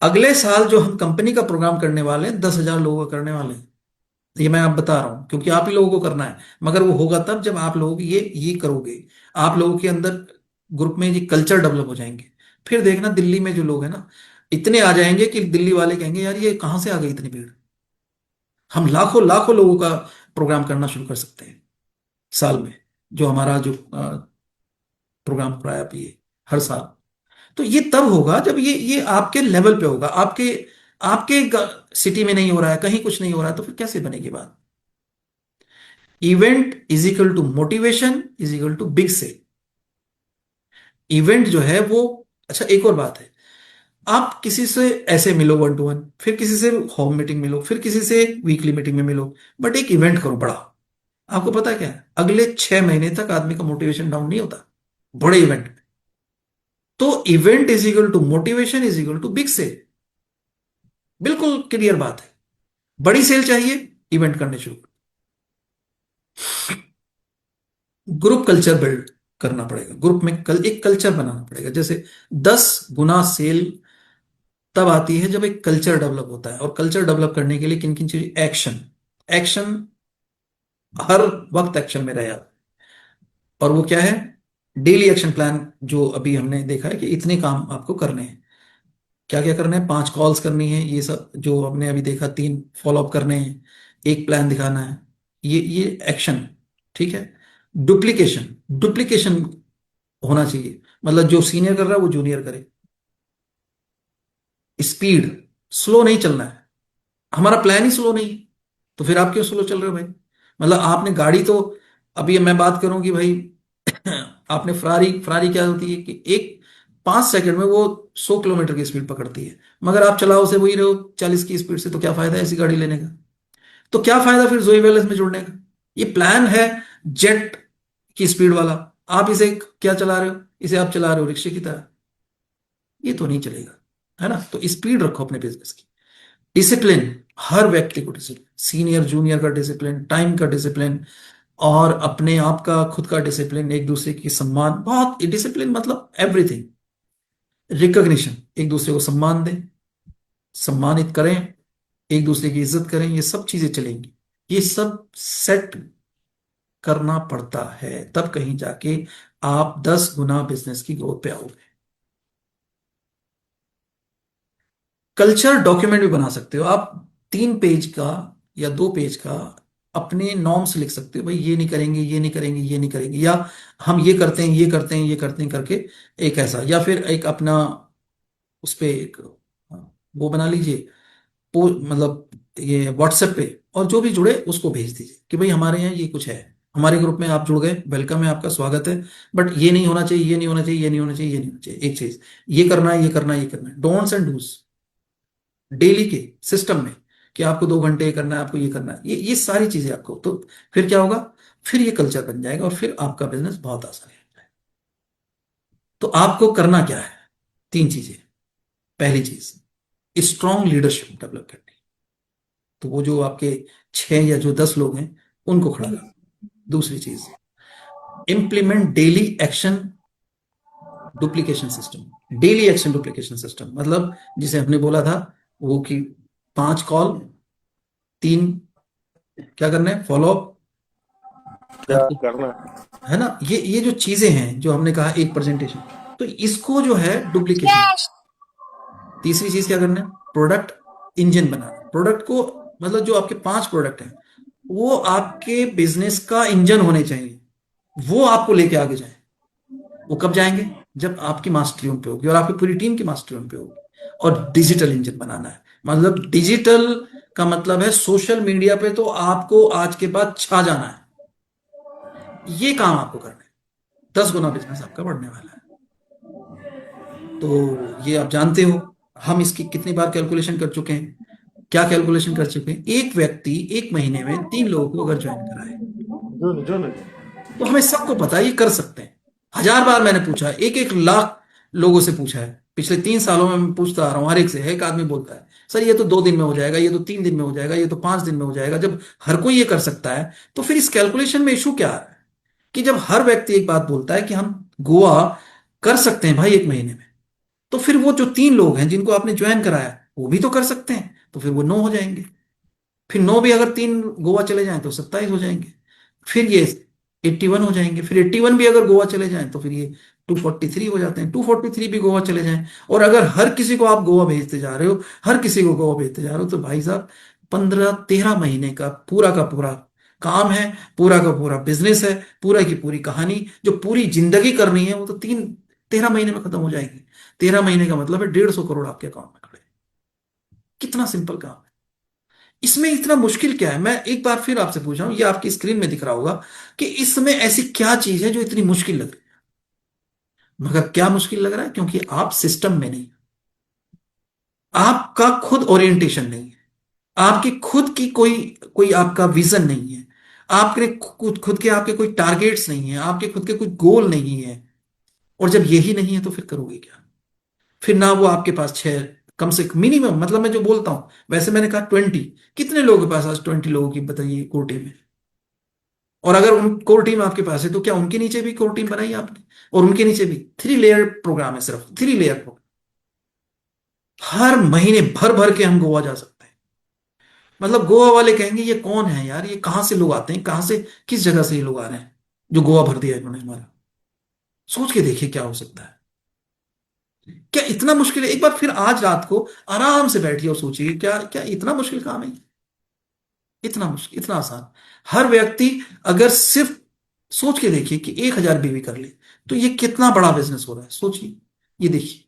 अगले साल जो हम कंपनी का प्रोग्राम करने वाले हैं 10,000 लोगों का करने वाले हैं। ये मैं आप बता रहा हूं क्योंकि आप ही लोगों को करना है। मगर वो होगा तब जब आप लोग ये करोगे। आप लोगों के अंदर ग्रुप में ये कल्चर डेवलप हो जाएंगे। फिर देखना दिल्ली में जो लोग हैं ना, इतने आ जाएंगे कि दिल्ली वाले कहेंगे यार ये कहां से आ गई इतनी भीड़। हम लाखों लाखों लोगों का प्रोग्राम करना शुरू कर सकते हैं साल में। जो हमारा जो प्रोग्राम हो रहा है अभी ये हर साल। तो ये तब होगा जब ये आपके लेवल पे होगा। आपके आपके सिटी में नहीं हो रहा है, कहीं कुछ नहीं हो रहा है, तो फिर कैसे बनेगी बात? Event is equal to motivation is equal to big से। इवेंट जो है वो, अच्छा एक और बात है, आप किसी से ऐसे मिलो 1 to 1, फिर किसी से होम मीटिंग मिलो, फिर किसी से वीकली मीटिंग में मिलो, बट एक इवेंट करो बड़ा। आपको पता है क्या है? अगले 6 महीने तक आदमी का मोटिवेशन डाउन नहीं होता बड़े इवेंट में। तो event is equal to motivation is equal to big से। बिल्कुल क्लियर बात है। बड़ी सेल चाहिए, इवेंट करने शुरू। ग्रुप कल्चर बिल्ड करना पड़ेगा, ग्रुप में एक कल्चर बनाना पड़ेगा। जैसे 10 गुना सेल तब आती है जब एक कल्चर डेवलप होता है। और कल्चर डेवलप करने के लिए किन किन चीज, एक्शन, एक्शन, हर वक्त एक्शन में रहे आप। और वो क्या है, डेली एक्शन प्लान, जो अभी हमने देखा है कि इतने काम आपको करने हैं, क्या क्या करना है, 5 कॉल्स करनी है, ये सब जो हमने अभी देखा, 3 फॉलोअप करने हैं, एक प्लान दिखाना है, ये एक्शन। ठीक है। डुप्लीकेशन, डुप्लीकेशन होना चाहिए, मतलब जो सीनियर कर रहा है वो जूनियर करे। स्पीड, स्लो नहीं चलना है, हमारा प्लान ही स्लो नहीं है, तो फिर आप क्यों स्लो चल रहे हो भाई। मतलब आपने गाड़ी तो, अभी मैं बात करूं कि भाई आपने फरारी, फरारी क्या होती है कि एक 5 सेकंड में वो 100 किलोमीटर की स्पीड पकड़ती है, मगर आप चलाओ से वही रहो 40 की स्पीड से, तो क्या फायदा है ऐसी गाड़ी लेने का। तो क्या फायदा फिर जोई वेलनेस में जुड़ने का। ये प्लान है जेट की स्पीड वाला, आप इसे क्या चला रहे हो, इसे आप चला रहे हो रिक्शे की तरह, ये तो नहीं चलेगा, है ना। तो स्पीड रखो अपने बिजनेस की। डिसिप्लिन, हर व्यक्ति को डिसिप्लिन, सीनियर जूनियर का डिसिप्लिन, टाइम का डिसिप्लिन, और अपने आप का खुद का डिसिप्लिन, एक दूसरे की सम्मान, बहुत डिसिप्लिन मतलब एवरीथिंग। रिकॉग्निशन, एक दूसरे को सम्मान दें, सम्मानित करें, एक दूसरे की इज्जत करें, ये सब चीजें चलेंगी। ये सब सेट करना पड़ता है, तब कहीं जाके आप 10 गुना बिजनेस की ग्रोथ पे आओगे। कल्चर डॉक्यूमेंट भी बना सकते हो आप, 3 पेज का या 2 पेज का, अपने नॉर्म्स लिख सकते हो, भाई ये नहीं करेंगे, ये नहीं करेंगे, ये नहीं करेंगे, या हम ये करते हैं, ये करते हैं, ये करते हैं करके एक ऐसा, या फिर एक अपना उस पे एक वो बना लीजिए, मतलब ये व्हाट्सएप पे, और जो भी जुड़े उसको भेज दीजिए कि भाई हमारे यहाँ ये कुछ है, हमारे ग्रुप में आप जुड़ गए, वेलकम है, आपका स्वागत है, बट ये नहीं होना चाहिए, ये नहीं होना चाहिए, ये नहीं होना चाहिए, ये नहीं होना चाहिए, एक चीज, ये करना है, ये करना है, ये करना है, डोंट्स एंड डूज डेली के सिस्टम में, कि आपको 2 घंटे ये करना है, आपको ये करना है, ये सारी चीजें आपको, तो फिर क्या होगा, फिर ये कल्चर बन जाएगा और फिर आपका बिजनेस बहुत आसान है। तो आपको करना क्या है, 3 चीजें। पहली चीज, स्ट्रॉन्ग लीडरशिप डेवलप करनी, तो वो जो आपके 6 या जो 10 लोग हैं उनको खड़ा करना। दूसरी चीज, implement daily action duplication system, daily action duplication system, मतलब जिसे हमने बोला था वो कि 5 कॉल, 3 क्या करना है, फॉलोअप, क्या आपको, करना है ना। ये जो चीजें हैं जो हमने कहा, एक प्रेजेंटेशन, तो इसको जो है डुप्लीकेशन। तीसरी चीज क्या करना है, प्रोडक्ट इंजन बनाना, प्रोडक्ट को, मतलब जो आपके 5 प्रोडक्ट हैं वो आपके बिजनेस का इंजन होने चाहिए, वो आपको लेके आगे जाए। वो कब जाएंगे, जब आपकी मास्टरी उन पे होगी और आपकी पूरी टीम की मास्टरी उन पे होगी। और डिजिटल इंजन बनाना है, मतलब डिजिटल का मतलब है सोशल मीडिया पे तो आपको आज के बाद छा जाना है, ये काम आपको करना है, 10 गुना बिजनेस आपका बढ़ने वाला है। तो ये आप जानते हो, हम इसकी कितनी बार कैलकुलेशन कर चुके हैं, क्या कैलकुलेशन कर चुके हैं, एक व्यक्ति एक महीने में 3 लोगों को अगर ज्वाइन कराए, जो नहीं तो हमें सबको पता है ये कर सकते हैं। 1000 बार मैंने पूछा है, 1-1 लाख लोगों से पूछा है, पिछले 3 सालों में मैं पूछता आ रहा हूँ हर एक से, एक आदमी बोलता है सर ये तो 2 दिन में हो जाएगा, ये तो 3 दिन में हो जाएगा, ये तो 5 दिन में हो जाएगा। जब हर कोई ये कर सकता है तो फिर इस कैलकुलेशन में इशू क्या आ रहा है, कि जब हर व्यक्ति एक बात बोलता है कि हम गोवा कर सकते हैं भाई एक महीने में, तो फिर वो जो 3 लोग हैं जिनको आपने ज्वाइन कराया वो भी तो कर सकते हैं, तो फिर वो 9 हो जाएंगे। फिर 9 भी अगर 3 गोवा चले जाएं तो 27 हो जाएंगे। फिर ये 81 हो जाएंगे। फिर 81 भी अगर गोवा चले जाएं तो फिर ये 243 हो जाते हैं। 243 भी गोवा चले जाएं, और अगर हर किसी को आप गोवा भेजते जा रहे हो, हर किसी को गोवा भेजते जा रहे हो, तो भाई साहब 15-13 महीने का पूरा काम है, पूरा का पूरा बिजनेस है, पूरा की पूरी कहानी जो पूरी जिंदगी करनी है वो तो 13 महीने में खत्म हो जाएगी। 13 महीने का मतलब है 150 करोड़ आपके अकाउंट में खड़े। कितना सिंपल काम है, इसमें इतना मुश्किल क्या है। मैं एक बार फिर आपसे पूछ रहा हूं, ये आपकी स्क्रीन में दिख रहा होगा कि इसमें ऐसी क्या चीज है जो इतनी मुश्किल लग रही है। मगर क्या मुश्किल लग रहा है, क्योंकि आप सिस्टम में नहीं, आपका खुद ओरिएंटेशन नहीं है, आपकी खुद की कोई कोई आपका विजन नहीं है, आपके खुद के आपके कोई टारगेट्स नहीं है, आपके खुद के कोई गोल नहीं है। और जब यही नहीं है तो फिर करोगे क्या। फिर ना वो आपके पास 6 कम से मिनिमम, मतलब मैं जो बोलता हूं, वैसे मैंने कहा 20। कितने लोगों के पास आज 20 लोगों की बताइए कोर टीम है? और अगर उन कोर टीम आपके पास है तो क्या उनके नीचे भी कोर टीम बनाई आपने? और उनके नीचे भी 3 लेयर प्रोग्राम है, सिर्फ 3 लेयर प्रोग्राम। हर महीने भर भर के हम गोवा जा सकते हैं। मतलब गोवा वाले कहेंगे ये कौन है यार, ये कहाँ से लोग आते हैं, कहाँ से, किस जगह से ये लोग आ रहे हैं जो गोवा भर दिया इन्होंने हमारा। सोच के देखिए क्या हो सकता है। क्या इतना मुश्किल है? एक बार फिर आज रात को आराम से बैठिए और सोचिए, क्या क्या इतना मुश्किल काम है? इतना मुश्किल, इतना आसान। हर व्यक्ति अगर सिर्फ सोच के देखिए कि 1,000 बीवी कर ले तो ये कितना बड़ा बिजनेस हो रहा है, सोचिए। ये देखिए,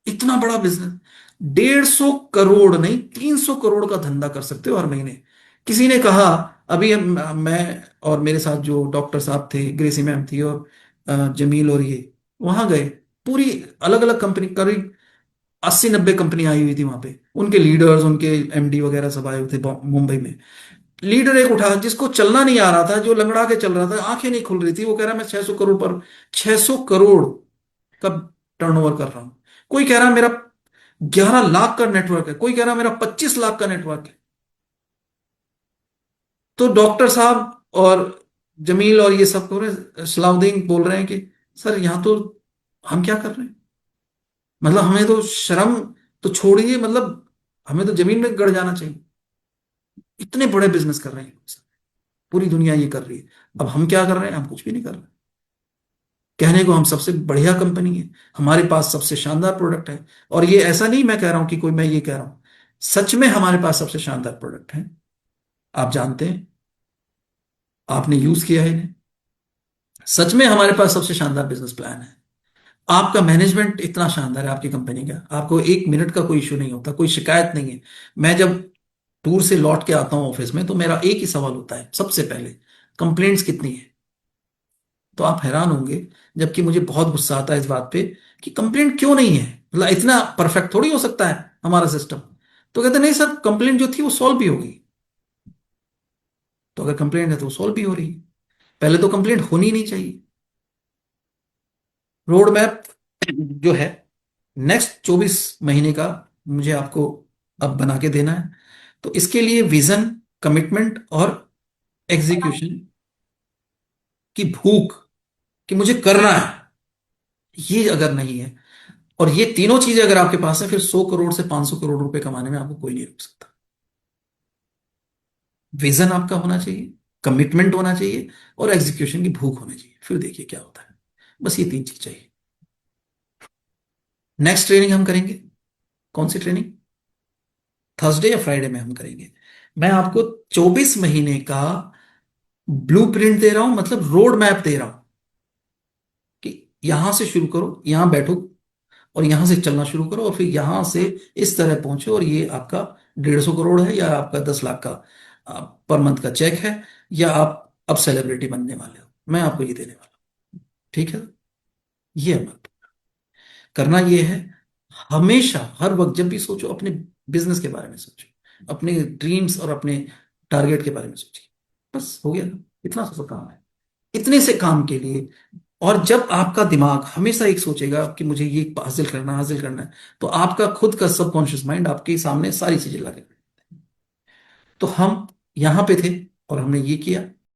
इतना बड़ा बिजनेस। 150 करोड़ नहीं, 300 करोड़ का धंधा कर सकते हो हर महीने। किसी ने कहा, अभी मैं और मेरे साथ जो डॉक्टर साहब थे, ग्रेसी मैम थी और जमील और ये वहां गए। पूरी अलग अलग कंपनी, करीब 80-90 कंपनी आई हुई थी वहां पे। उनके लीडर्स, उनके एमडी वगैरह सब आए हुए थे मुंबई में। लीडर एक उठा जिसको चलना नहीं आ रहा था, जो लंगड़ा के चल रहा था, आंखें नहीं खुल रही थी, वो कह रहा मैं 600 करोड़ पर 600 करोड़ का टर्नओवर कर रहा हूं। कोई कह रहा मेरा 11 लाख का नेटवर्क है, कोई कह रहा मेरा 25 लाख का नेटवर्क है। तो डॉक्टर साहब और जमील और ये सब हो रहे, सलाउद्दीन बोल रहे हैं कि सर यहां तो हम क्या कर रहे हैं? मतलब हमें तो शर्म तो छोड़िए, मतलब हमें तो जमीन में गड़ जाना चाहिए। इतने बड़े बिजनेस कर रहे हैं सर, पूरी दुनिया ये कर रही है। अब हम क्या कर रहे हैं? हम कुछ भी नहीं कर रहे। कहने को हम सबसे बढ़िया कंपनी है, हमारे पास सबसे शानदार प्रोडक्ट है। और ये ऐसा नहीं मैं कह रहा हूं कि कोई, मैं ये कह रहा हूं सच में हमारे पास सबसे शानदार प्रोडक्ट है। आप जानते हैं, आपने यूज किया है इन्हें। सच में हमारे पास सबसे शानदार बिजनेस प्लान है। आपका मैनेजमेंट इतना शानदार है आपकी कंपनी का, आपको 1 मिनट का कोई इशू नहीं होता, कोई शिकायत नहीं है। मैं जब टूर से लौट के आता हूं ऑफिस में तो मेरा एक ही सवाल होता है सबसे पहले, कंप्लेंट्स कितनी है? तो आप हैरान होंगे, जबकि मुझे बहुत गुस्सा आता है इस बात पे कि कंप्लेंट क्यों नहीं है, मतलब इतना परफेक्ट थोड़ी हो सकता है हमारा सिस्टम। तो कहते नहीं सर, कंप्लेंट जो थी वो सॉल्व भी होगी। तो अगर कंप्लेंट है तो सॉल्व भी हो रही है। पहले तो कंप्लेंट होनी नहीं चाहिए। रोड मैप जो है नेक्स्ट 24 महीने का, मुझे आपको अब बना के देना है। तो इसके लिए विजन, कमिटमेंट और एग्जीक्यूशन की भूख, कि मुझे करना है, ये अगर नहीं है, और ये तीनों चीजें अगर आपके पास है, फिर 100 करोड़ से 500 करोड़ रुपए कमाने में आपको कोई नहीं रोक सकता। विजन आपका होना चाहिए, कमिटमेंट होना चाहिए और एग्जीक्यूशन की भूख होनी चाहिए, फिर देखिए क्या होता है। बस ये 3 चीज चाहिए। नेक्स्ट ट्रेनिंग हम करेंगे, कौन सी ट्रेनिंग? थर्सडे या फ्राइडे में हम करेंगे। मैं आपको 24 महीने का ब्लूप्रिंट दे रहा हूं, मतलब रोड मैप दे रहा हूं कि यहां से शुरू करो, यहां बैठो और यहां से चलना शुरू करो और फिर यहां से इस तरह पहुंचो, और ये आपका 150 करोड़ है, या आपका 10 लाख का पर मंथ का चेक है, या आप अब सेलिब्रिटी बनने वाले हो, मैं आपको ये देने वाला हूं। ठीक है? ये अमल करना ये है। हमेशा हर वक्त जब भी सोचो, अपने बिजनेस के बारे में सोचो, अपने ड्रीम्स और अपने टारगेट के बारे में सोचिए। बस हो गया ना, इतना सा काम है। इतने से काम के लिए, और जब आपका दिमाग हमेशा एक सोचेगा कि मुझे ये हासिल करना है, तो आपका खुद का सबकॉन्शियस माइंड आपके सामने सारी चीजें ला के, तो हम यहां पे थे और हमने ये किया।